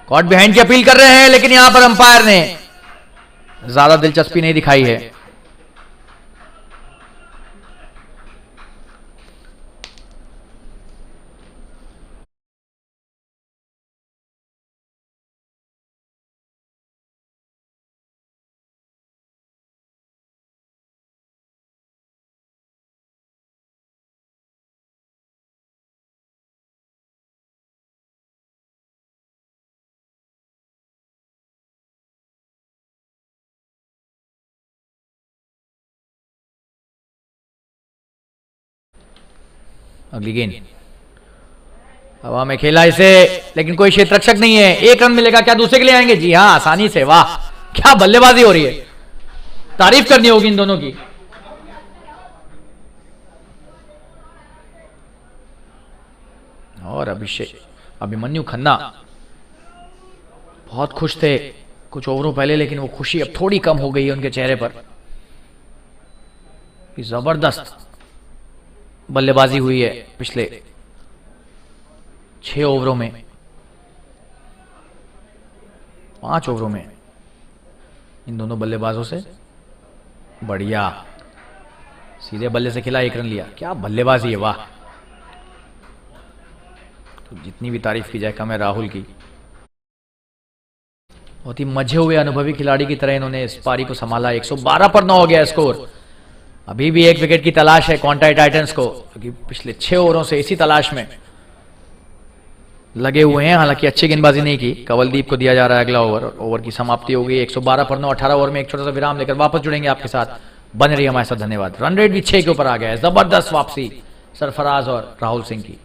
कॉट बिहाइंड की अपील कर रहे हैं, लेकिन यहां पर अंपायर ने ज्यादा दिलचस्पी नहीं दिखाई है। अगली गेंद हवा में खेला इसे, लेकिन कोई क्षेत्र रक्षक नहीं है। एक रन मिलेगा क्या, दूसरे के लिए आएंगे? जी हाँ, आसानी से। वाह, क्या बल्लेबाजी हो रही है, तारीफ करनी होगी इन दोनों की। और अभिमन्यु खन्ना बहुत खुश थे कुछ ओवरों पहले, लेकिन वो खुशी अब थोड़ी कम हो गई है उनके चेहरे पर। जबरदस्त बल्लेबाजी हुई है पिछले 6 ओवरों में, 5 ओवरों में इन दोनों बल्लेबाजों से। बढ़िया, सीधे बल्ले से खिला, 1 रन लिया। क्या बल्लेबाजी है, वाह। तो जितनी भी तारीफ की जाए कम है राहुल की। बहुत ही मजे हुए अनुभवी खिलाड़ी की तरह इन्होंने इस पारी को संभाला। 112 पर 9 हो गया स्कोर। अभी भी 1 विकेट की तलाश है क्वांटाई टाइटंस को, क्योंकि पिछले 6 ओवरों से इसी तलाश में लगे हुए हैं। हालांकि अच्छी गेंदबाजी नहीं की। कंवलदीप को दिया जा रहा है अगला ओवर। ओवर की समाप्ति हो गई 112 पर 9। 18 ओवर में एक छोटा सा विराम लेकर वापस जुड़ेंगे आपके साथ। बने रहिए हमारे साथ, धन्यवाद। रन रेट भी 6 के ऊपर आ गया है। जबरदस्त वापसी सरफराज और राहुल सिंह की।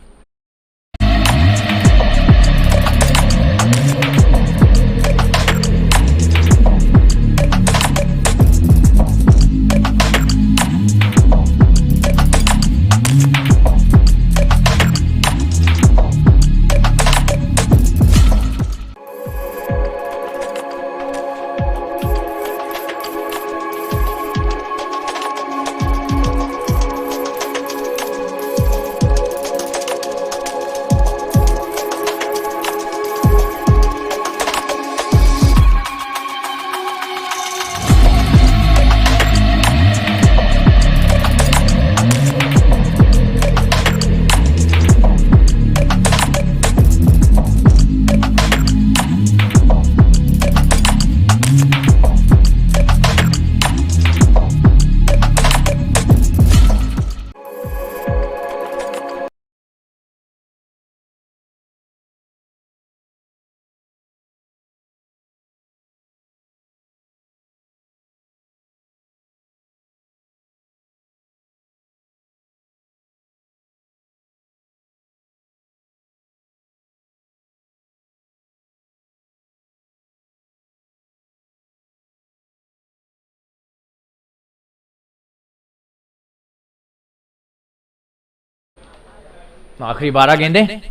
आखिरी 12 गेंदें।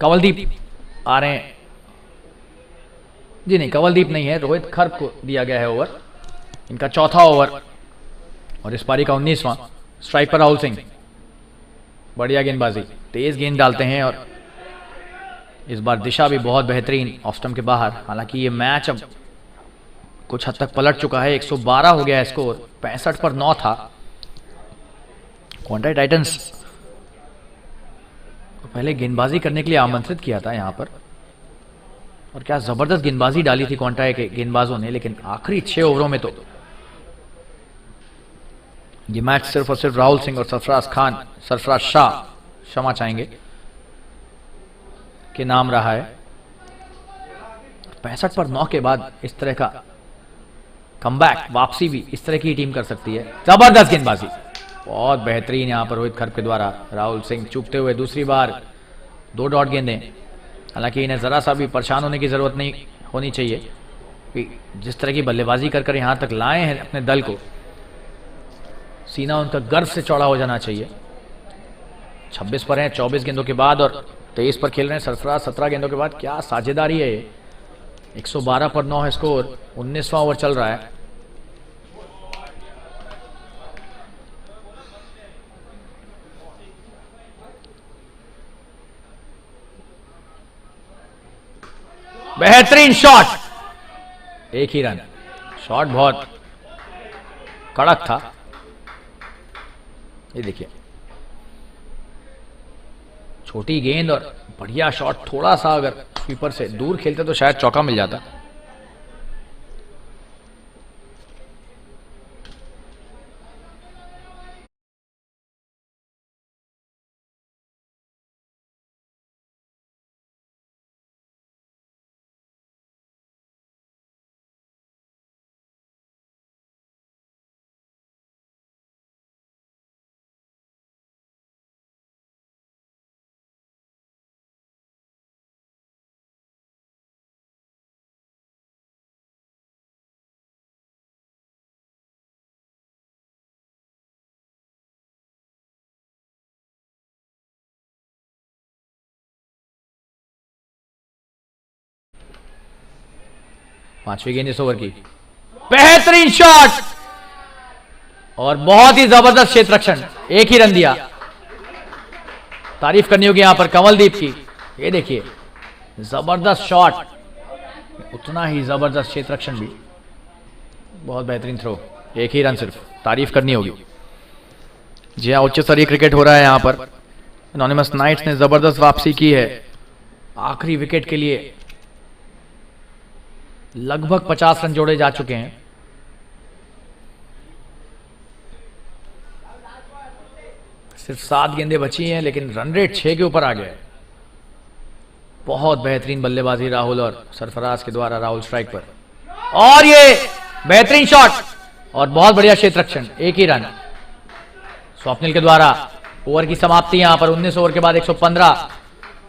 कंवलदीप आ रहे हैं। जी नहीं, कंवलदीप नहीं है, रोहित खर्क को दिया गया है ओवर। इनका चौथा ओवर और इस पारी का 19वां। स्ट्राइक पर राहुल सिंह। बढ़िया गेंदबाजी, तेज गेंद डालते हैं और इस बार दिशा भी बहुत बेहतरीन, ऑफ स्टंप के बाहर। हालांकि ये मैच अब कुछ हद तक पलट चुका है। 112 हो गया है स्कोर, 65 पर 9 था। क्वांटाई टाइटंस पहले गेंदबाजी करने के लिए आमंत्रित किया था यहां पर, और क्या जबरदस्त गेंदबाजी डाली थी क्वांटाई के गेंदबाजों ने। लेकिन आखिरी 6 ओवरों में तो ये मैच सिर्फ और सिर्फ राहुल सिंह और सरफराज शाह क्षमा चाहेंगे के नाम रहा है। 65 पर 9 के बाद इस तरह का कमबैक, वापसी भी इस तरह की टीम कर सकती है। जबरदस्त गेंदबाजी, बहुत बेहतरीन यहां पर रोहित खर्क के द्वारा। राहुल सिंह चूकते हुए दूसरी बार 2 डॉट गेंदें। हालांकि इन्हें जरा सा भी परेशान होने की जरूरत नहीं होनी चाहिए कि जिस तरह की बल्लेबाजी कर कर यहां तक लाए हैं अपने दल को, सीना उनका गर्व से चौड़ा हो जाना चाहिए। 26 पर हैं 24 गेंदों के बाद और 23 पर खेल रहे हैं सरफराज 17 गेंदों के बाद। क्या साझेदारी है ये। 112 पर 9 है स्कोर। 19वां ओवर चल रहा है। बेहतरीन शॉट, एक ही रन। शॉट बहुत कड़क था। ये देखिए छोटी गेंद और बढ़िया शॉट। थोड़ा सा अगर स्वीपर से दूर खेलते तो शायद चौका मिल जाता। पांचवी गेंद इस ओवर की। बेहतरीन शॉट और बहुत ही जबरदस्त क्षेत्ररक्षण। एक ही रन दिया। तारीफ करनी होगी यहां पर कमलदीप की। ये देखिए जबरदस्त शॉट, उतना ही जबरदस्त क्षेत्ररक्षण भी। बहुत बेहतरीन थ्रो। एक ही रन सिर्फ। तारीफ करनी होगी। जी हाँ, उच्च स्तरीय क्रिकेट हो रहा है यहां पर। एनोनिमस नाइट्स ने जबरदस्त वापसी की है। आखिरी विकेट के लिए लगभग 50 रन जोड़े जा चुके हैं। सिर्फ 7 गेंदें बची हैं लेकिन रन रेट 6 के ऊपर आ गया है। बहुत बेहतरीन बल्लेबाजी राहुल और सरफराज के द्वारा। राहुल स्ट्राइक पर और ये बेहतरीन शॉट और बहुत बढ़िया क्षेत्ररक्षण। एक ही रन। स्वप्निल के द्वारा ओवर की समाप्ति यहां पर। 19 ओवर के बाद 115,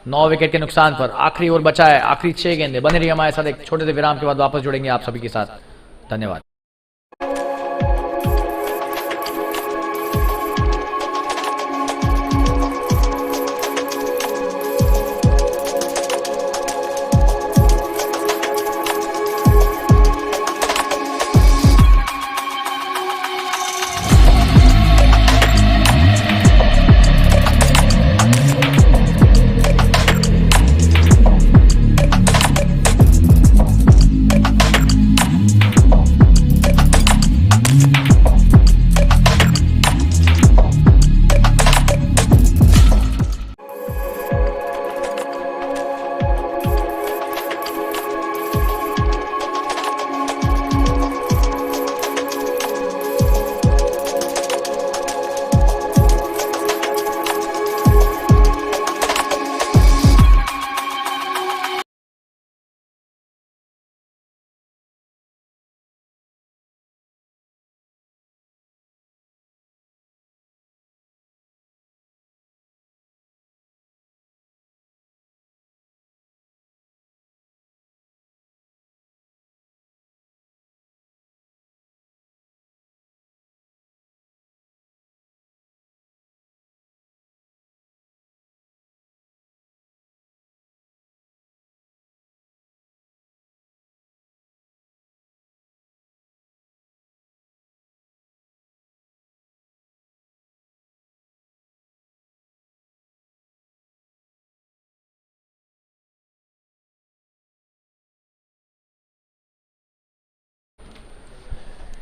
9 विकेट के नुकसान पर। आखिरी ओवर बचा है, आखिरी 6 गेंदें। बने रहिए हमारे साथ। एक छोटे से विराम के बाद वापस जुड़ेंगे आप सभी के साथ। धन्यवाद।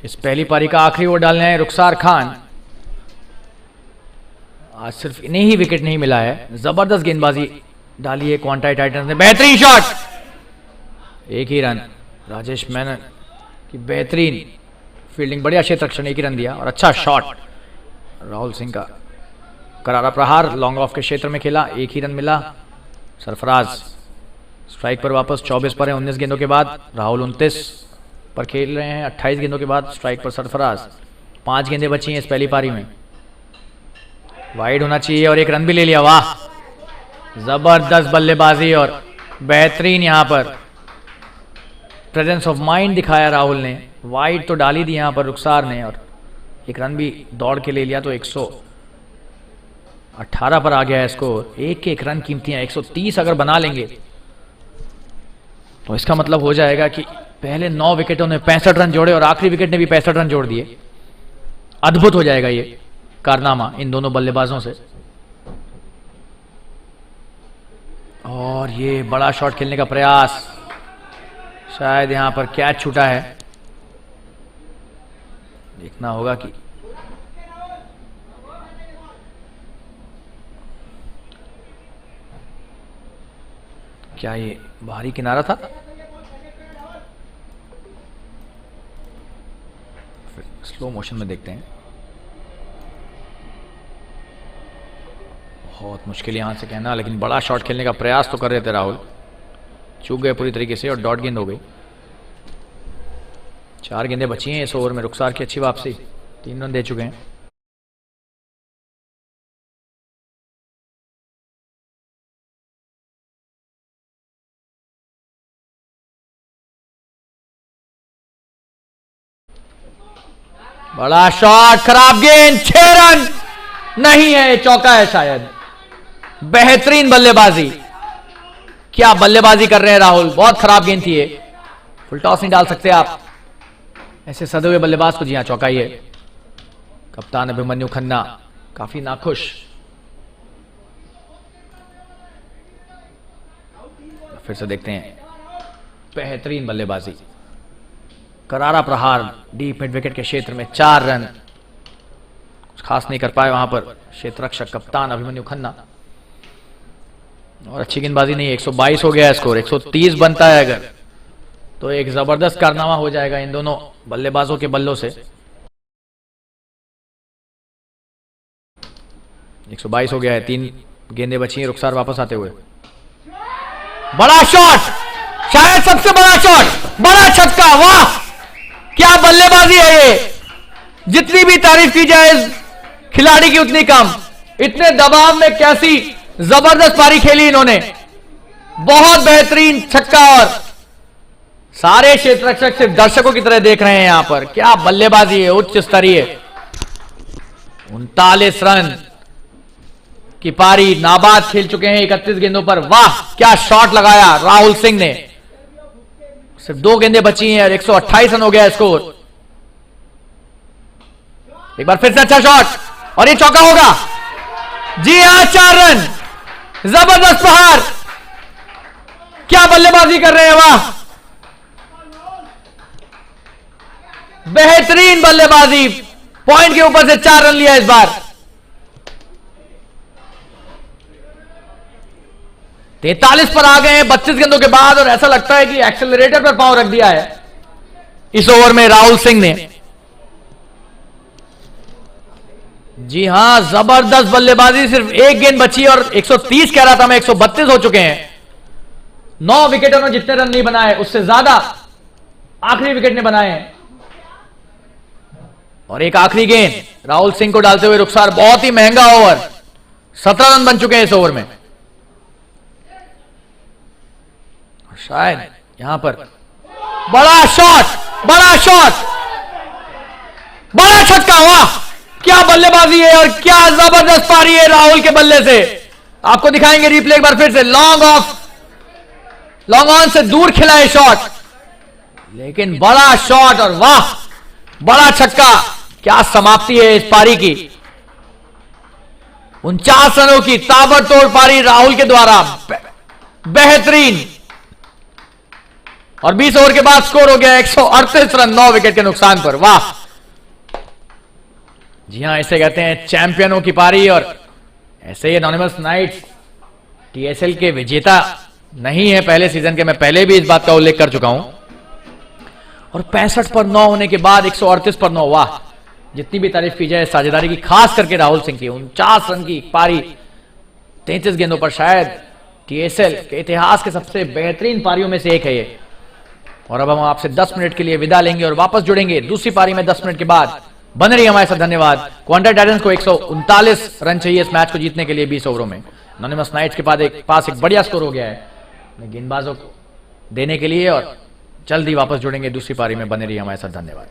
इस पहली पारी का आखिरी ओवर डालने हैं रुखसार खान। आज सिर्फ इन्हें ही विकेट नहीं मिला है। जबरदस्त गेंदबाजी डाली है क्वांटाई टाइटंस ने। बेहतरीन शॉट, एक ही रन। राजेश मेनन की बेहतरीन फील्डिंग, बढ़िया क्षेत्ररक्षण, एक ही रन दिया और अच्छा शॉट। राहुल सिंह का करारा प्रहार लॉन्ग ऑफ के क्षेत्र में खेला, एक ही रन मिला। सरफराज स्ट्राइक पर वापस, 24 पर है 19 गेंदों के बाद। राहुल 29 पर खेल रहे हैं 28 गेंदों के बाद। स्ट्राइक पर सरफराज। 5 गेंदें बची हैं इस पहली पारी में। वाइड होना चाहिए और एक रन भी ले लिया। वाह, जबरदस्त बल्लेबाजी और बेहतरीन यहां पर प्रेजेंस ऑफ माइंड दिखाया राहुल ने। वाइड तो डाली दी यहां पर रुखसार ने और एक रन भी दौड़ के ले लिया। तो 18 पर आ गया है स्कोर। एक एक रन कीमती हैं। 130 अगर बना लेंगे तो इसका मतलब हो जाएगा कि पहले 9 विकेटों ने 65 रन जोड़े और आखिरी विकेट ने भी 65 रन जोड़ दिए। अद्भुत हो जाएगा ये कारनामा इन दोनों बल्लेबाजों से। और ये बड़ा शॉट खेलने का प्रयास, शायद यहां पर कैच छूटा है। देखना होगा कि क्या ये बाहरी किनारा था। स्लो मोशन में देखते हैं। बहुत मुश्किल यहां से कहना, लेकिन बड़ा शॉट खेलने का प्रयास तो कर रहे थे राहुल। चूक गए पूरी तरीके से और डॉट गेंद हो गई। 4 गेंदें बची हैं इस ओवर में। रुखसार की अच्छी वापसी, 3 रन दे चुके हैं। बड़ा शॉट, खराब गेंद, 6 रन नहीं है, चौका है शायद। बेहतरीन बल्लेबाजी, क्या बल्लेबाजी कर रहे हैं राहुल। बहुत खराब गेंद थी ये, फुल टॉस नहीं डाल सकते आप ऐसे सदे हुए बल्लेबाज को। जी हां, चौका ही है। कप्तान अभिमन्यु खन्ना काफी नाखुश। फिर से देखते हैं, बेहतरीन बल्लेबाजी, करारा प्रहार डीप मिड विकेट के क्षेत्र में। 4 रन, कुछ खास नहीं कर पाए वहां पर क्षेत्र रक्षक कप्तान अभिमन्यु खन्ना। और अच्छी गेंदबाजी नहीं है। 122 हो गया है स्कोर। 130 बनता है अगर तो एक जबरदस्त कारनामा हो जाएगा इन दोनों बल्लेबाजों के बल्लों से। 122 हो गया है। 3 गेंदें बची हैं। रुखसार वापस आते हुए, बड़ा शॉट, शायद सबसे बड़ा शॉट, बड़ा छक्का। वाह, क्या बल्लेबाजी है ये। जितनी भी तारीफ की जाए इस खिलाड़ी की उतनी कम। इतने दबाव में कैसी जबरदस्त पारी खेली इन्होंने। बहुत बेहतरीन छक्का और सारे क्षेत्र रक्षक सिर्फ दर्शकों की तरह देख रहे हैं यहां पर। क्या बल्लेबाजी है, उच्च स्तरीय। 39 रन की पारी नाबाद खेल चुके हैं 31 गेंदों पर। वाह, क्या शॉट लगाया राहुल सिंह ने। सिर्फ 2 गेंदें बची हैं और 128 रन हो गया स्कोर। एक बार फिर से अच्छा शॉट और ये चौका होगा। जी हां, 4 रन, जबरदस्त प्रहार। क्या बल्लेबाजी कर रहे हैं, वाह, बेहतरीन बल्लेबाजी। पॉइंट के ऊपर से 4 रन लिया इस बार। 43 पर आ गए हैं 32 गेंदों के बाद और ऐसा लगता है कि एक्सेलरेटर पर पांव रख दिया है इस ओवर में राहुल सिंह ने। जी हां, जबरदस्त बल्लेबाजी। सिर्फ 1 गेंद बची और 130 कह रहा था मैं, 132 हो चुके हैं। 9 विकेटों ने जितने रन नहीं बनाए उससे ज्यादा आखिरी विकेट ने बनाए हैं। और एक आखिरी गेंद राहुल सिंह को डालते हुए रुखसार। बहुत ही महंगा ओवर, 17 रन बन चुके हैं इस ओवर में। शायद यहां पर बड़ा शॉट, बड़ा शॉट, बड़ा छक्का। वाह, क्या बल्लेबाजी है और क्या जबरदस्त पारी है राहुल के बल्ले से। आपको दिखाएंगे रिप्ले एक बार फिर से। लॉन्ग ऑफ, लॉन्ग ऑन से दूर खिला है शॉट, लेकिन बड़ा शॉट और वाह, बड़ा छक्का। क्या समाप्ति है इस पारी की। 49 रनों की ताबड़तोड़ पारी राहुल के द्वारा, बेहतरीन। और 20 ओवर के बाद स्कोर हो गया 138 रन 9 विकेट के नुकसान पर। वाह, जी हां, इसे कहते हैं चैंपियनों की पारी। और ऐसे ही एनोनिमस नाइट्स टीएसएल के विजेता नहीं है पहले सीजन के। मैं पहले भी इस बात का उल्लेख कर चुका हूं। और 65 पर 9 होने के बाद 138 पर 9। वाह, जितनी भी तारीफ की जाए साझेदारी की, खास करके राहुल सिंह की। 49 रन की पारी 33 गेंदों पर, शायद टीएसएल के इतिहास के सबसे बेहतरीन पारियों में से एक है ये। और अब हम आपसे 10 मिनट के लिए विदा लेंगे और वापस जुड़ेंगे दूसरी पारी में 10 मिनट के बाद। बने रहिए हमारे साथ। धन्यवाद। क्वांटम टाइटंस को 139 रन चाहिए इस मैच को जीतने के लिए 20 ओवरों में। एनोनिमस नाइट्स के पास एक बढ़िया स्कोर हो गया है गेंदबाजों को देने के लिए। और जल्द ही वापस जुड़ेंगे दूसरी पारी में। बने रहिए हमारे साथ। धन्यवाद।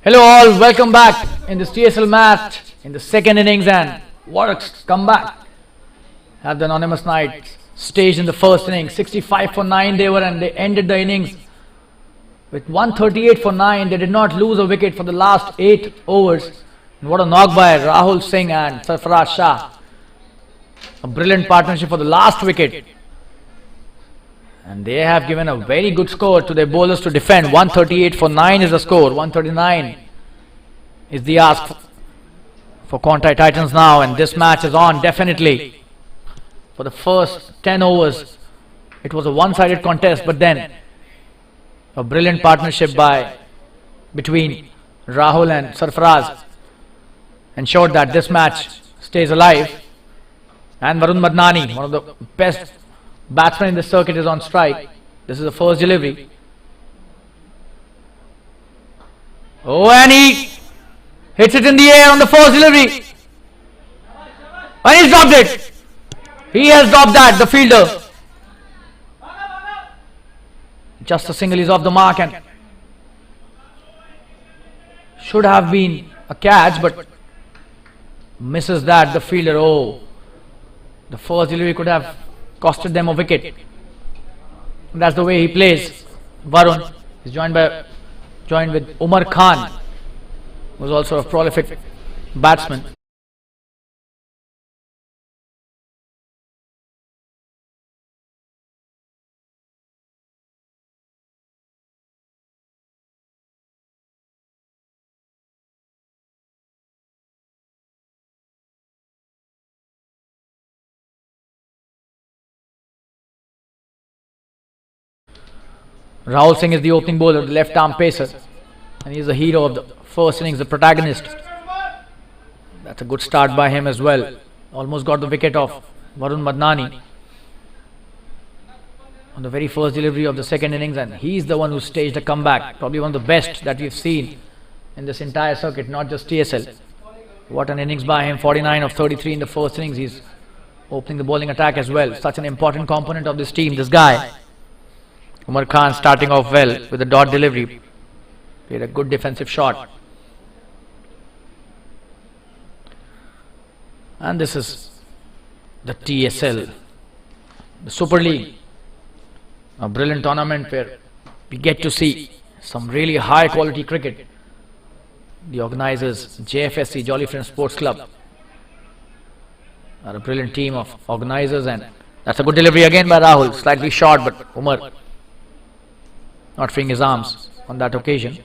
Hello all, welcome back in this TSL match in the second innings, and what a comeback have the Anonymous Knights staged in the first innings. 65 for 9 they were, and they ended the innings with 138 for 9. They did not lose a wicket for the last 8 overs. And what a knock by Rahul Singh and Sarfaraz Shah. A brilliant partnership for the last wicket. And they have given a very good score to their bowlers to defend. 138 for 9 is the score. 139 is the ask for Quantai Titans now. And this match is on definitely. For the first 10 overs, it was a one-sided contest. But then, a brilliant partnership between Rahul and Sarfaraz ensured that this match stays alive. And Varun Madnani, one of the best batsman in the circuit, is on strike. This is the first delivery. Oh, and he hits it in the air on the first delivery. And he's dropped it. He has dropped that, the fielder. Just a single is off the mark and should have been a catch, but misses that, the fielder. Oh, the first delivery could have costed them a wicket. And that's the way he plays. Varun is joined with Umar Khan, who is also a prolific batsman. Rahul Singh is the opening bowler, the left arm pacer, and he is the hero of the first innings, the protagonist. That's a good start by him as well. Almost got the wicket of Varun Madnani on the very first delivery of the second innings, and he's the one who staged a comeback. Probably one of the best that we've seen in this entire circuit, not just TSL. What an innings by him, 49 of 33 in the first innings. He's opening the bowling attack as well. Such an important component of this team, this guy. Umar Khan starting off well with a dot delivery. Played a good defensive shot. And this is the TSL, the Super League. A brilliant tournament where we get to see some really high quality cricket. The organizers, Jfsc Jolly Friends Sports Club, are a brilliant team of organizers, and that's a good delivery again by Rahul. Slightly short, but Umar not freeing his arms on that occasion.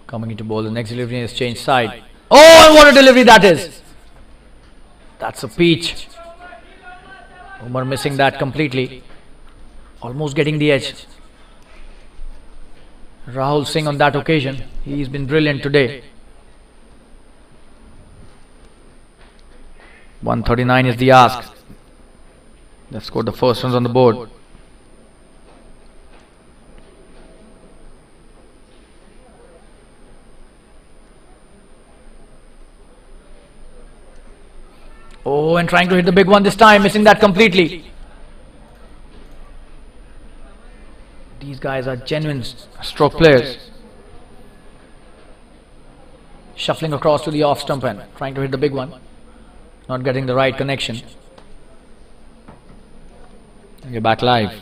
Coming into bowl, the next delivery has changed side. Oh, and what a delivery that is! That's a peach. Umar missing that completely. Almost getting the edge. Rahul Singh on that occasion. He's been brilliant today. 139 is the ask. They've scored the first runs on the board. Oh, and trying to hit the big one this time, missing that completely. These guys are genuine stroke players. Shuffling across to the off stump and trying to hit the big one. Not getting the right connection. We're back live.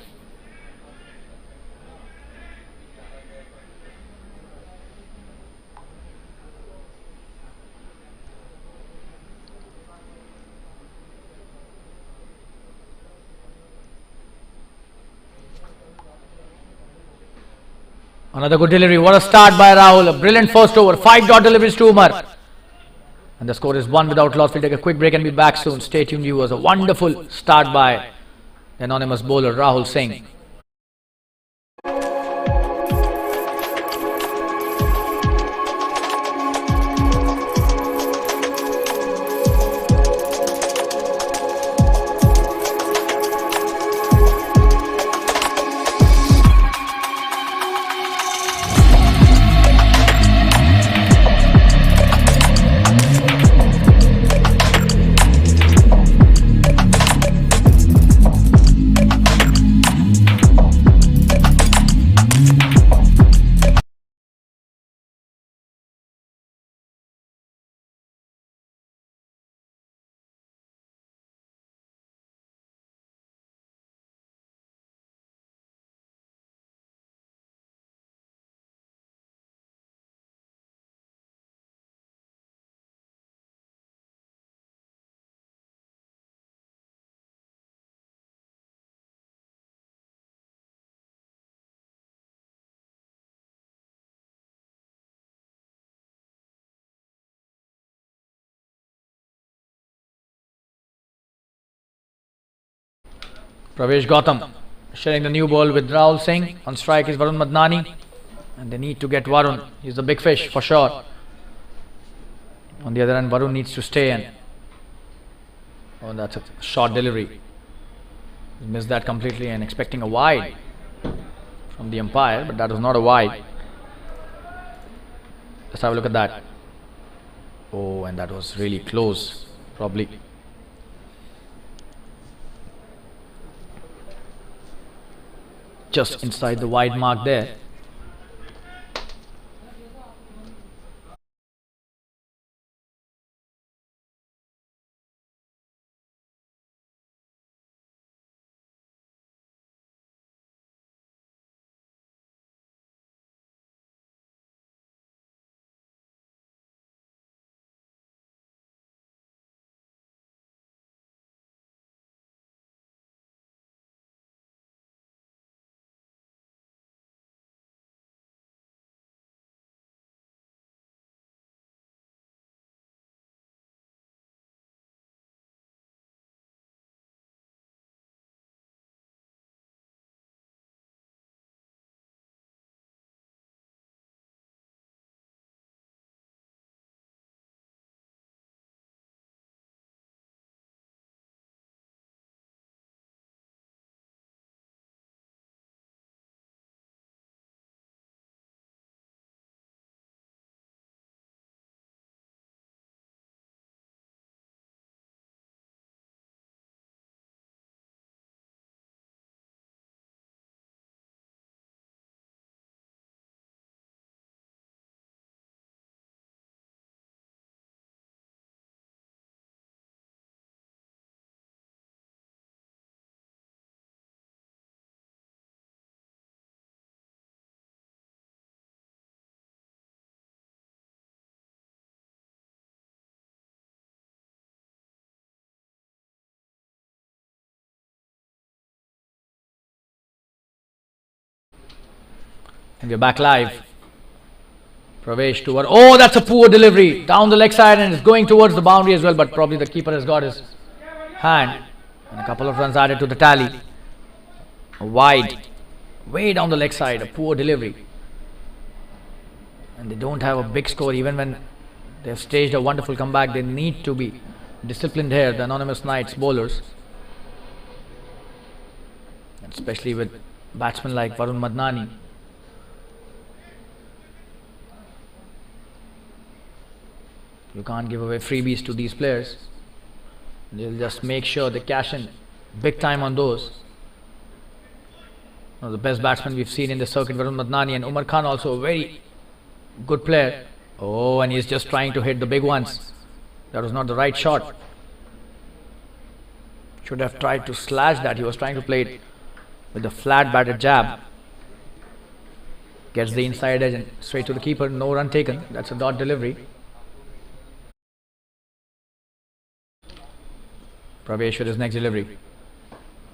Another good delivery. What a start by Rahul. A brilliant first over. 5 dot deliveries to Umar. And the score is 1 without loss. We'll take a quick break and be back soon. Stay tuned, viewers. A wonderful start by the anonymous bowler Rahul Singh. Pravesh Gautam sharing the new ball with Rahul Singh. On strike is Varun Madnani. And they need to get Varun. He's the big fish for sure. On the other hand, Varun needs to stay in. Oh, that's a short delivery. He missed that completely and expecting a wide from the umpire, but that was not a wide. Let's have a look at that. Oh, and that was really close, probably. Just inside the wide mark there. And we're back live. Pravesh toward. Oh, that's a poor delivery. Down the leg side and it's going towards the boundary as well, but probably the keeper has got his hand. And a couple of runs added to the tally. A wide. Way down the leg side. A poor delivery. And they don't have a big score even when they've staged a wonderful comeback. They need to be disciplined here, the anonymous Knights bowlers. Especially with batsmen like Varun Madnani. You can't give away freebies to these players. They'll just make sure they cash in big time on those. One of the best batsmen we've seen in the circuit, Varun Madnani, and Umar Khan also a very good player. Oh, and he's just trying to hit the big ones. That was not the right shot. Should have tried to slash that. He was trying to play it with the flat batted jab. Gets the inside edge and straight to the keeper. No run taken. That's a dot delivery. Pravesh with his next delivery.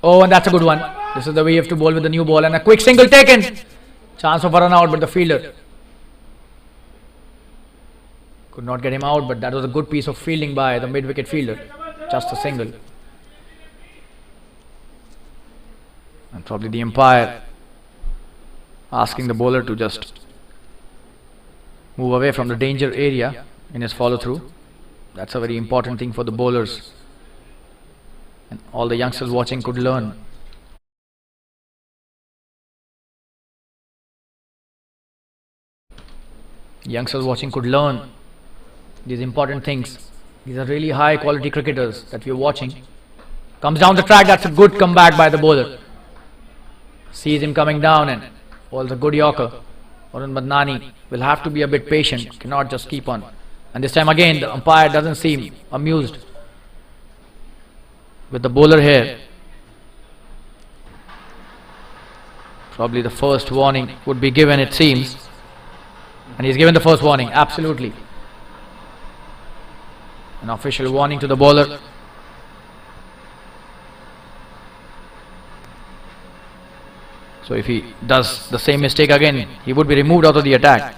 Oh, and that's a good one. This is the way you have to bowl with the new ball. And a quick single taken. Chance of a run out, but the fielder could not get him out, but that was a good piece of fielding by the mid-wicket fielder. Just a single. And probably the umpire asking the bowler to just move away from the danger area in his follow-through. That's a very important thing for the bowlers. And all the youngsters watching could learn. Youngsters watching could learn these important things. These are really high quality cricketers that we are watching. Comes down the track, that's a good comeback by the bowler. Sees him coming down and bowls a good yorker. Varun Madnani will have to be a bit patient, cannot just keep on. And this time again the umpire doesn't seem amused with the bowler here. Probably the first warning would be given, it seems. And he's given the first warning, absolutely. An official warning to the bowler. So if he does the same mistake again, he would be removed out of the attack.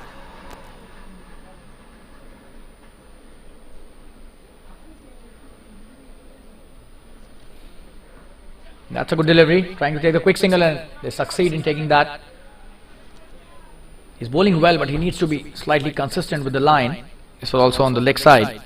That's a good delivery, trying to take a quick single, and they succeed in taking that. He's bowling well, but he needs to be slightly consistent with the line. This was also on the leg side.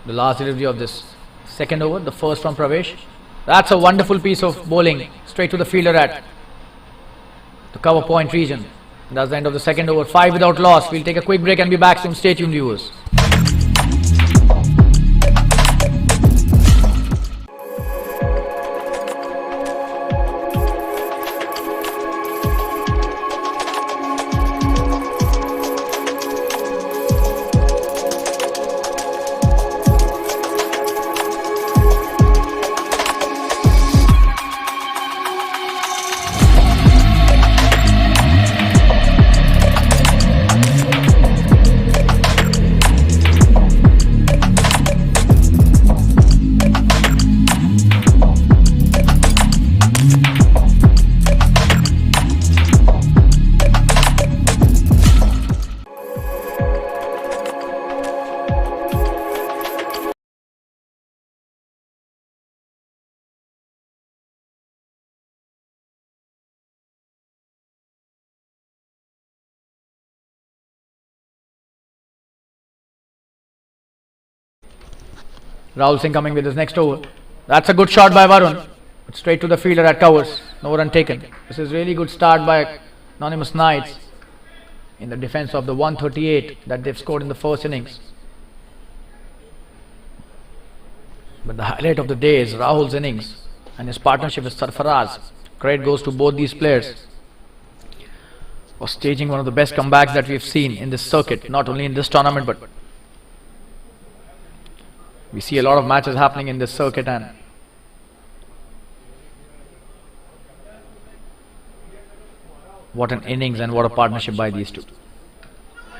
The last delivery of this second over, the first from Pravesh. That's a wonderful piece of bowling, straight to the fielder at the cover point region. And that's the end of the second over, 5 without loss. We'll take a quick break and be back soon. Stay tuned, viewers. Rahul Singh coming with his next over. That's a good shot by Varun. But straight to the fielder at covers. No run taken. This is really good start by Anonymous Knights in the defense of the 138 that they've scored in the first innings. But the highlight of the day is Rahul's innings and his partnership with Sarfaraz. Credit goes to both these players for staging one of the best comebacks that we've seen in this circuit, not only in this tournament, but we see a lot of matches happening in this circuit, and what an innings and what a partnership by these two.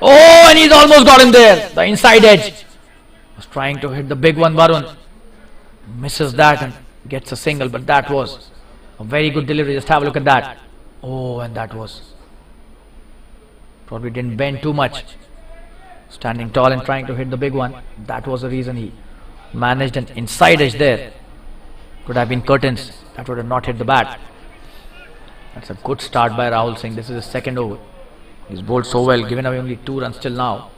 Oh, and he's almost got him there. The inside edge. Was trying to hit the big one, Varun. Misses that and gets a single, but that was a very good delivery. Just have a look at that. Oh, and that was probably didn't bend too much. Standing tall and trying to hit the big one. That was the reason he managed an inside edge there. Could have been curtains. That would have not hit the bat. That's a good start by Rahul Singh. This is his second over. He's bowled so well, given away only 2 runs till now.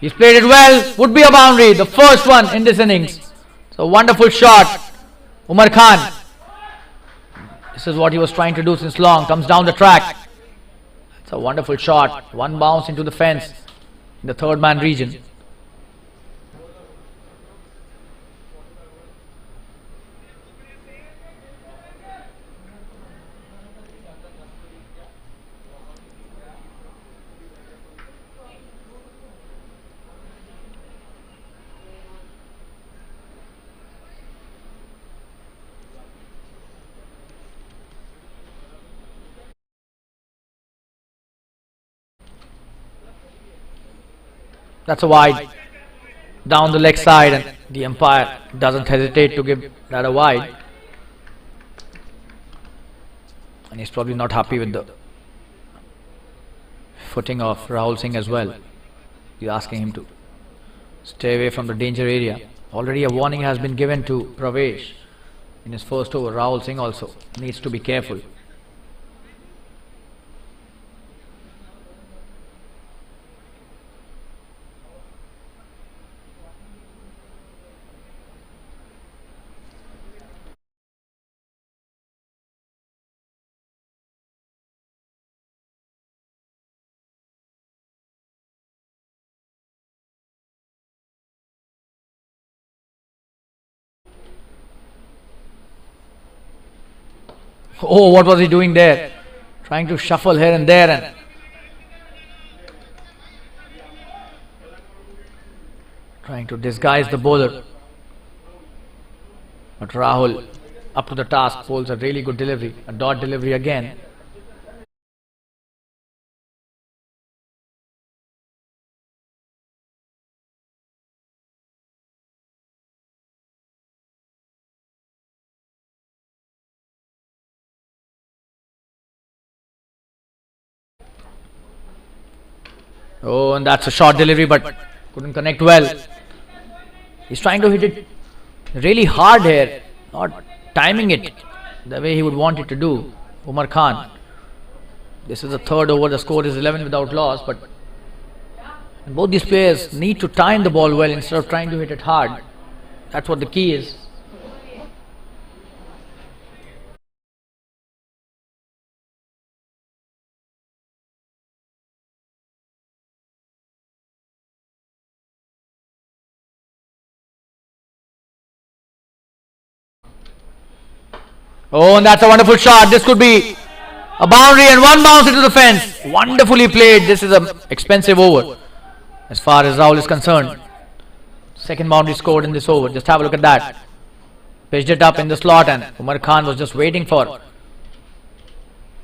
He's played it well. Would be a boundary. The first one in this innings. So wonderful shot. Umar Khan. This is what he was trying to do since long. Comes down the track. It's a wonderful shot. One bounce into the fence in the third man region. That's a wide down the leg side, and the umpire doesn't hesitate to give that a wide. And he's probably not happy with the footing of Rahul Singh as well. He's asking him to stay away from the danger area. Already a warning has been given to Pravesh in his first over. Rahul Singh also needs to be careful. Oh, what was he doing there? Trying to shuffle here and there and trying to disguise the bowler. But Rahul, up to the task, bowls a really good delivery. A dot delivery again. Oh, and that's a short delivery, but couldn't connect well. He's trying to hit it really hard here, not timing it the way he would want it to do. Umar Khan. This is the third over. The score is 11 without loss, but both these players need to time the ball well instead of trying to hit it hard. That's what the key is. Oh, and that's a wonderful shot. This could be a boundary and one bounce into the fence. Wonderfully played. This is an expensive over as far as Rahul is concerned. Second boundary scored in this over. Just have a look at that. Pitched it up in the slot and Umar Khan was just waiting for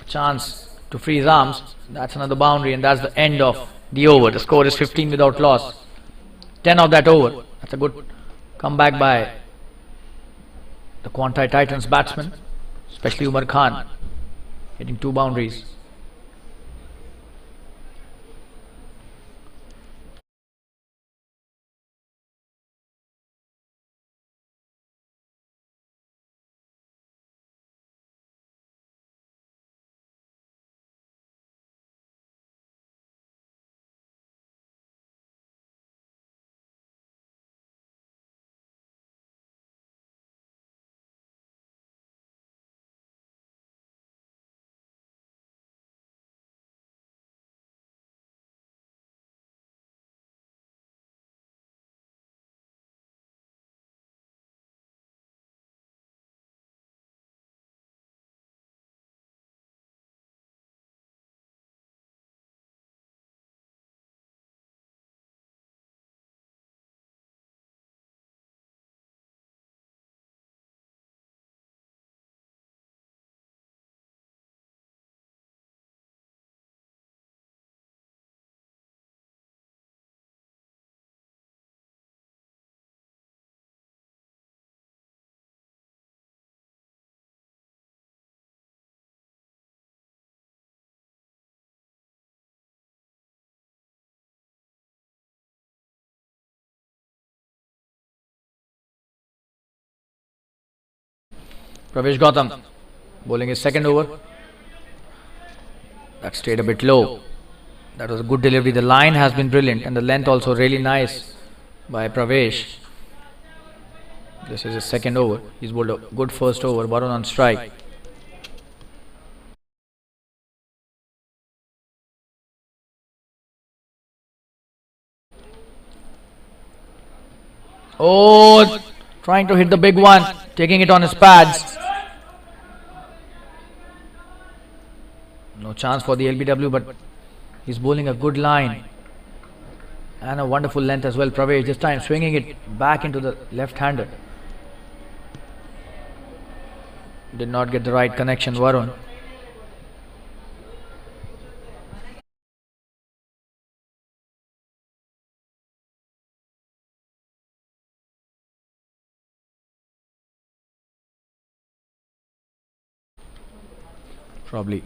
a chance to free his arms. That's another boundary and that's the end of the over. The score is 15 without loss. 10 of that over. That's a good comeback by the Quantai Titans batsman, especially Umar Khan, hitting 2 boundaries. Pravesh Gautam bowling his second over. That stayed a bit low. That was a good delivery. The line has been brilliant and the length also really nice by Pravesh. This is his second over. He's bowled a good first over. Varun on strike. Oh, trying to hit the big one, taking it on his pads. No chance for the LBW, but he's bowling a good line and a wonderful length as well. Pravesh this time swinging it back into the left-hander. Did not get the right connection, Varun. Probably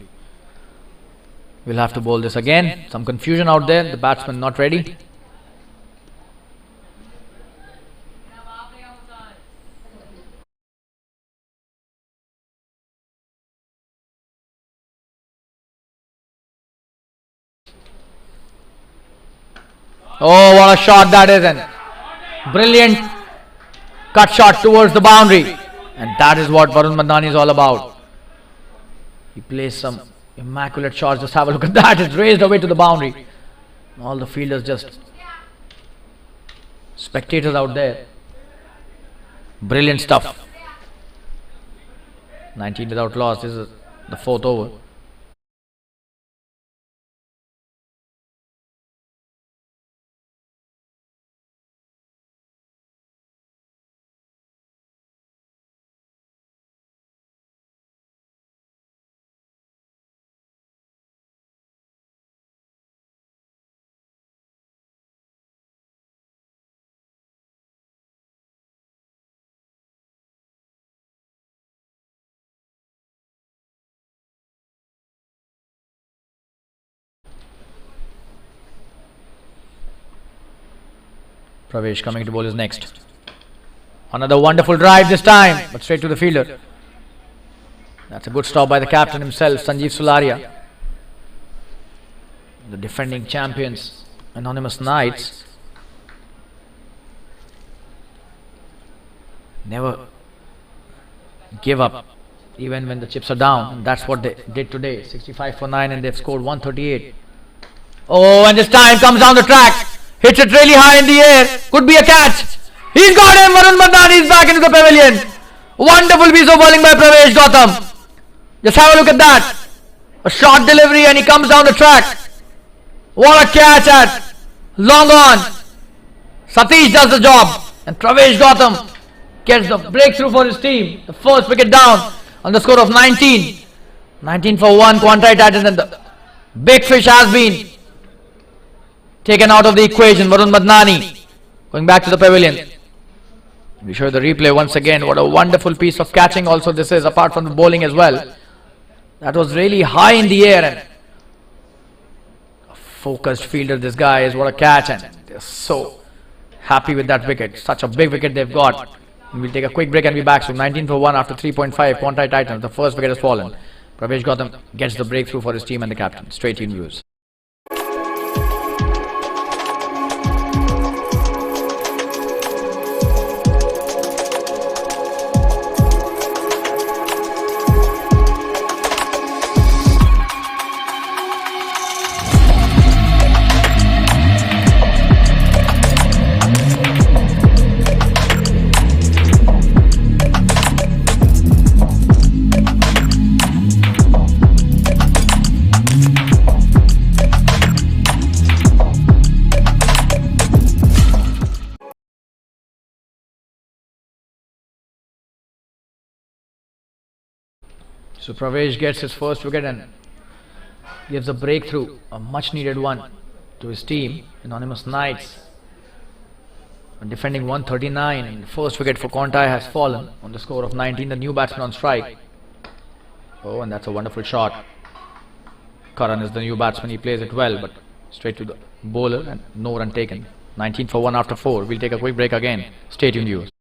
we'll have to bowl this again. Some confusion out there. The batsman not ready. Oh, what a shot that is! And brilliant cut shot towards the boundary. And that is what Varun Madnani is all about. He plays some immaculate shots. Just have a look at that. It's raised away to the boundary. All the fielders just spectators out there. Brilliant stuff. 19 without loss. This is the 4th over. Pravesh coming to bowl is next. Another wonderful drive this time, but straight to the fielder. That's a good stop by the captain himself, Sanjeev Sularia. The defending champions, Anonymous Knights, never give up even when the chips are down, and that's what they did today. 65 for 9 and they've scored 138. Oh, and this time comes down the track. Hits it really high in the air. Could be a catch. He's got him. Varun Madnani is back into the pavilion. Wonderful piece of bowling by Pravesh Gautam. Just have a look at that. A short delivery and he comes down the track. What a catch at long on. Satish does the job. And Pravesh Gautam gets the breakthrough for his team. The first wicket down on the score of 19. 19 for 1. Quantai Titans, and the big fish has been taken out of the equation. Varun Madnani going back to the pavilion. We show the replay once again. What a wonderful piece of catching also this is, apart from the bowling as well. That was really high in the air, and a focused fielder this guy is. What a catch, and they're so happy with that wicket. Such a big wicket they've got. And we'll take a quick break and be back. So 19 for 1 after 3.5. Quantai Titans, the first wicket has fallen. Pravesh Gautam gets the breakthrough for his team and the captain. Straight in views. So Pravesh gets his first wicket and gives a breakthrough, a much needed one, to his team. Anonymous Knights defending 139, and the first wicket for Quantai has fallen on the score of 19. The new batsman on strike. Oh, and that's a wonderful shot. Karan is the new batsman. He plays it well, but straight to the bowler and no run taken. 19 for 1 after 4. We'll take a quick break again. Stay tuned, viewers.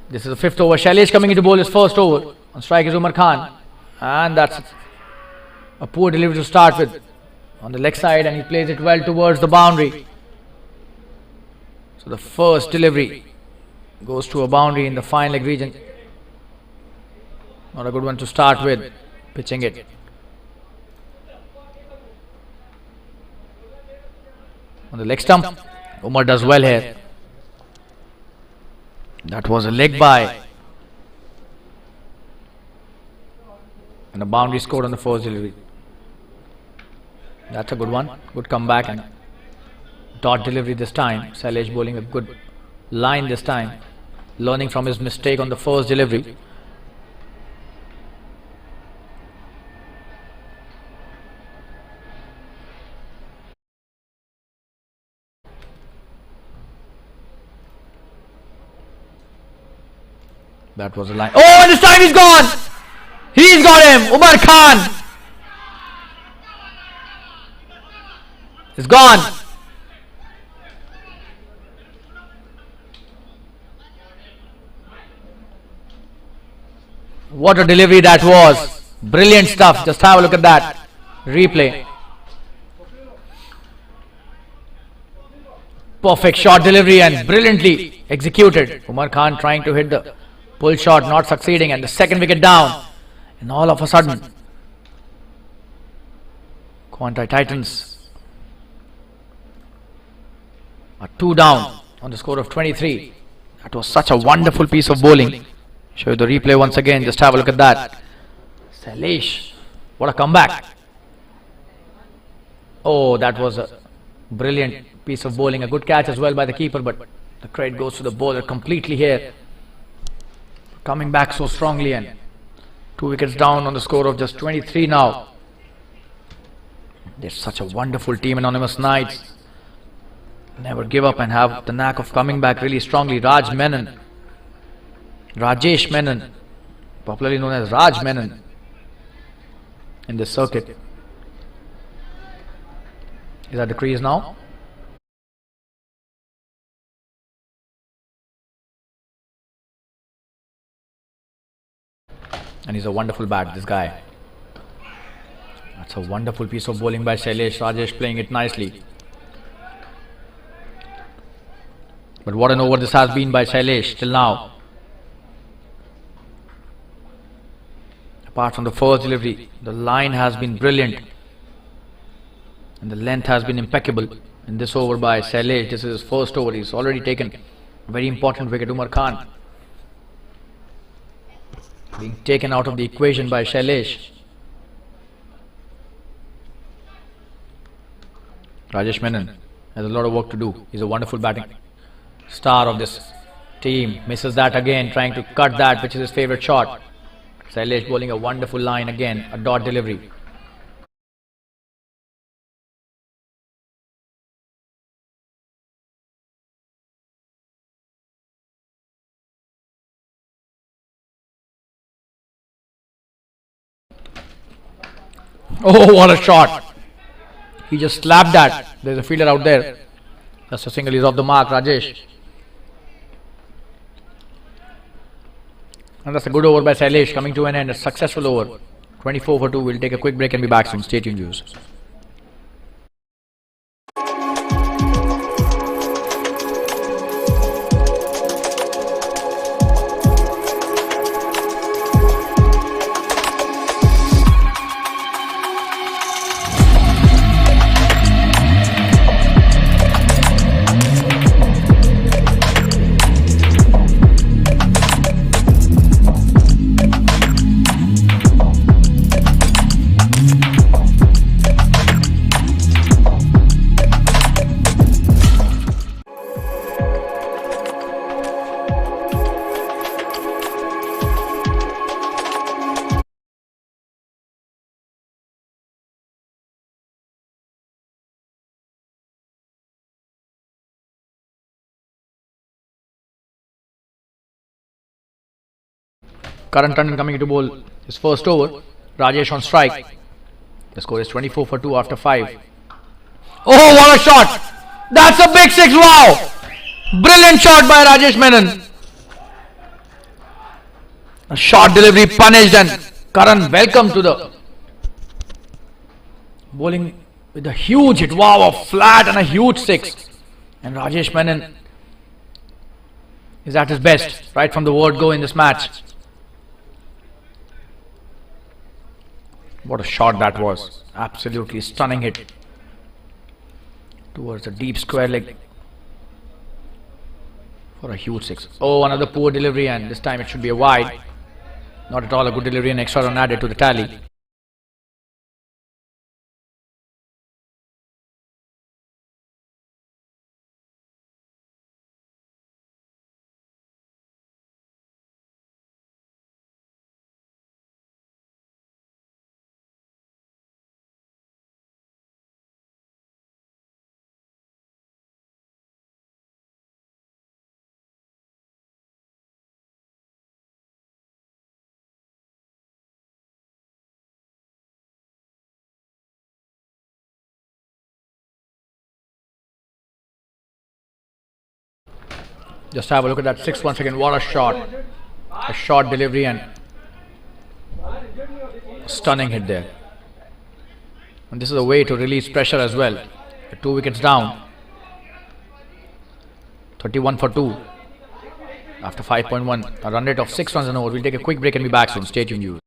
This is the 5th over. Shailesh coming into bowl his first over. On strike is Umar Khan. And that's a poor delivery to start with. On the leg side, and he plays it well towards the boundary. So the first delivery goes to a boundary in the fine leg region. Not a good one to start with. Pitching it. On the leg stump, Umar does well here. That was a leg by. And a boundary scored on the first delivery. That's a good one. Good comeback and dot delivery this time. Shailesh bowling a good line this time. Learning from his mistake on the first delivery. That was a line. Oh, and this time he's gone! He's got him! Umar Khan! It's gone! What a delivery that was! Brilliant stuff. Just have a look at that. Replay. Perfect shot delivery and brilliantly executed. Umar Khan trying to hit the pull shot, not succeeding, and the second wicket down. And all of a sudden, Quanti Titans are 2 down on the score of 23. That was such a wonderful piece of bowling. Show you the replay once again. Just have a look at that. Shailesh, what a comeback. Oh, that was a brilliant piece of bowling. A good catch as well by the keeper, but the credit goes to the bowler completely here. Coming back so strongly, and 2 wickets down on the score of just 23 now. They're such a wonderful team, Anonymous Knights. Never give up and have the knack of coming back really strongly. Rajesh Menon, popularly known as Raj Menon in this circuit. Is at the crease now. And he's a wonderful bat, this guy. That's a wonderful piece of bowling by Shailesh. Rajesh playing it nicely. But what an over this has been by Shailesh till now. Apart from the first delivery, the line has been brilliant. And the length has been impeccable in this over by Shailesh. This is his first over. He's already taken a very important wicket. Umar Khan being taken out of the equation by Shailesh. Rajesh Menon has a lot of work to do. He's a wonderful batting star of this team. Misses that again, trying to cut that, which is his favourite shot. Shailesh bowling a wonderful line again, a dot delivery. Oh, what a shot! He just slapped that. There's a fielder out there. Just a single, is off the mark, Rajesh. And that's a good over by Shailesh, coming to an end. A successful over. 24 for 2. We'll take a quick break and be back soon. Stay tuned, viewers. Karan Tandon coming into bowl his first over. Rajesh on strike. The score is 24 for 2 after 5. Oh, what a shot! That's a big 6, wow! Brilliant shot by Rajesh Menon. A short delivery punished, and Karan welcome to the bowling with a huge hit. Wow, a flat and a huge six. And Rajesh Menon is at his best right from the word go in this match. What a shot that was. Absolutely stunning hit towards the deep square leg for a huge six. Oh, another poor delivery, and this time it should be a wide. Not at all a good delivery, and extra run added to the tally. Just have a look at that six once again. What a shot. A short delivery and stunning hit there. And this is a way to release pressure as well. 2 wickets down. 31 for 2. After 5.1. A run rate of 6 runs an over. We'll take a quick break and be back soon. Stay tuned, you.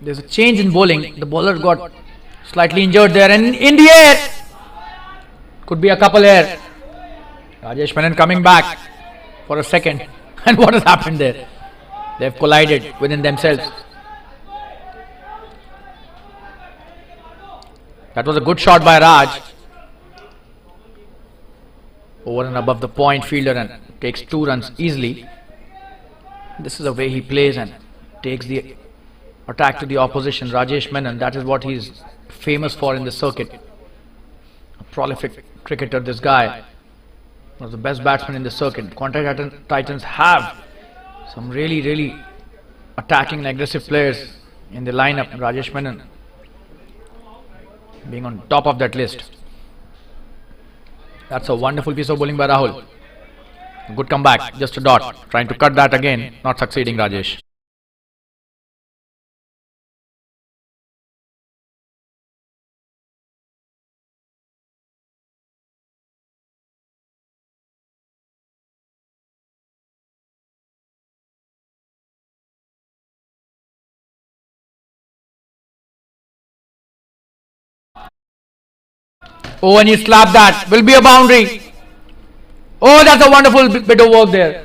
There's a change in bowling. The bowler got slightly injured there, and in the air could be a couple here. Rajesh Menon coming back for a second, and what has happened there? They've collided within themselves. That was a good shot by Raj. Over and above the point fielder, and takes 2 runs easily. This is the way he plays and takes the attack to the opposition. Rajesh Menon, that is what he's famous for in the circuit. A prolific cricketer, this guy. One of the best batsmen in the circuit. Quanta Titans have some really attacking and aggressive players in the lineup. Rajesh Menon being on top of that list. That's a wonderful piece of bowling by Rahul. Good comeback, just a dot. Trying to cut that again, not succeeding, Rajesh. Oh, and he slapped that. Will be a boundary. Oh, that's a wonderful bit of work there.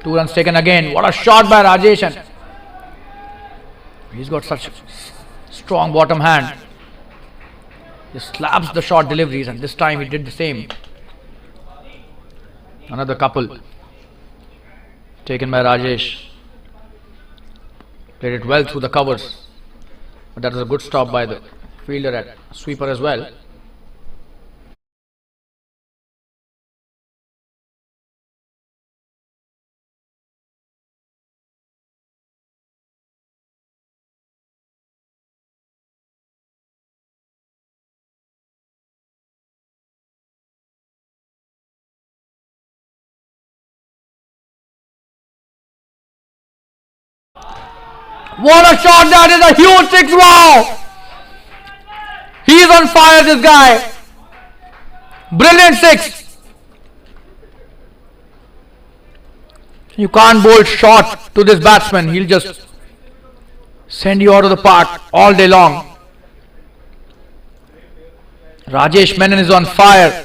2 runs taken again. What a shot by Rajesh. And he's got such strong bottom hand. Just slaps the short deliveries, and this time he did the same. Another couple taken by Rajesh. Played it well through the covers. But that was a good stop by the fielder at sweeper as well. What a shot, that is a huge 6, wow! He's on fire, this guy. Brilliant 6. You can't bowl short to this batsman. He'll just send you out of the park all day long. Rajesh Menon is on fire.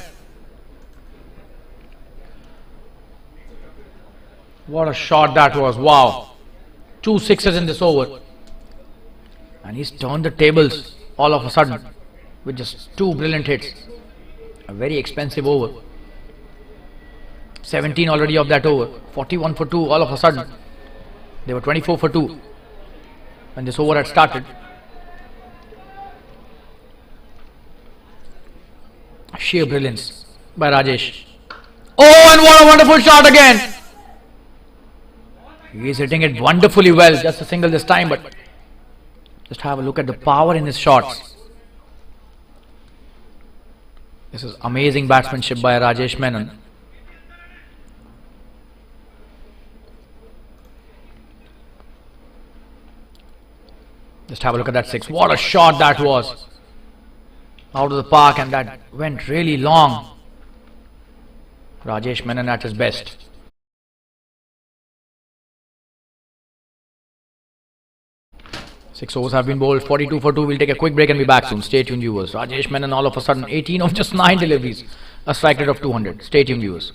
What a shot that was. Wow. 2 sixes in this over. And he's turned the tables all of a sudden with just 2 brilliant hits. A very expensive over. 17 already of that over. 41 for 2 all of a sudden. They were 24 for 2 when this over had started. Sheer brilliance by Rajesh. Oh, and what a wonderful shot again. He is hitting it wonderfully well. Just a single this time, but just have a look at the power in his shots. This is amazing batsmanship by Rajesh Menon. Just have a look at that 6. What a shot that was. Out of the park, and that went really long. Rajesh Menon at his best. Six overs have been bowled. 42 for 2. We'll take a quick break and be back soon. Stay tuned, viewers. Rajesh Menon all of a sudden 18 of just 9 deliveries. A strike rate of 200. Stay tuned, viewers.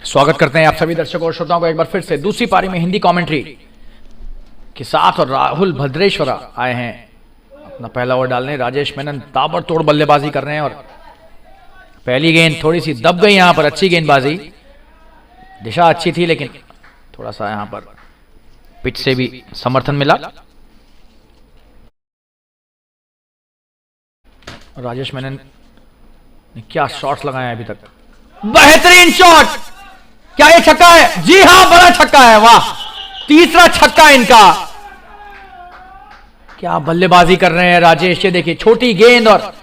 स्वागत करते हैं आप सभी दर्शकों और श्रोताओं को एक बार फिर से दूसरी पारी में हिंदी कमेंट्री के साथ। और राहुल भद्रेश्वरा आए हैं अपना पहला ओवर डालने। राजेश मेनन ताबड़तोड़ बल्लेबाजी कर रहे हैं और पहली गेंद थोड़ी सी दब गई यहां पर। अच्छी गेंदबाजी, दिशा अच्छी थी लेकिन थोड़ा सा यहां पर पिच से भी समर्थन मिला। राजेश मेनन ने क्या शॉट्स लगाए हैं अभी तक। बेहतरीन शॉट। क्या ये छक्का है? जी हां, बड़ा छक्का है। वाह, तीसरा छक्का इनका। क्या बल्लेबाजी कर रहे हैं राजेश। ये देखिए, छोटी गेंद और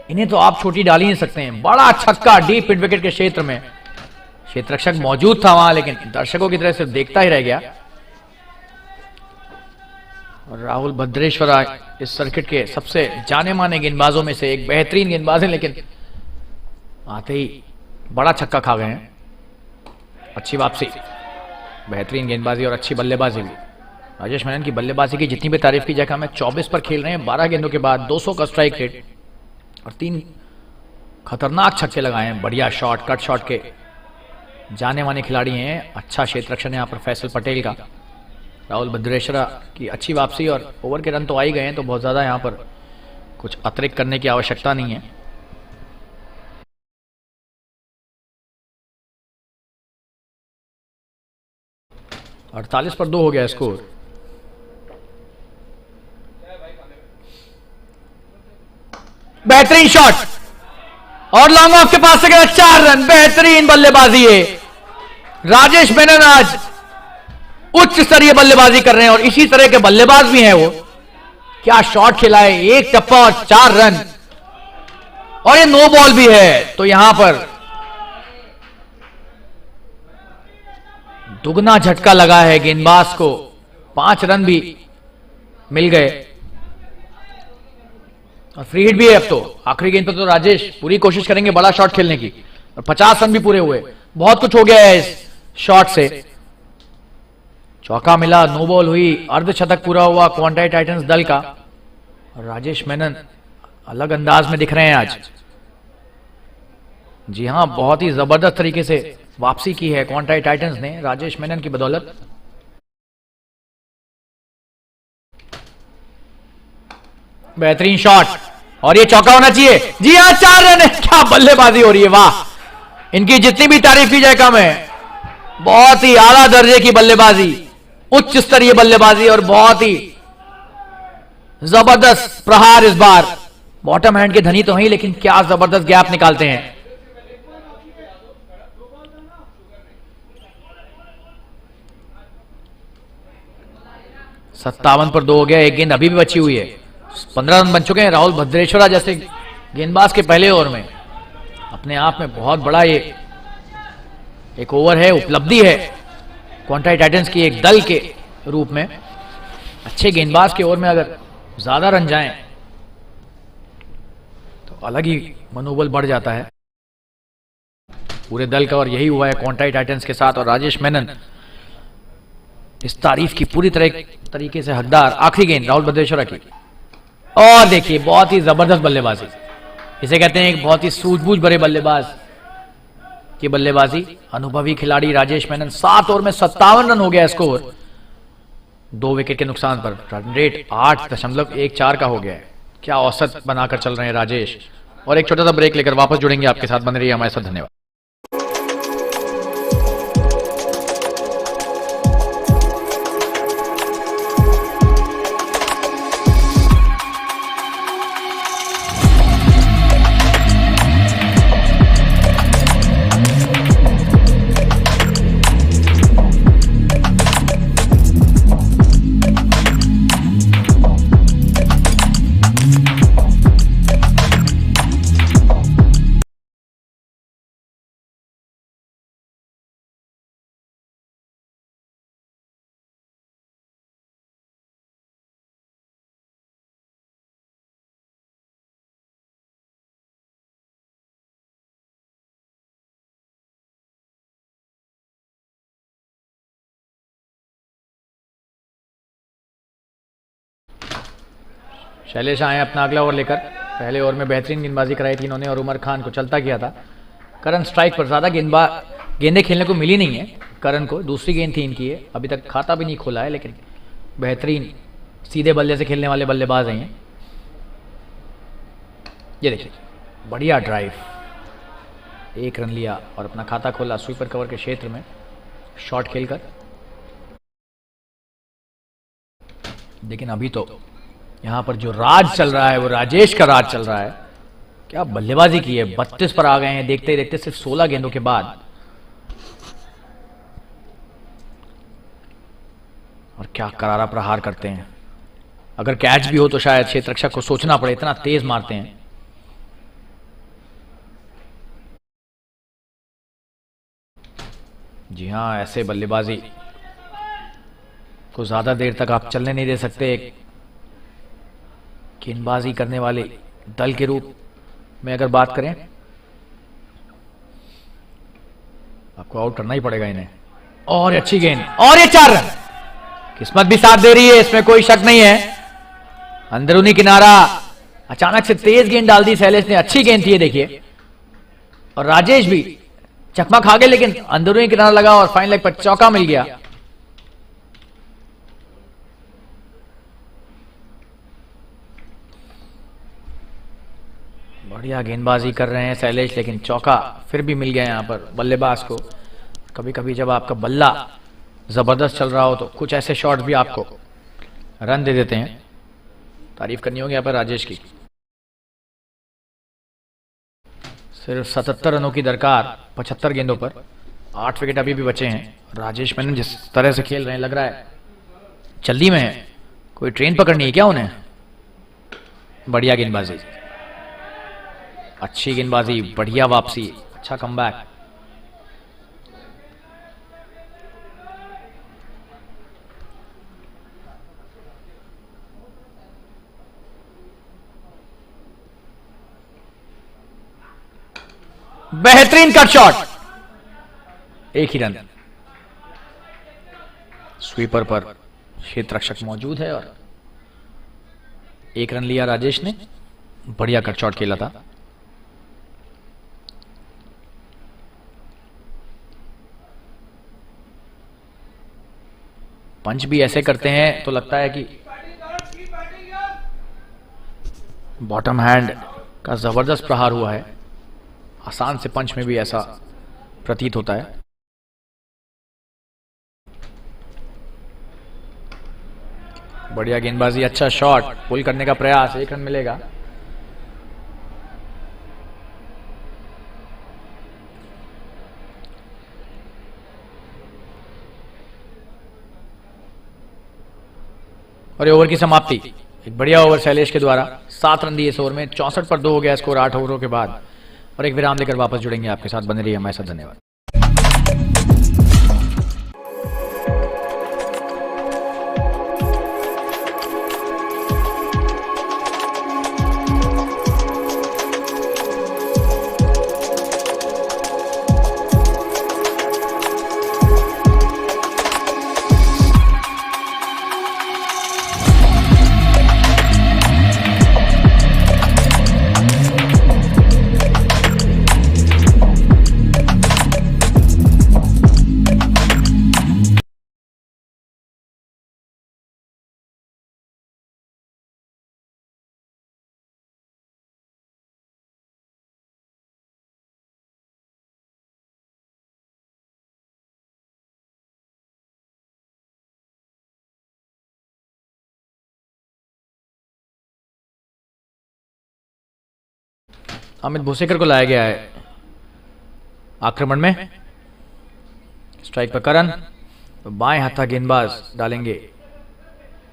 इन्हें तो आप छोटी डाल ही नहीं सकते हैं। बड़ा छक्का डीप मिड विकेट के क्षेत्र में। क्षेत्र रक्षक मौजूद था वहां लेकिन दर्शकों की तरह सिर्फ देखता ही रह गया। और राहुल भद्रेश्वरा इस सर्किट के सबसे जाने माने गेंदबाजों में से एक बेहतरीन गेंदबाज है लेकिन आते ही बड़ा छक्का खा गए हैं। अच्छी वापसी, बेहतरीन गेंदबाजी और अच्छी बल्लेबाजी भी। राजेश मेनन की बल्लेबाजी की जितनी भी तारीफ की जाए, हमें 24 पर खेल रहे हैं। 12 गेंदों के बाद 200 का स्ट्राइक रेट और 3 खतरनाक छक्के लगाए हैं। बढ़िया शॉट, कट शॉट के जाने माने खिलाड़ी हैं। अच्छा क्षेत्र रक्षण यहाँ पर फैसल पटेल का। राहुल भद्रेश्वरा की अच्छी वापसी और ओवर के रन तो आ ही गए हैं, तो बहुत ज्यादा यहाँ पर कुछ अतिरिक्त करने की आवश्यकता नहीं है। और 48 पर 2 हो गया स्कोर। बेहतरीन शॉट और लॉन्ग ऑफ के पास से गया 4 रन। बेहतरीन बल्लेबाजी है। राजेश मेनन आज उच्च स्तरीय बल्लेबाजी कर रहे हैं और इसी तरह के बल्लेबाज भी हैं वो। क्या शॉट खेला है, एक टप्पा और 4 रन। और ये नो बॉल भी है, तो यहां पर दुगना झटका लगा है गेंदबाज को। 5 रन भी मिल गए और फ्री हिट भी है। अब तो आखिरी गेंद पर तो राजेश पूरी कोशिश करेंगे बड़ा शॉट खेलने की और 50 रन भी पूरे हुए। बहुत कुछ हो गया है इस शॉट से। चौका मिला, नो बॉल हुई, अर्धशतक पूरा हुआ क्वांटाई टाइटंस दल का। और राजेश मेनन अलग अंदाज में दिख रहे हैं आज। जी हां, बहुत ही जबरदस्त तरीके से वापसी की है क्वांटाई टाइटंस ने राजेश मेनन की बदौलत। बेहतरीन शॉट, और ये चौका होना चाहिए। जी हां, 4 रन है। क्या बल्लेबाजी हो रही है, वाह! इनकी जितनी भी तारीफ की जाए कम है। बहुत ही आला दर्जे की बल्लेबाजी, उच्च स्तरीय बल्लेबाजी, और बहुत ही जबरदस्त प्रहार इस बार। बॉटम हैंड के धनी तो हैं, लेकिन क्या जबरदस्त गैप निकालते हैं। सत्तावन पर 2 हो गया, एक गेंद अभी भी बची हुई है। 15 रन बन चुके हैं। राहुल भद्रेश्वरा जैसे गेंदबाज के पहले ओवर में अपने आप में बहुत बड़ा ये एक ओवर है, उपलब्धि है क्वांटाई टाइटंस की एक दल के रूप में। अच्छे गेंदबाज के ओवर में अगर ज्यादा रन जाएं तो अलग ही मनोबल बढ़ जाता है पूरे दल का, और यही हुआ है क्वांटाई टाइटंस के साथ। और राजेश मेनन इस तारीफ की पूरी तरीके से हकदार। आखिरी गेंद राहुल भद्रेश्वरा की, और देखिए बहुत ही जबरदस्त बल्लेबाजी। इसे कहते हैं एक बहुत ही सूझबूझ भरे बल्लेबाज की बल्लेबाजी। अनुभवी खिलाड़ी राजेश मेनन। 7 ओवर में 57 रन हो गया स्कोर, 2 विकेट के नुकसान पर। रन रेट 8.14 का हो गया है। क्या औसत बनाकर चल रहे हैं राजेश। और एक छोटा सा ब्रेक लेकर वापस जुड़ेंगे आपके साथ, बने रहिए हमारे साथ। धन्यवाद। शैलेश आए अपना अगला ओवर लेकर। पहले ओवर में बेहतरीन गेंदबाजी कराई थी इन्होंने, और उमर खान को चलता किया था। करण स्ट्राइक पर, ज्यादा गेंदें खेलने को मिली नहीं है करण को। दूसरी गेंद थी इनकी, है अभी तक खाता भी नहीं खोला है, लेकिन बेहतरीन सीधे बल्ले से खेलने वाले बल्लेबाज हैं। ये देखिए बढ़िया ड्राइव, 1 रन लिया और अपना खाता खोला स्वीपर कवर के क्षेत्र में शॉट खेलकर। लेकिन अभी तो यहां पर जो राज चल रहा है वो राजेश का राज चल रहा है। क्या बल्लेबाजी की है, 32 पर आ गए हैं देखते ही देखते सिर्फ 16 गेंदों के बाद। और क्या करारा प्रहार करते हैं। अगर कैच भी हो तो शायद क्षेत्र रक्षक को सोचना पड़े, इतना तेज मारते हैं। जी हां, ऐसे बल्लेबाजी को ज्यादा देर तक आप चलने नहीं दे सकते। गेंदबाजी करने वाले दल के रूप में अगर बात करें, आपको आउट करना ही पड़ेगा इन्हें। और अच्छी गेंद, और ये 4 रन। किस्मत भी साथ दे रही है, इसमें कोई शक नहीं है। अंदरूनी किनारा, अचानक से तेज गेंद डाल दी शैलेश ने। अच्छी गेंद थी ये देखिए, और राजेश भी चकमा खा गए, लेकिन अंदरूनी किनारा लगा और फाइन लेग पर चौका मिल गया। बढ़िया गेंदबाजी कर रहे हैं शैलेश, लेकिन चौका फिर भी मिल गया यहां पर बल्लेबाज को। कभी कभी जब आपका बल्ला जबरदस्त चल रहा हो तो कुछ ऐसे शॉट भी आपको रन दे देते हैं। तारीफ करनी होगी यहां पर राजेश की। सिर्फ 77 रनों की दरकार 75 गेंदों पर, 8 विकेट अभी भी बचे हैं। राजेश मेनन जिस तरह से खेल रहे हैं, लग रहा है जल्दी में है। कोई ट्रेन पकड़नी है क्या उन्हें। बढ़िया गेंदबाजी, अच्छी गेंदबाजी, बढ़िया वापसी, अच्छा कमबैक। बेहतरीन कट शॉट, 1 ही रन। स्वीपर पर क्षेत्र रक्षक मौजूद है और 1 रन लिया राजेश ने। बढ़िया कट शॉट खेला था। पंच भी ऐसे करते हैं तो लगता है कि बॉटम हैंड का जबरदस्त प्रहार हुआ है। आसान से पंच में भी ऐसा प्रतीत होता है। बढ़िया गेंदबाजी, अच्छा शॉट, पुल करने का प्रयास, 1 रन मिलेगा। और ये ओवर की समाप्ति। एक बढ़िया ओवर शैलेश के द्वारा। 7 रन दिए इस ओवर में। 64 पर 2 हो गया स्कोर 8 ओवरों के बाद। और एक विराम लेकर वापस जुड़ेंगे आपके साथ। बने रहिए हमारे साथ। धन्यवाद। अमित भूसेकर को लाया गया है आक्रमण में। स्ट्राइक पर करण। बाएं हाथा गेंदबाज डालेंगे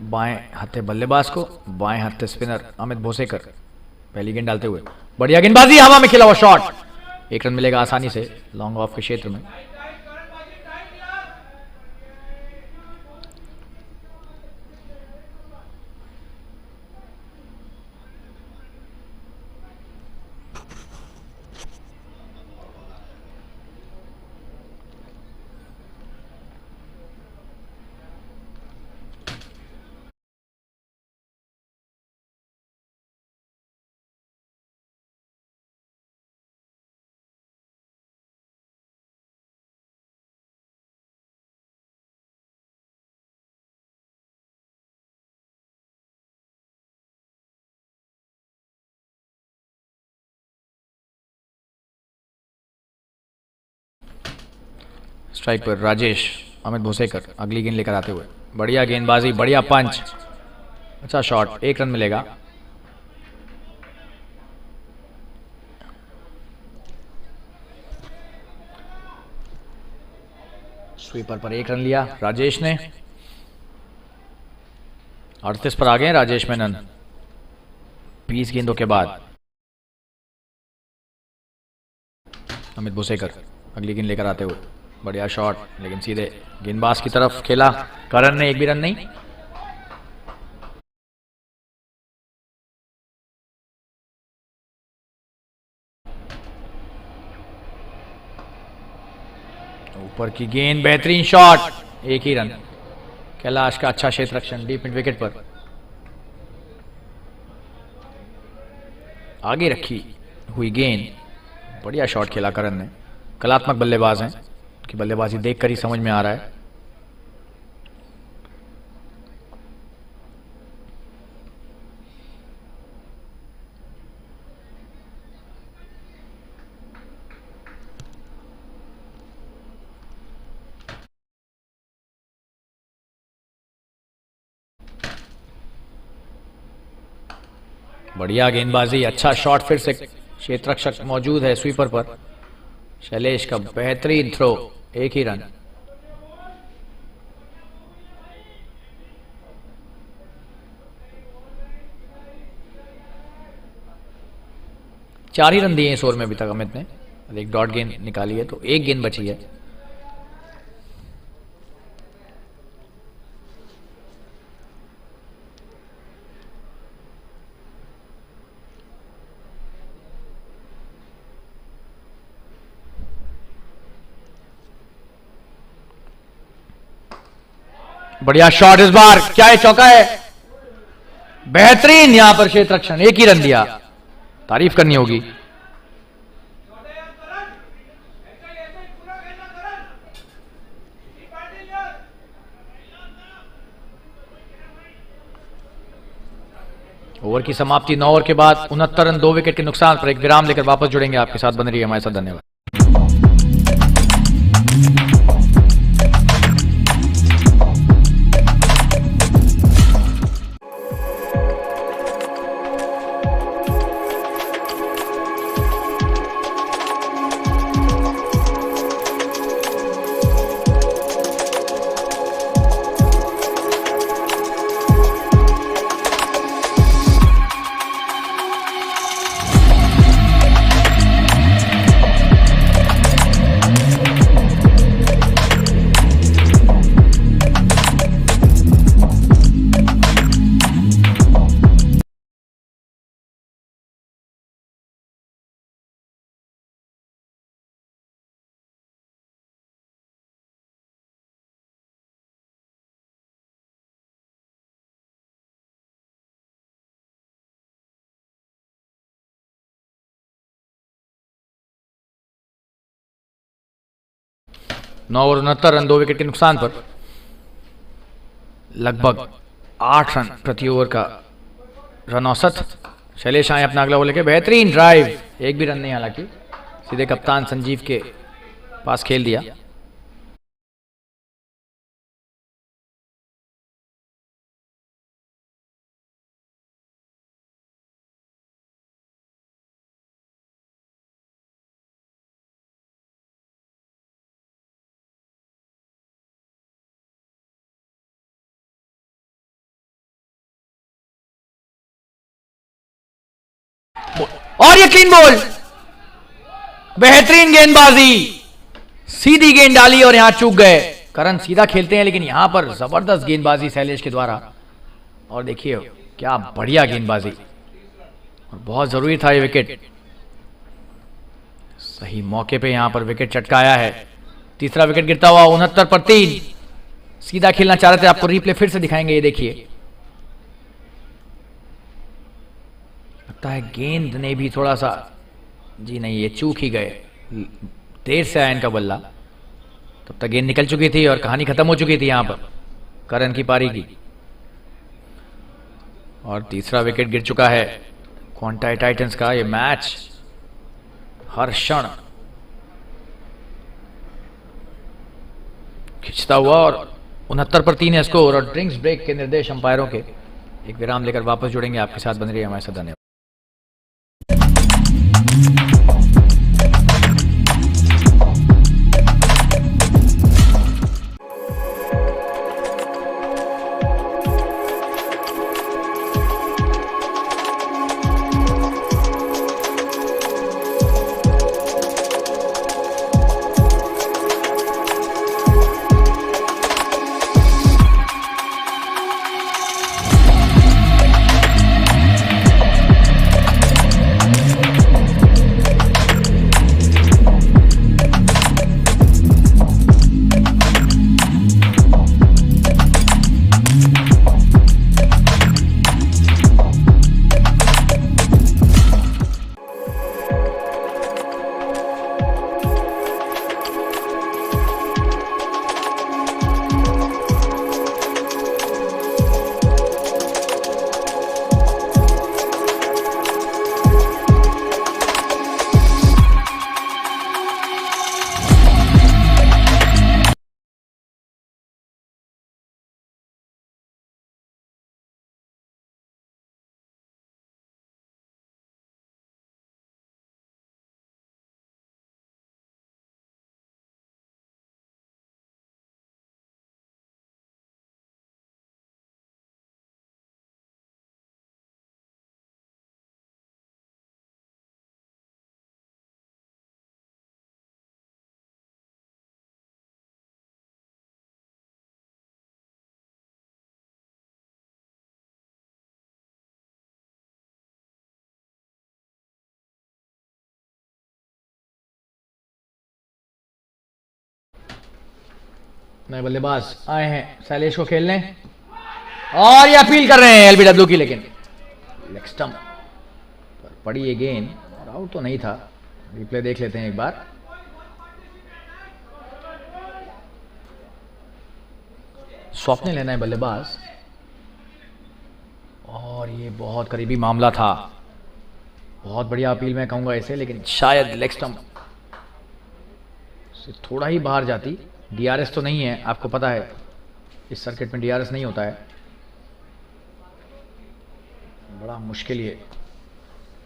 बाएं हाथे बल्लेबाज को, बाएं हाथे स्पिनर अमित भूसेकर पहली गेंद डालते हुए। बढ़िया गेंदबाजी, हवा में खिला हुआ शॉट। 1 रन मिलेगा आसानी से लॉन्ग ऑफ के क्षेत्र में। स्ट्राइक पर राजेश अमित भूसेकर अगली गेंद लेकर आते हुए। बढ़िया गेंदबाजी, बढ़िया पंच, अच्छा शॉट। 1 रन मिलेगा। स्वीपर पर 1 रन लिया राजेश ने। 38 पर आ गए राजेश मेनन 20 गेंदों के बाद। अमित भूसेकर अगली गेंद लेकर आते हुए। बढ़िया शॉट, लेकिन सीधे गेंदबाज की तरफ खेला करण ने। 1 भी रन नहीं। ऊपर की गेंद, बेहतरीन शॉट, 1 ही रन। कैलाश का अच्छा क्षेत्र रक्षण डीप मिड विकेट पर। आगे रखी हुई गेंद, बढ़िया शॉट खेला करण ने। कलात्मक बल्लेबाज हैं कि बल्लेबाजी देखकर ही समझ में आ रहा है। बढ़िया गेंदबाजी, अच्छा शॉट। फिर से क्षेत्र रक्षक मौजूद है स्वीपर पर। शैलेश का बेहतरीन थ्रो, 1 ही रन। चार ही रन दिए इस ओवर में अभी तक अमित ने। एक डॉट गेंद निकाली है तो 1 गेंद बची है। बढ़िया शॉट इस बार, क्या है, चौका है, बेहतरीन यहां पर क्षेत्र रक्षण, एक ही रन दिया, तारीफ करनी होगी। ओवर की समाप्ति 9 ओवर के बाद 69 रन 2 विकेट के नुकसान पर। एक विराम लेकर वापस जुड़ेंगे आपके साथ, बन रही है हमारे साथ, धन्यवाद। नौ ओवर 69 रन 2 विकेट के नुकसान पर। लगभग 8 रन प्रति ओवर का रन औसत। शैलेश आए अपना अगला ओवर लेके, बेहतरीन ड्राइव, एक भी रन नहीं, हालांकि सीधे कप्तान संजीव के पास खेल दिया। और ये क्लीन बॉल, बेहतरीन गेंदबाजी, सीधी गेंद डाली और यहां चूक गए। करण सीधा खेलते हैं लेकिन यहां पर जबरदस्त गेंदबाजी शैलेश के द्वारा, और देखिए क्या बढ़िया गेंदबाजी, और बहुत जरूरी था ये विकेट, सही मौके पे यहां पर विकेट चटकाया है। तीसरा विकेट गिरता हुआ 69 पर 3। सीधा खेलना चाह रहे थे, आपको रिप्ले फिर से दिखाएंगे, ये देखिए, लगता है गेंद ने भी थोड़ा सा, जी नहीं, ये चूक ही गए, देर से आया इनका बल्ला, तब तक गेंद निकल चुकी थी और कहानी खत्म हो चुकी थी यहां पर करण की पारी की। और तीसरा विकेट गिर चुका है क्वांटाई टाइटंस का। ये मैच हर क्षण खिंचता हुआ, और 69 पर 3 है स्कोर, और ड्रिंक्स ब्रेक के निर्देश अंपायरों के। एक विराम लेकर वापस जुड़ेंगे आपके साथ, बन रही है हमारे साथ, धन्यवाद। नए बल्लेबाज आए हैं शैलेश को खेलने और ये अपील कर रहे हैं एलबीडब्ल्यू की, लेकिन लेग स्टंप पर पड़ी ये गेंद और आउट तो नहीं था। रिप्ले देख लेते हैं एक बार। स्वप्न लेना है बल्लेबाज और ये बहुत करीबी मामला था। बहुत बढ़िया अपील मैं कहूंगा इसे, लेकिन शायद लेग स्टंप से थोड़ा ही बाहर जाती। डीआरएस तो नहीं है, आपको पता है इस सर्किट में डीआरएस नहीं होता है। बड़ा मुश्किल ये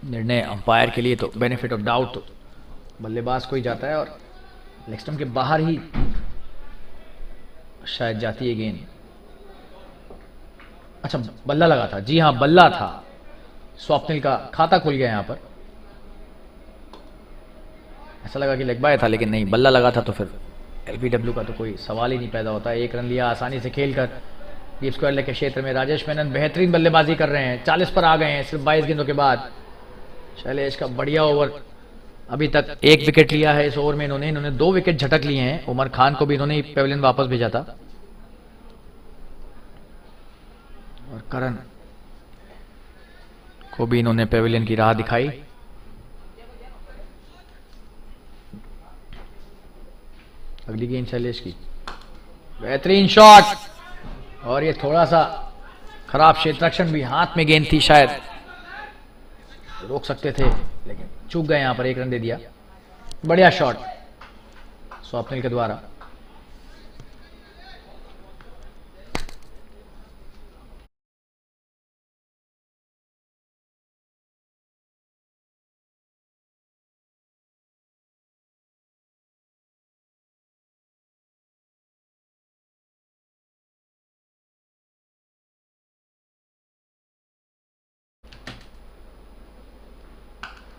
निर्णय अंपायर के लिए, तो बेनिफिट ऑफ डाउट तो बल्लेबाज को ही जाता है और लेग स्टंप के बाहर ही शायद जाती है गेंद। अच्छा, बल्ला लगा था। जी हाँ, बल्ला था। स्वप्निल का खाता खुल गया यहां पर। ऐसा लगा कि लेग बाय था, लेकिन नहीं, बल्ला लगा था। तो फिर एलबीडब्ल्यू का तो कोई सवाल ही नहीं पैदा होता। एक रन लिया आसानी से खेलकर डीप स्क्वायर लेग के क्षेत्र में। राजेश मेनन बेहतरीन बल्लेबाजी कर रहे हैं, 40 पर आ गए हैं सिर्फ 22 गेंदों के बाद। शैलेश का बढ़िया ओवर, अभी तक 1 विकेट लिया है इस ओवर में इन्होंने 2 विकेट झटक लिए हैं। उमर खान को भी इन्होंने पेविलियन वापस भेजा था और करण को भी इन्होंने पेविलियन की राह दिखाई। अगली गेंद शैलेश की, बेहतरीन शॉट और ये थोड़ा सा खराब क्षेत्ररक्षण भी। हाथ में गेंद थी, शायद रोक सकते थे लेकिन चूक गए। यहां पर 1 रन दे दिया। बढ़िया शॉट स्वप्निल के द्वारा।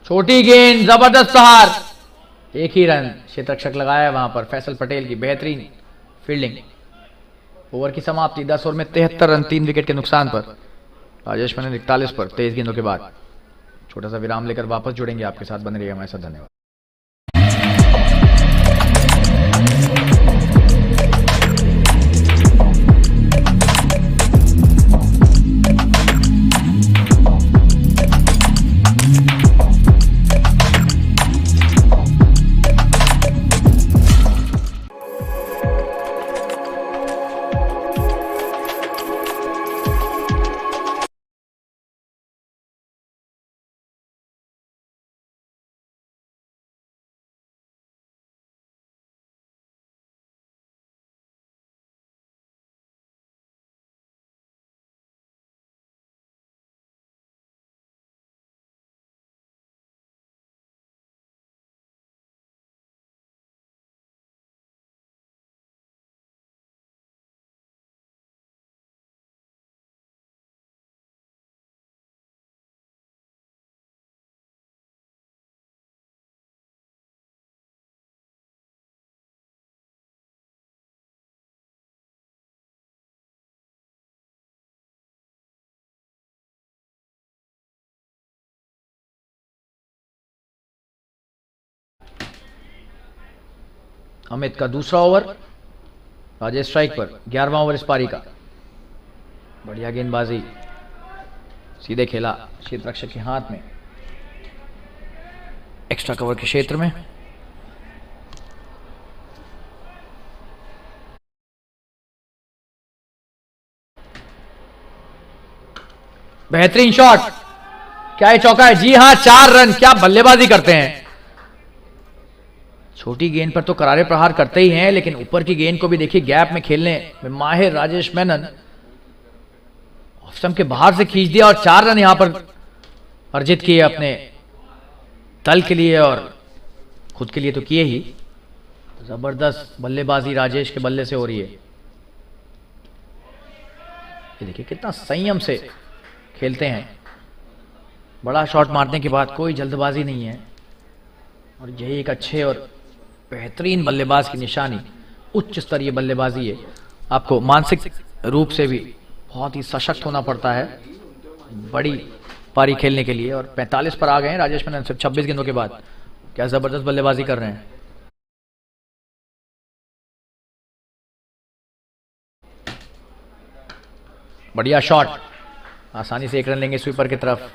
छोटी गेंद, जबरदस्त प्रहार, 1 ही रन। क्षेत्ररक्षक लगाया वहां पर फैसल पटेल की बेहतरीन फील्डिंग। ओवर की समाप्ति 10 ओवर में 73 रन 3 विकेट के नुकसान पर। राजेश मेनन 41 पर 23 गेंदों के बाद। छोटा सा विराम लेकर वापस जुड़ेंगे आपके साथ, बने रहिएगा हमारे साथ। धन्यवाद। अमित का दूसरा ओवर, राजेश स्ट्राइक पर। 11वां ओवर इस पारी का। बढ़िया गेंदबाजी, सीधे खेला क्षेत्ररक्षक के हाथ में, एक्स्ट्रा कवर के क्षेत्र में। बेहतरीन शॉट, क्या ये चौका है? जी हां, 4 रन। क्या बल्लेबाजी करते हैं। छोटी गेंद पर तो करारे प्रहार करते ही हैं, लेकिन ऊपर की गेंद को भी देखिए गैप में खेलने में माहिर राजेश मेनन। ऑफ स्टंप के बाहर से खींच दिया और 4 रन यहां पर अर्जित किए अपने दल के लिए और खुद के लिए तो किए ही। जबरदस्त बल्लेबाजी राजेश के बल्ले से हो रही है। ये देखिए कितना संयम से खेलते हैं। बड़ा शॉट मारने के बाद कोई जल्दबाजी नहीं है और यही एक अच्छे और बेहतरीन बल्लेबाज की निशानी। उच्च स्तरीय बल्लेबाजी है। आपको मानसिक रूप से भी बहुत ही सशक्त होना पड़ता है बड़ी पारी खेलने के लिए। और 45 पर आ गए हैं राजेश मेनन सिर्फ 26 गेंदों के बाद। क्या जबरदस्त बल्लेबाजी कर रहे हैं। बढ़िया शॉट, आसानी से 1 रन लेंगे स्वीपर की तरफ।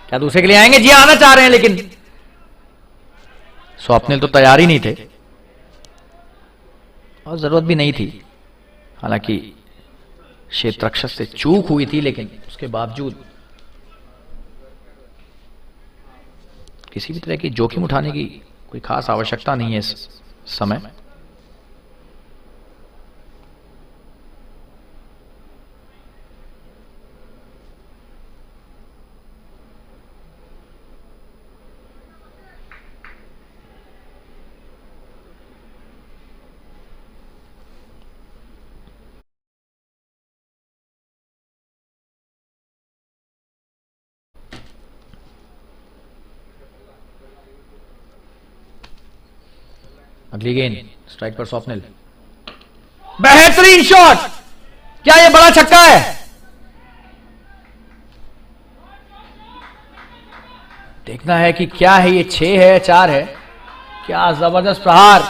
क्या दूसरे के लिए आएंगे? जी आना चाह रहे हैं, लेकिन स्वप्निल तो तैयार ही नहीं थे और जरूरत भी नहीं थी। हालांकि क्षेत्ररक्षक से चूक हुई थी, लेकिन उसके बावजूद किसी भी तरह की जोखिम उठाने की कोई खास आवश्यकता नहीं है इस समय। अगली गेंद स्ट्राइक पर स्वप्निल, बेहतरीन शॉट। क्या ये बड़ा छक्का है? देखना है कि क्या है ये, 6 है 4 है। क्या जबरदस्त प्रहार।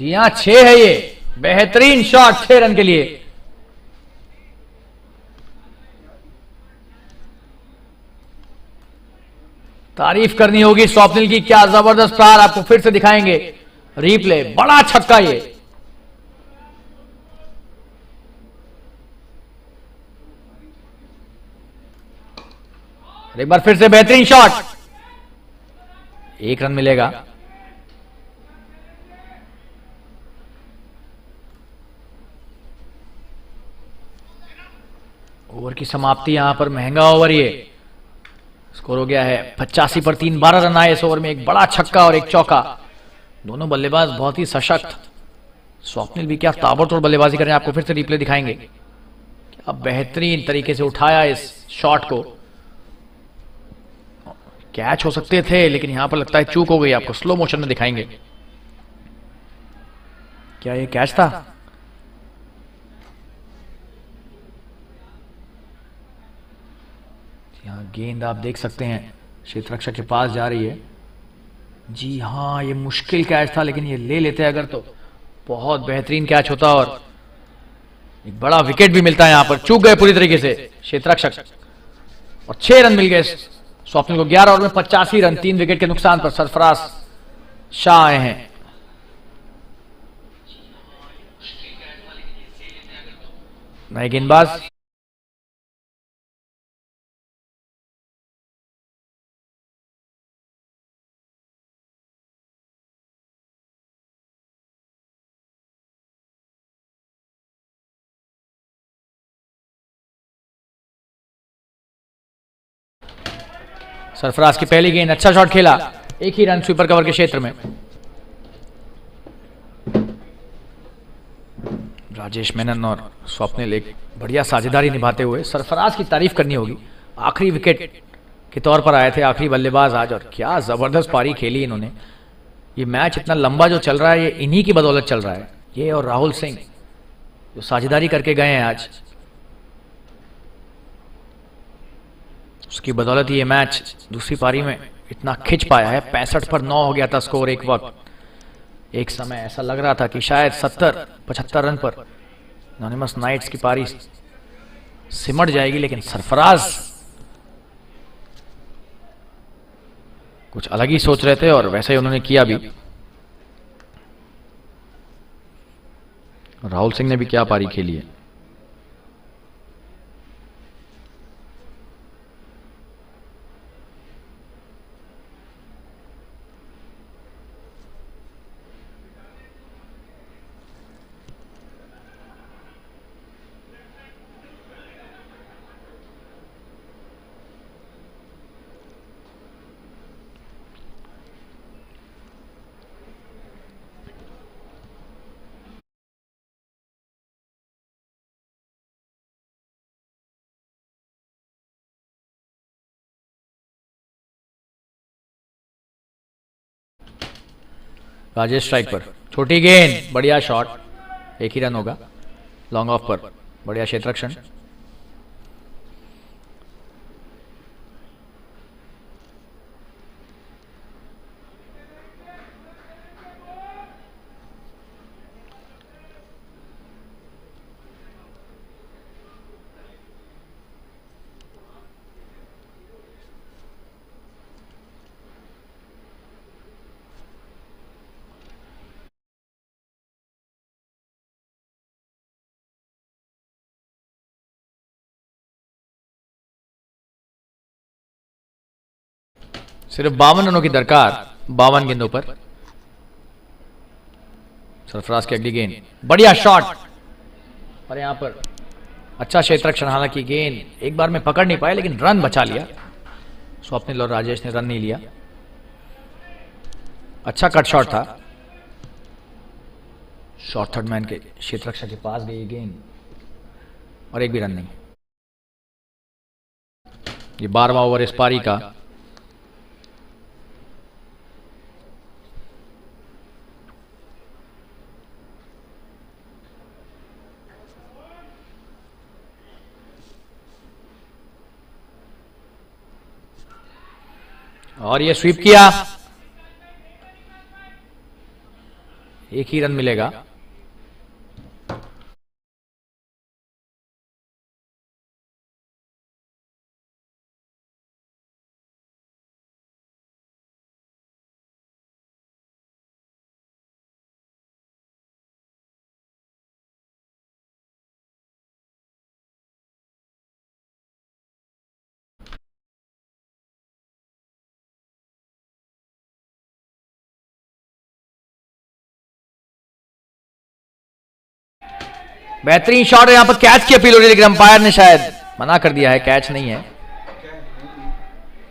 जी हां, 6 है ये। बेहतरीन शॉट 6 रन के लिए। तारीफ करनी होगी स्वप्निल की, क्या जबरदस्त प्रहार। आपको फिर से दिखाएंगे रिप्ले, बड़ा छक्का ये। एक बार फिर से बेहतरीन शॉट, 1 रन मिलेगा। ओवर की समाप्ति यहां पर, महंगा ओवर ये। स्कोर हो गया है 85 पर 3, 12 रन आए इस ओवर में। एक बड़ा छक्का और एक चौका। दोनों बल्लेबाज बहुत ही सशक्त। स्वप्निल भी क्या ताबड़तोड़ बल्लेबाजी कर रहे हैं, आपको फिर से रिप्ले दिखाएंगे। क्या बेहतरीन तरीके से उठाया इस शॉट को। कैच हो सकते थे, लेकिन यहां पर लगता है चूक हो गई। आपको स्लो मोशन में दिखाएंगे। क्या ये कैच था? यहाँ गेंद आप देख सकते हैं क्षेत्ररक्षक के पास जा रही है। जी हाँ, ये मुश्किल कैच था, लेकिन ये ले लेते अगर तो बहुत बेहतरीन कैच होता और एक बड़ा विकेट भी मिलता है। यहां पर चूक गए पूरी तरीके से क्षेत्ररक्षक और 6 रन मिल गए स्वप्निल को। 11 ओवर में 85 रन, 3 विकेट के नुकसान पर सरफराज शाह आए हैं। नए गेंदबाज सरफराज की पहली गेंद, अच्छा शॉट खेला। 1 ही रन स्वीपर कवर के क्षेत्र में। राजेश मेनन और स्वप्निल एक बढ़िया साझेदारी निभाते हुए। सरफराज की तारीफ करनी होगी, आखिरी विकेट के तौर पर आए थे, आखिरी बल्लेबाज आज, और क्या जबरदस्त पारी खेली इन्होंने। ये मैच इतना लंबा जो चल रहा है, ये इन्हीं की बदौलत चल रहा है। ये और राहुल सिंह जो साझेदारी करके गए हैं आज, उसकी बदौलत ये मैच दूसरी पारी में इतना खिंच पाया है। 65 पर 9 हो गया था स्कोर एक वक्त। एक समय ऐसा लग रहा था कि शायद 70-75 रन पर एनोनिमस नाइट्स की पारी सिमट जाएगी, लेकिन सरफराज कुछ अलग ही सोच रहे थे और वैसे ही उन्होंने किया भी। राहुल सिंह ने भी क्या पारी खेली है। राजेश स्ट्राइक पर, छोटी गेंद, बढ़िया शॉट, 1 ही रन होगा। लॉन्ग ऑफ पर बढ़िया क्षेत्ररक्षण। सिर्फ 52 रनों की दरकार 52 गेंदों पर। सरफराज की अगली गेंद, बढ़िया शॉट, और यहां पर अच्छा क्षेत्ररक्षण, हालांकि गेंद एक बार में पकड़ नहीं पाए लेकिन रन बचा लिया। स्वप्निल और राजेश ने रन नहीं लिया। अच्छा कट शॉट था, शॉर्ट थर्ड मैन के क्षेत्ररक्षक के पास गई गेंद और एक भी रन नहीं। ये 12वां ओवर इस पारी का। और ये स्वीप किया, एक ही रन मिलेगा। बेहतरीन शॉट है, यहां पर कैच की अपील हो रही है लेकिन अंपायर ने शायद मना कर दिया है, कैच नहीं है।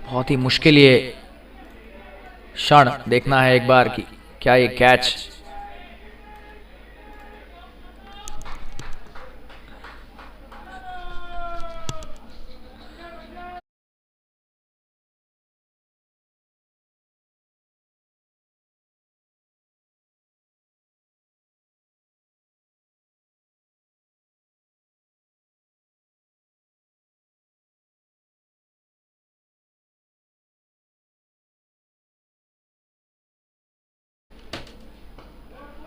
बहुत ही मुश्किल ये क्षण देखना है एक बार कि क्या ये कैच।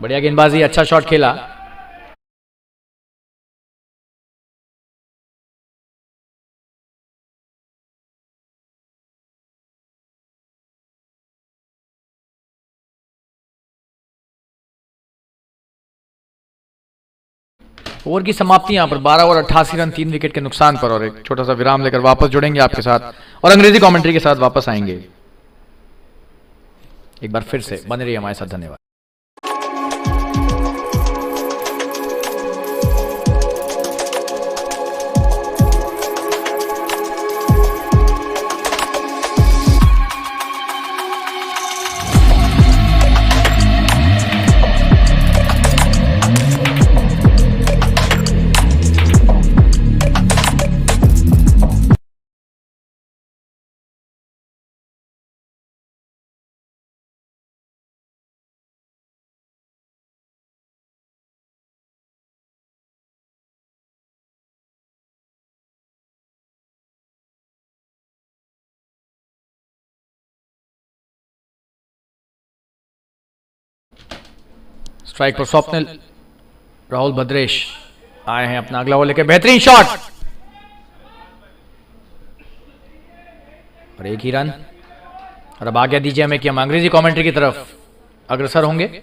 बढ़िया गेंदबाजी, अच्छा शॉट खेला। ओवर की समाप्ति यहां पर 12 ओवर 88 रन 3 विकेट के नुकसान पर, और एक छोटा सा विराम लेकर वापस जुड़ेंगे आपके साथ और अंग्रेजी कमेंट्री के साथ वापस आएंगे। एक बार फिर से बने रहिए हमारे साथ, धन्यवाद। स्ट्राइक पर स्वप्निल, राहुल भद्रेश आए हैं अपना अगला ओवर लेकर। बेहतरीन शॉट और एक ही रन। और अब आज्ञा दीजिए हमें कि हम अंग्रेजी कमेंट्री की तरफ अग्रसर होंगे।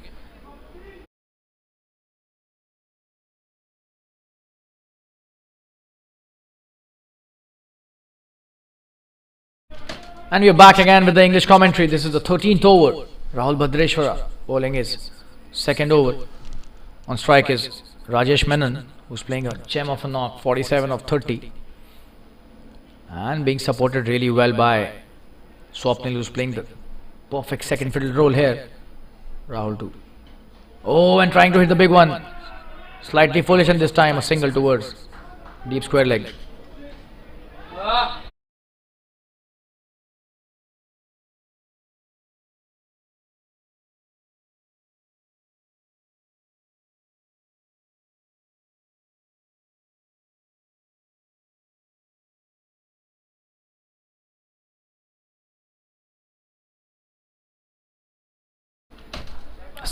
And we are back again with the English commentary. This is the 13th over. Rahul Bhadreshwara bowling his second over. On strike is Rajesh Menon, who's playing a gem of a knock, 47 of 30. And being supported really well by Swapnil, who's playing the perfect second fiddle role here. Rahul too. Oh, and trying to hit the big one. Slightly foolish, and this time a single towards deep square leg.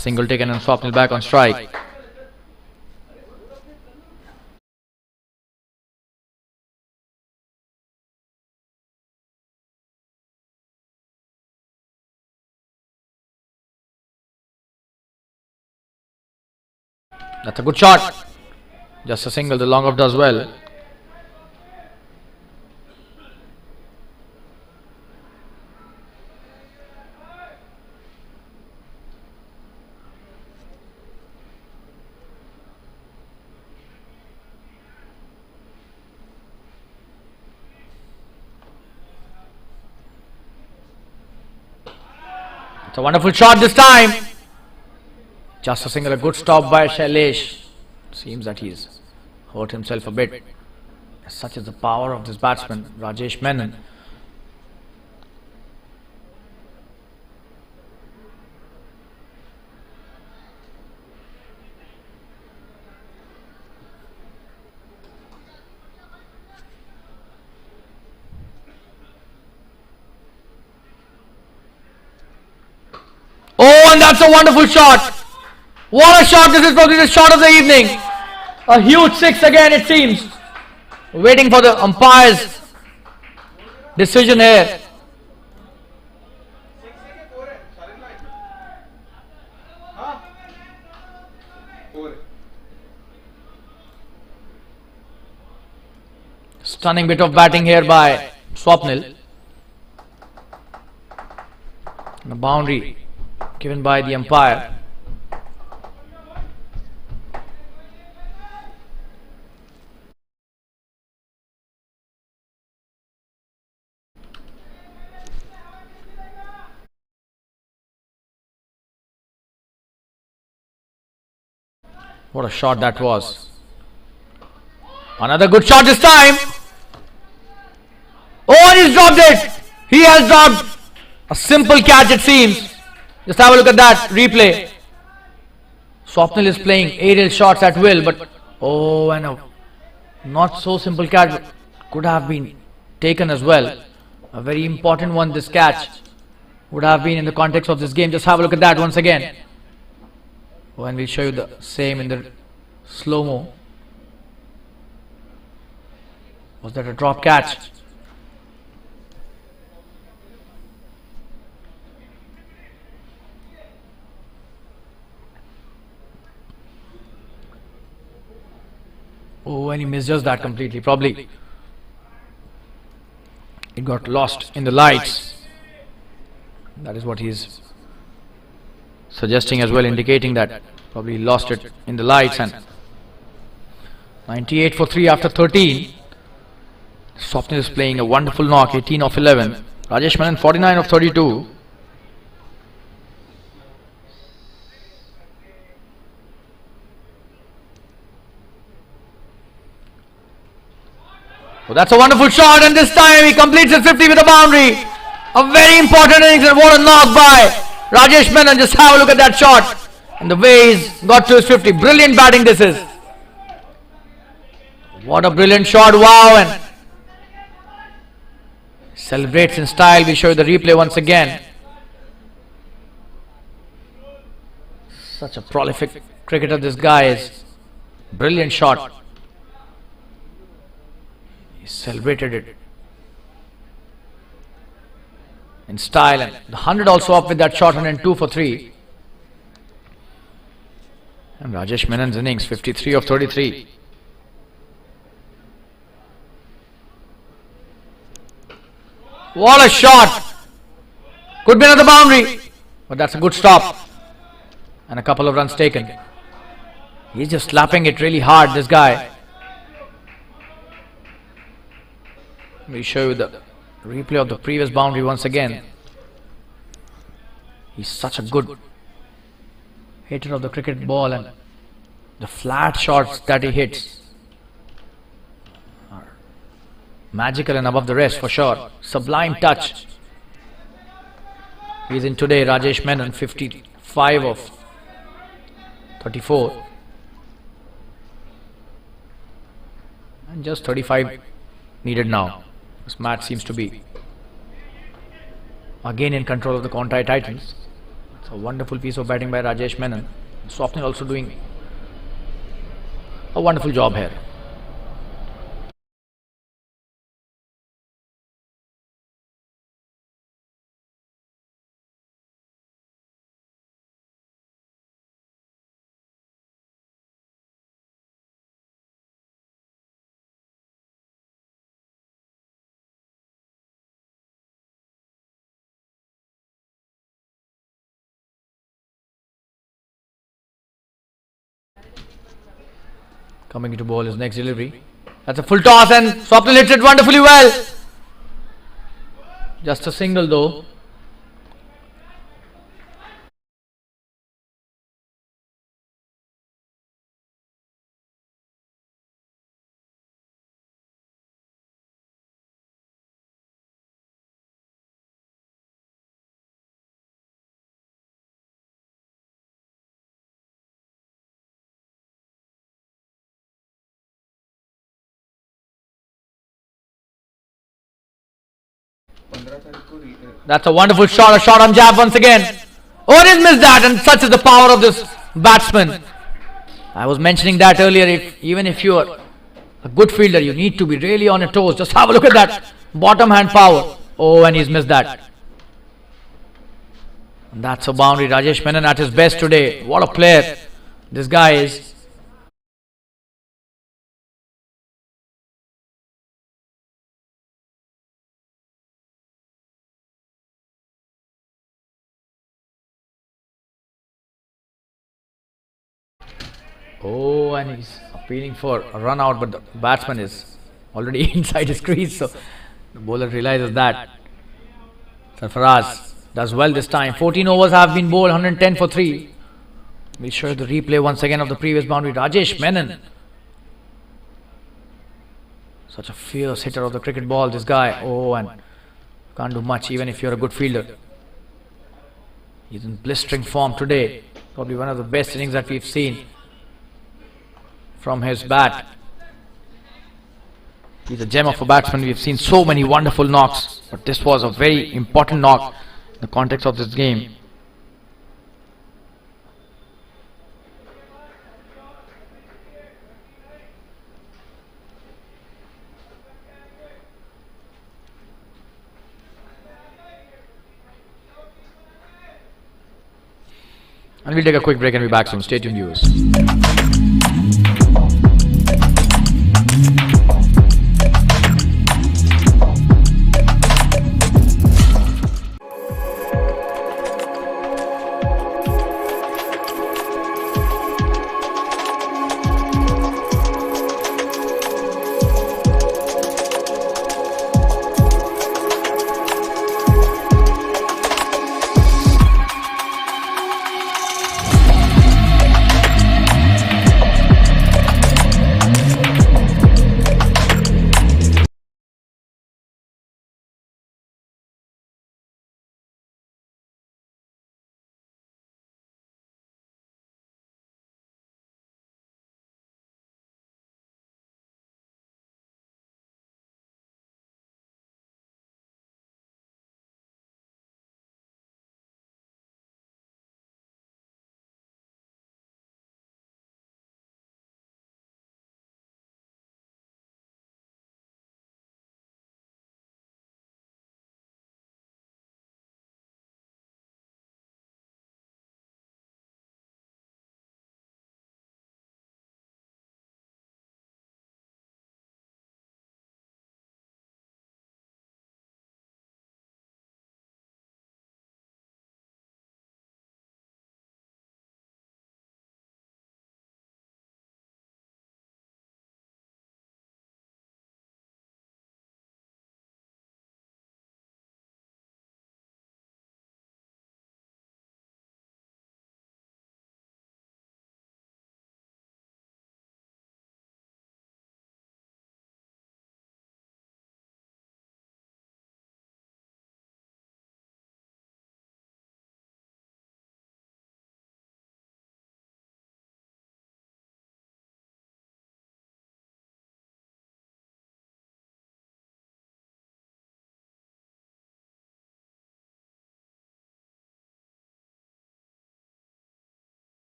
Single taken and Swapnil back on strike. That's a good shot. Just a single, the long off does well. It's a wonderful shot this time. Just a single, a good stop by Shailesh. Seems that he's hurt himself a bit. Such is the power of this batsman, Rajesh Menon. Oh, and that's a wonderful shot. What a shot. This is probably the shot of the evening. A huge six again, it seems. Waiting for the umpire's decision here. Stunning bit of batting here by Swapnil. And a boundary given by the umpire. What a shot that was. Another good shot this time. Oh, and he's dropped it. He has dropped a simple catch, it seems. Just have a look at that replay. Swapnil is playing aerial shots at will, but oh, and a not so simple catch could have been taken as well. A very important one, this catch would have been in the context of this game. Just have a look at that once again. Oh, and we'll show you the same in the slow-mo. Was that a drop catch? Oh, and he misjudged that completely. Probably it got lost in the lights. That is what he's suggesting as well, indicating that probably lost it in the lights. And 98 for 3 after 13. Swapnil is playing a wonderful knock, 18 of 11. Rajesh Menon 49 of 32. Oh, that's a wonderful shot, and this time he completes his 50 with a boundary. A very important innings, and what a knock by Rajesh Menon. Just have a look at that shot and the way he's got to his 50. Brilliant batting this is. What a brilliant shot, wow, and celebrates in style. We show you the replay once again. Such a prolific cricketer this guy is. Brilliant shot. He celebrated it in style, and the 100 also up with that shot, 102 for 3. And Rajesh Menon's innings, 53 of 33. What a shot! Could be another boundary, but that's a good stop and a couple of runs taken. He's just slapping it really hard, this guy. We show you the replay of the previous boundary once again. He's such a good hitter of the cricket ball, and the flat shots that he hits are magical and above the rest for sure. Sublime touch. He's in today, Rajesh Menon, 55 of 34. And just 35 needed now. This match seems to be again in control of the Contai Titans. It's a wonderful piece of batting by Rajesh Menon. Swapnil also doing a wonderful job here. Coming into ball his next delivery. That's a full toss, and Swapnil hits it wonderfully well. Just a single though. 15 तारीख को That's a wonderful shot, a shot on jab once again. Oh, he's missed that, and such is the power of this batsman. I was mentioning that earlier, even if you're a good fielder, you need to be really on your toes. Just have a look at that bottom hand power. Oh, and he's missed that. And that's a boundary. Rajesh Menon at his best today. What a player this guy is. Oh, and he's appealing for a run out, but the batsman is already inside his crease, so the bowler realizes that. Sarfaraz does well this time. 14 overs have been bowled, 110 for 3. We'll show you the replay once again of the previous boundary. Rajesh Menon. Such a fierce hitter of the cricket ball, this guy. Oh, and can't do much even if you're a good fielder. He's in blistering form today. Probably one of the best innings that we've seen from his bat. He's a gem of a batsman. We've seen so many wonderful knocks, but this was a very important knock in the context of this game. And we'll take a quick break and be back soon. Stay tuned, viewers.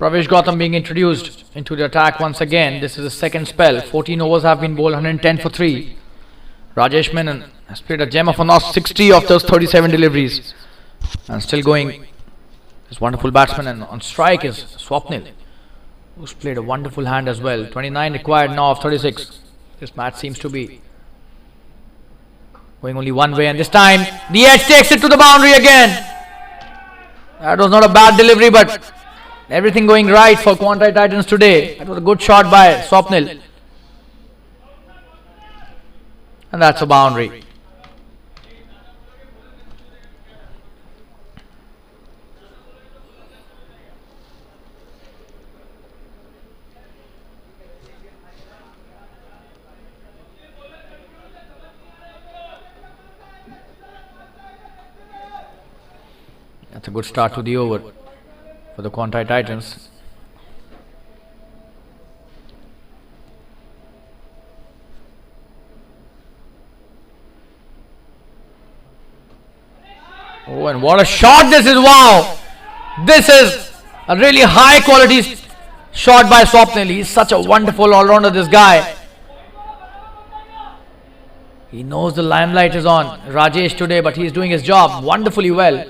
Pravesh Gautam being introduced into the attack once again. This is the second spell. 14 overs have been bowled, 110 for 3. Rajesh Menon has played a gem of a knock, 60 of those 37 deliveries. And still going. This wonderful batsman, and on strike is Swapnil, who's played a wonderful hand as well. 29 required now of 36. This match seems to be going only one way, and this time the edge takes it to the boundary again. That was not a bad delivery, but everything going right for Quantai Titans today. That was a good shot by Swapnil. And that's a boundary. That's a good start to the over for the Quantai Titans. Oh, and what a shot this is! Wow! This is a really high quality shot by Swapnil. He's such a wonderful all-rounder, this guy. He knows the limelight is on Rajesh today, but he's doing his job wonderfully well.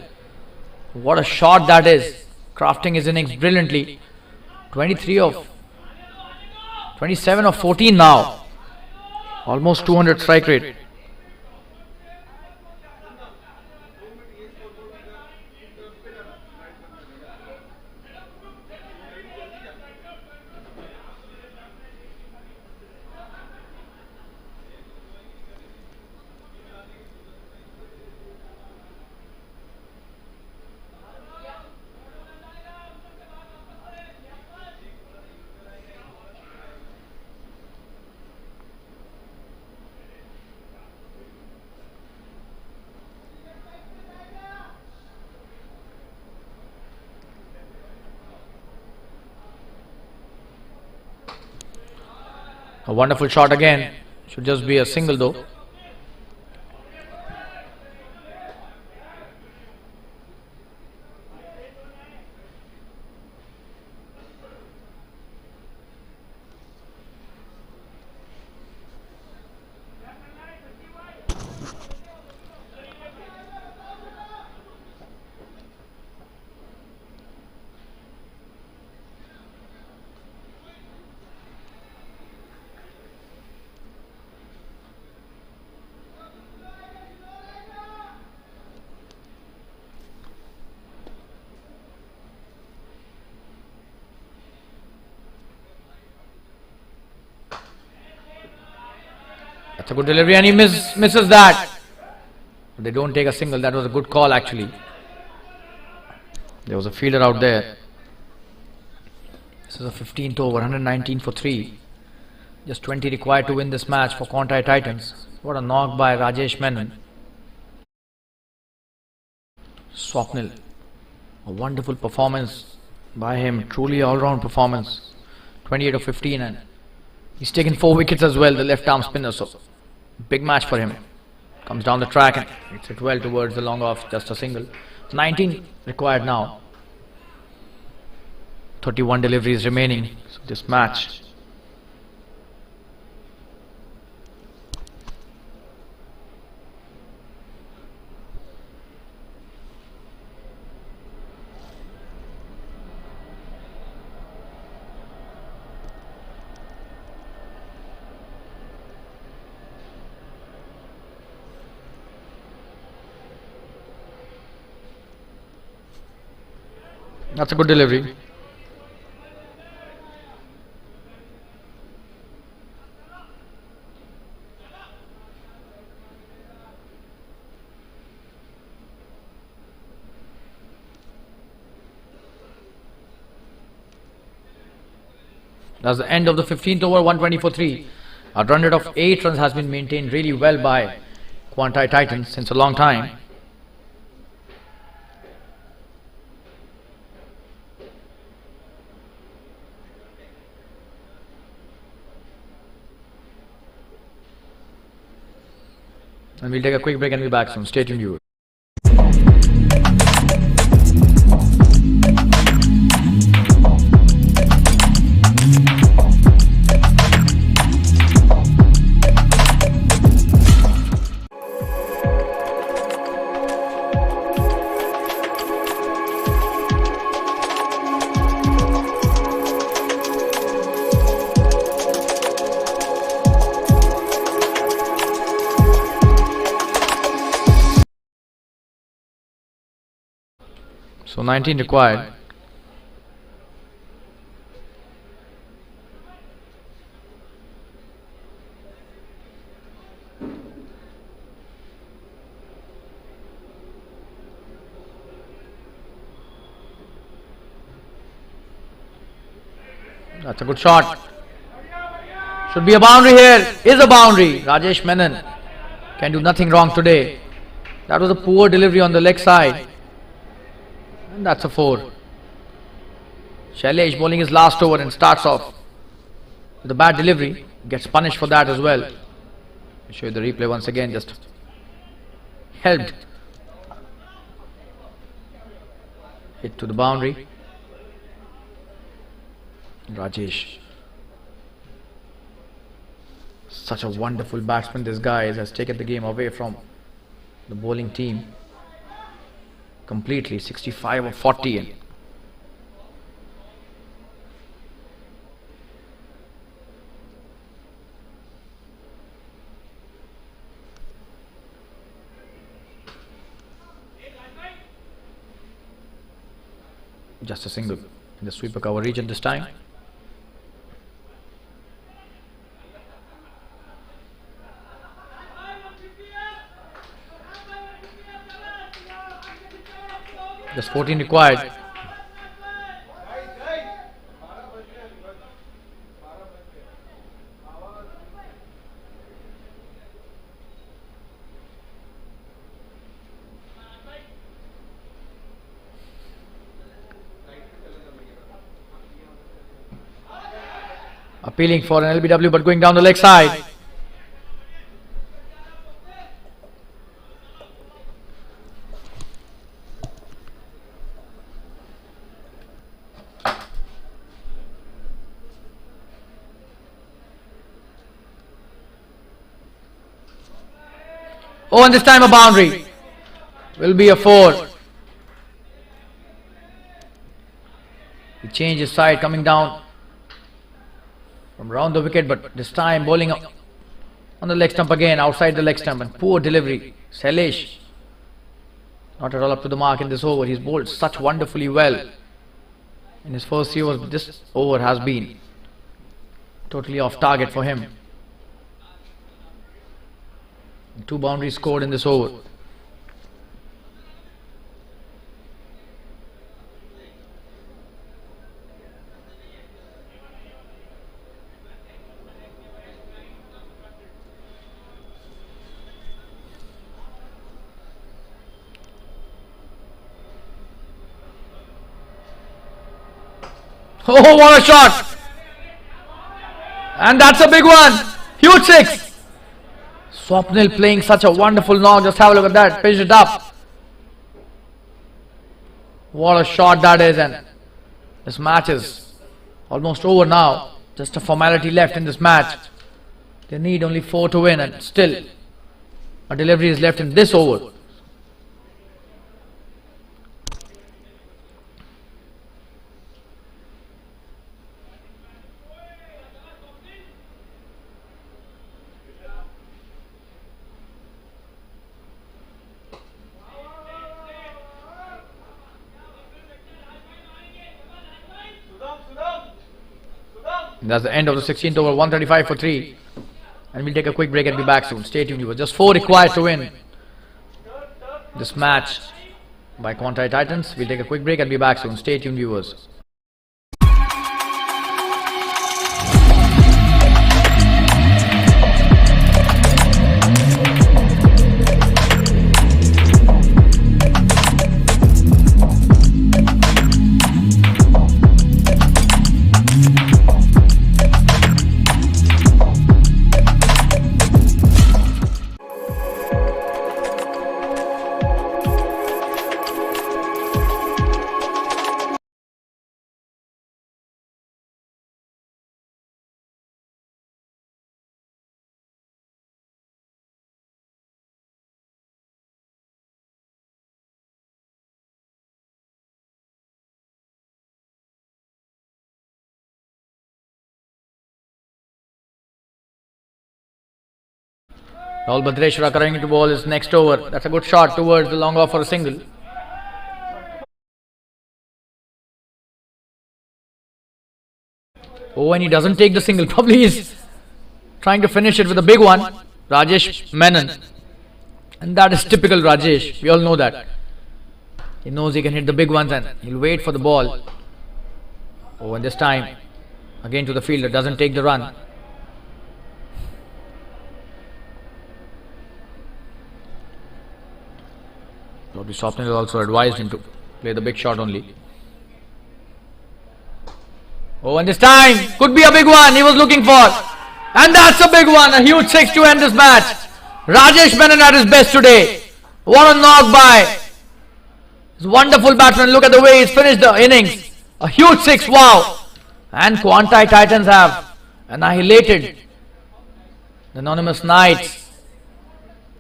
What a shot that is. Crafting his innings brilliantly. 27 of 14 now. Almost 200 strike rate. A wonderful shot again. Should just be a single though. That's a good delivery, and he misses that. They don't take a single. That was a good call actually. There was a fielder out there. This is a 15th over, 119 for 3. Just 20 required to win this match for Quantai Titans. What a knock by Rajesh Menon. Swapnil. A wonderful performance by him. Truly all-round performance. 28 of 15, and he's taken 4 wickets as well, the left-arm spinner. So big match for him. Comes down the track and hits it well towards the long off, just a single. 19 required now. 31 deliveries remaining. So this match. That's a good delivery. That's the end of the 15th over, 120 for 3. A run rate of 8 runs has been maintained really well by Quantai Titans since a long time. And we'll take a quick break and be back soon. Stay tuned, viewers. So 19 required. That's a good shot. Should be a boundary here. Is a boundary. Rajesh Menon can do nothing wrong today. That was a poor delivery on the leg side. And that's a 4. Shailesh bowling his last over and starts off with a bad delivery. Gets punished for that as well. I'll show you the replay once again. Just helped Hit to the boundary. Rajesh. Such a wonderful batsman this guy is, has taken the game away from the bowling team completely. 65 of 40 in. Just a single in the sweeper cover region this time. Just 14 required. Appealing for an LBW but going down the leg side. Oh, and this time a boundary. Will be a 4. He changed his side, coming down from around the wicket, but this time bowling up on the leg stump again, outside the leg stump, and poor delivery. Shailesh not at all up to the mark in this over. He's bowled such wonderfully well in his first 3 overs, but this over has been totally off target for him. 2 boundaries scored in this over. Oh, what a shot! And that's a big one! Huge 6! Swapnil playing such a wonderful knock. Just have a look at that. Pitched it up. What a shot that is. And this match is almost over now. Just a formality left in this match. They need only 4 to win, and still a delivery is left in this over. And that's the end of the 16th over, 135 for 3. And we'll take a quick break and be back soon. Stay tuned, viewers. Just 4 required to win this match by Quantai Titans. We'll take a quick break and be back soon. Stay tuned, viewers. Rahul Bhadreshwara coming into ball his next over. That's a good shot towards the long off for a single. Oh, and he doesn't take the single. Probably he's trying to finish it with a big one. Rajesh Menon. And that is typical Rajesh. We all know that. He knows he can hit the big ones and he'll wait for the ball. Oh, and this time again to the fielder. Doesn't take the run. Probably Swapnil also advised him to play the big shot only. Oh, and this time could be a big one he was looking for. And that's a big one. A huge 6 to end this match. Rajesh Menon at his best today. What a knock by This wonderful batsman, look at the way he's finished the innings. A huge six, wow. And Quantai Titans have annihilated the Anonymous Knights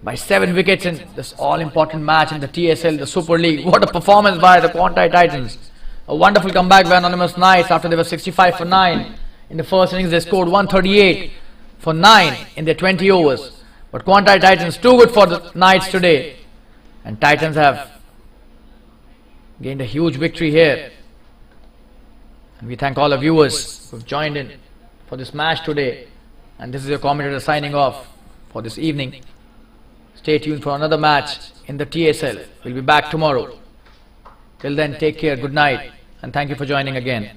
by 7 wickets in this all-important match in the TSL, the Super League. What a performance by the Quantai Titans. A wonderful comeback by Anonymous Knights after they were 65 for 9. In the first innings, they scored 138 for 9 in their 20 overs. But Quantai Titans too good for the Knights today. And Titans have gained a huge victory here. And we thank all the viewers who have joined in for this match today. And this is your commentator signing off for this evening. Stay tuned for another match in the TSL. We'll be back tomorrow. Till then, take care, good night, and thank you for joining again.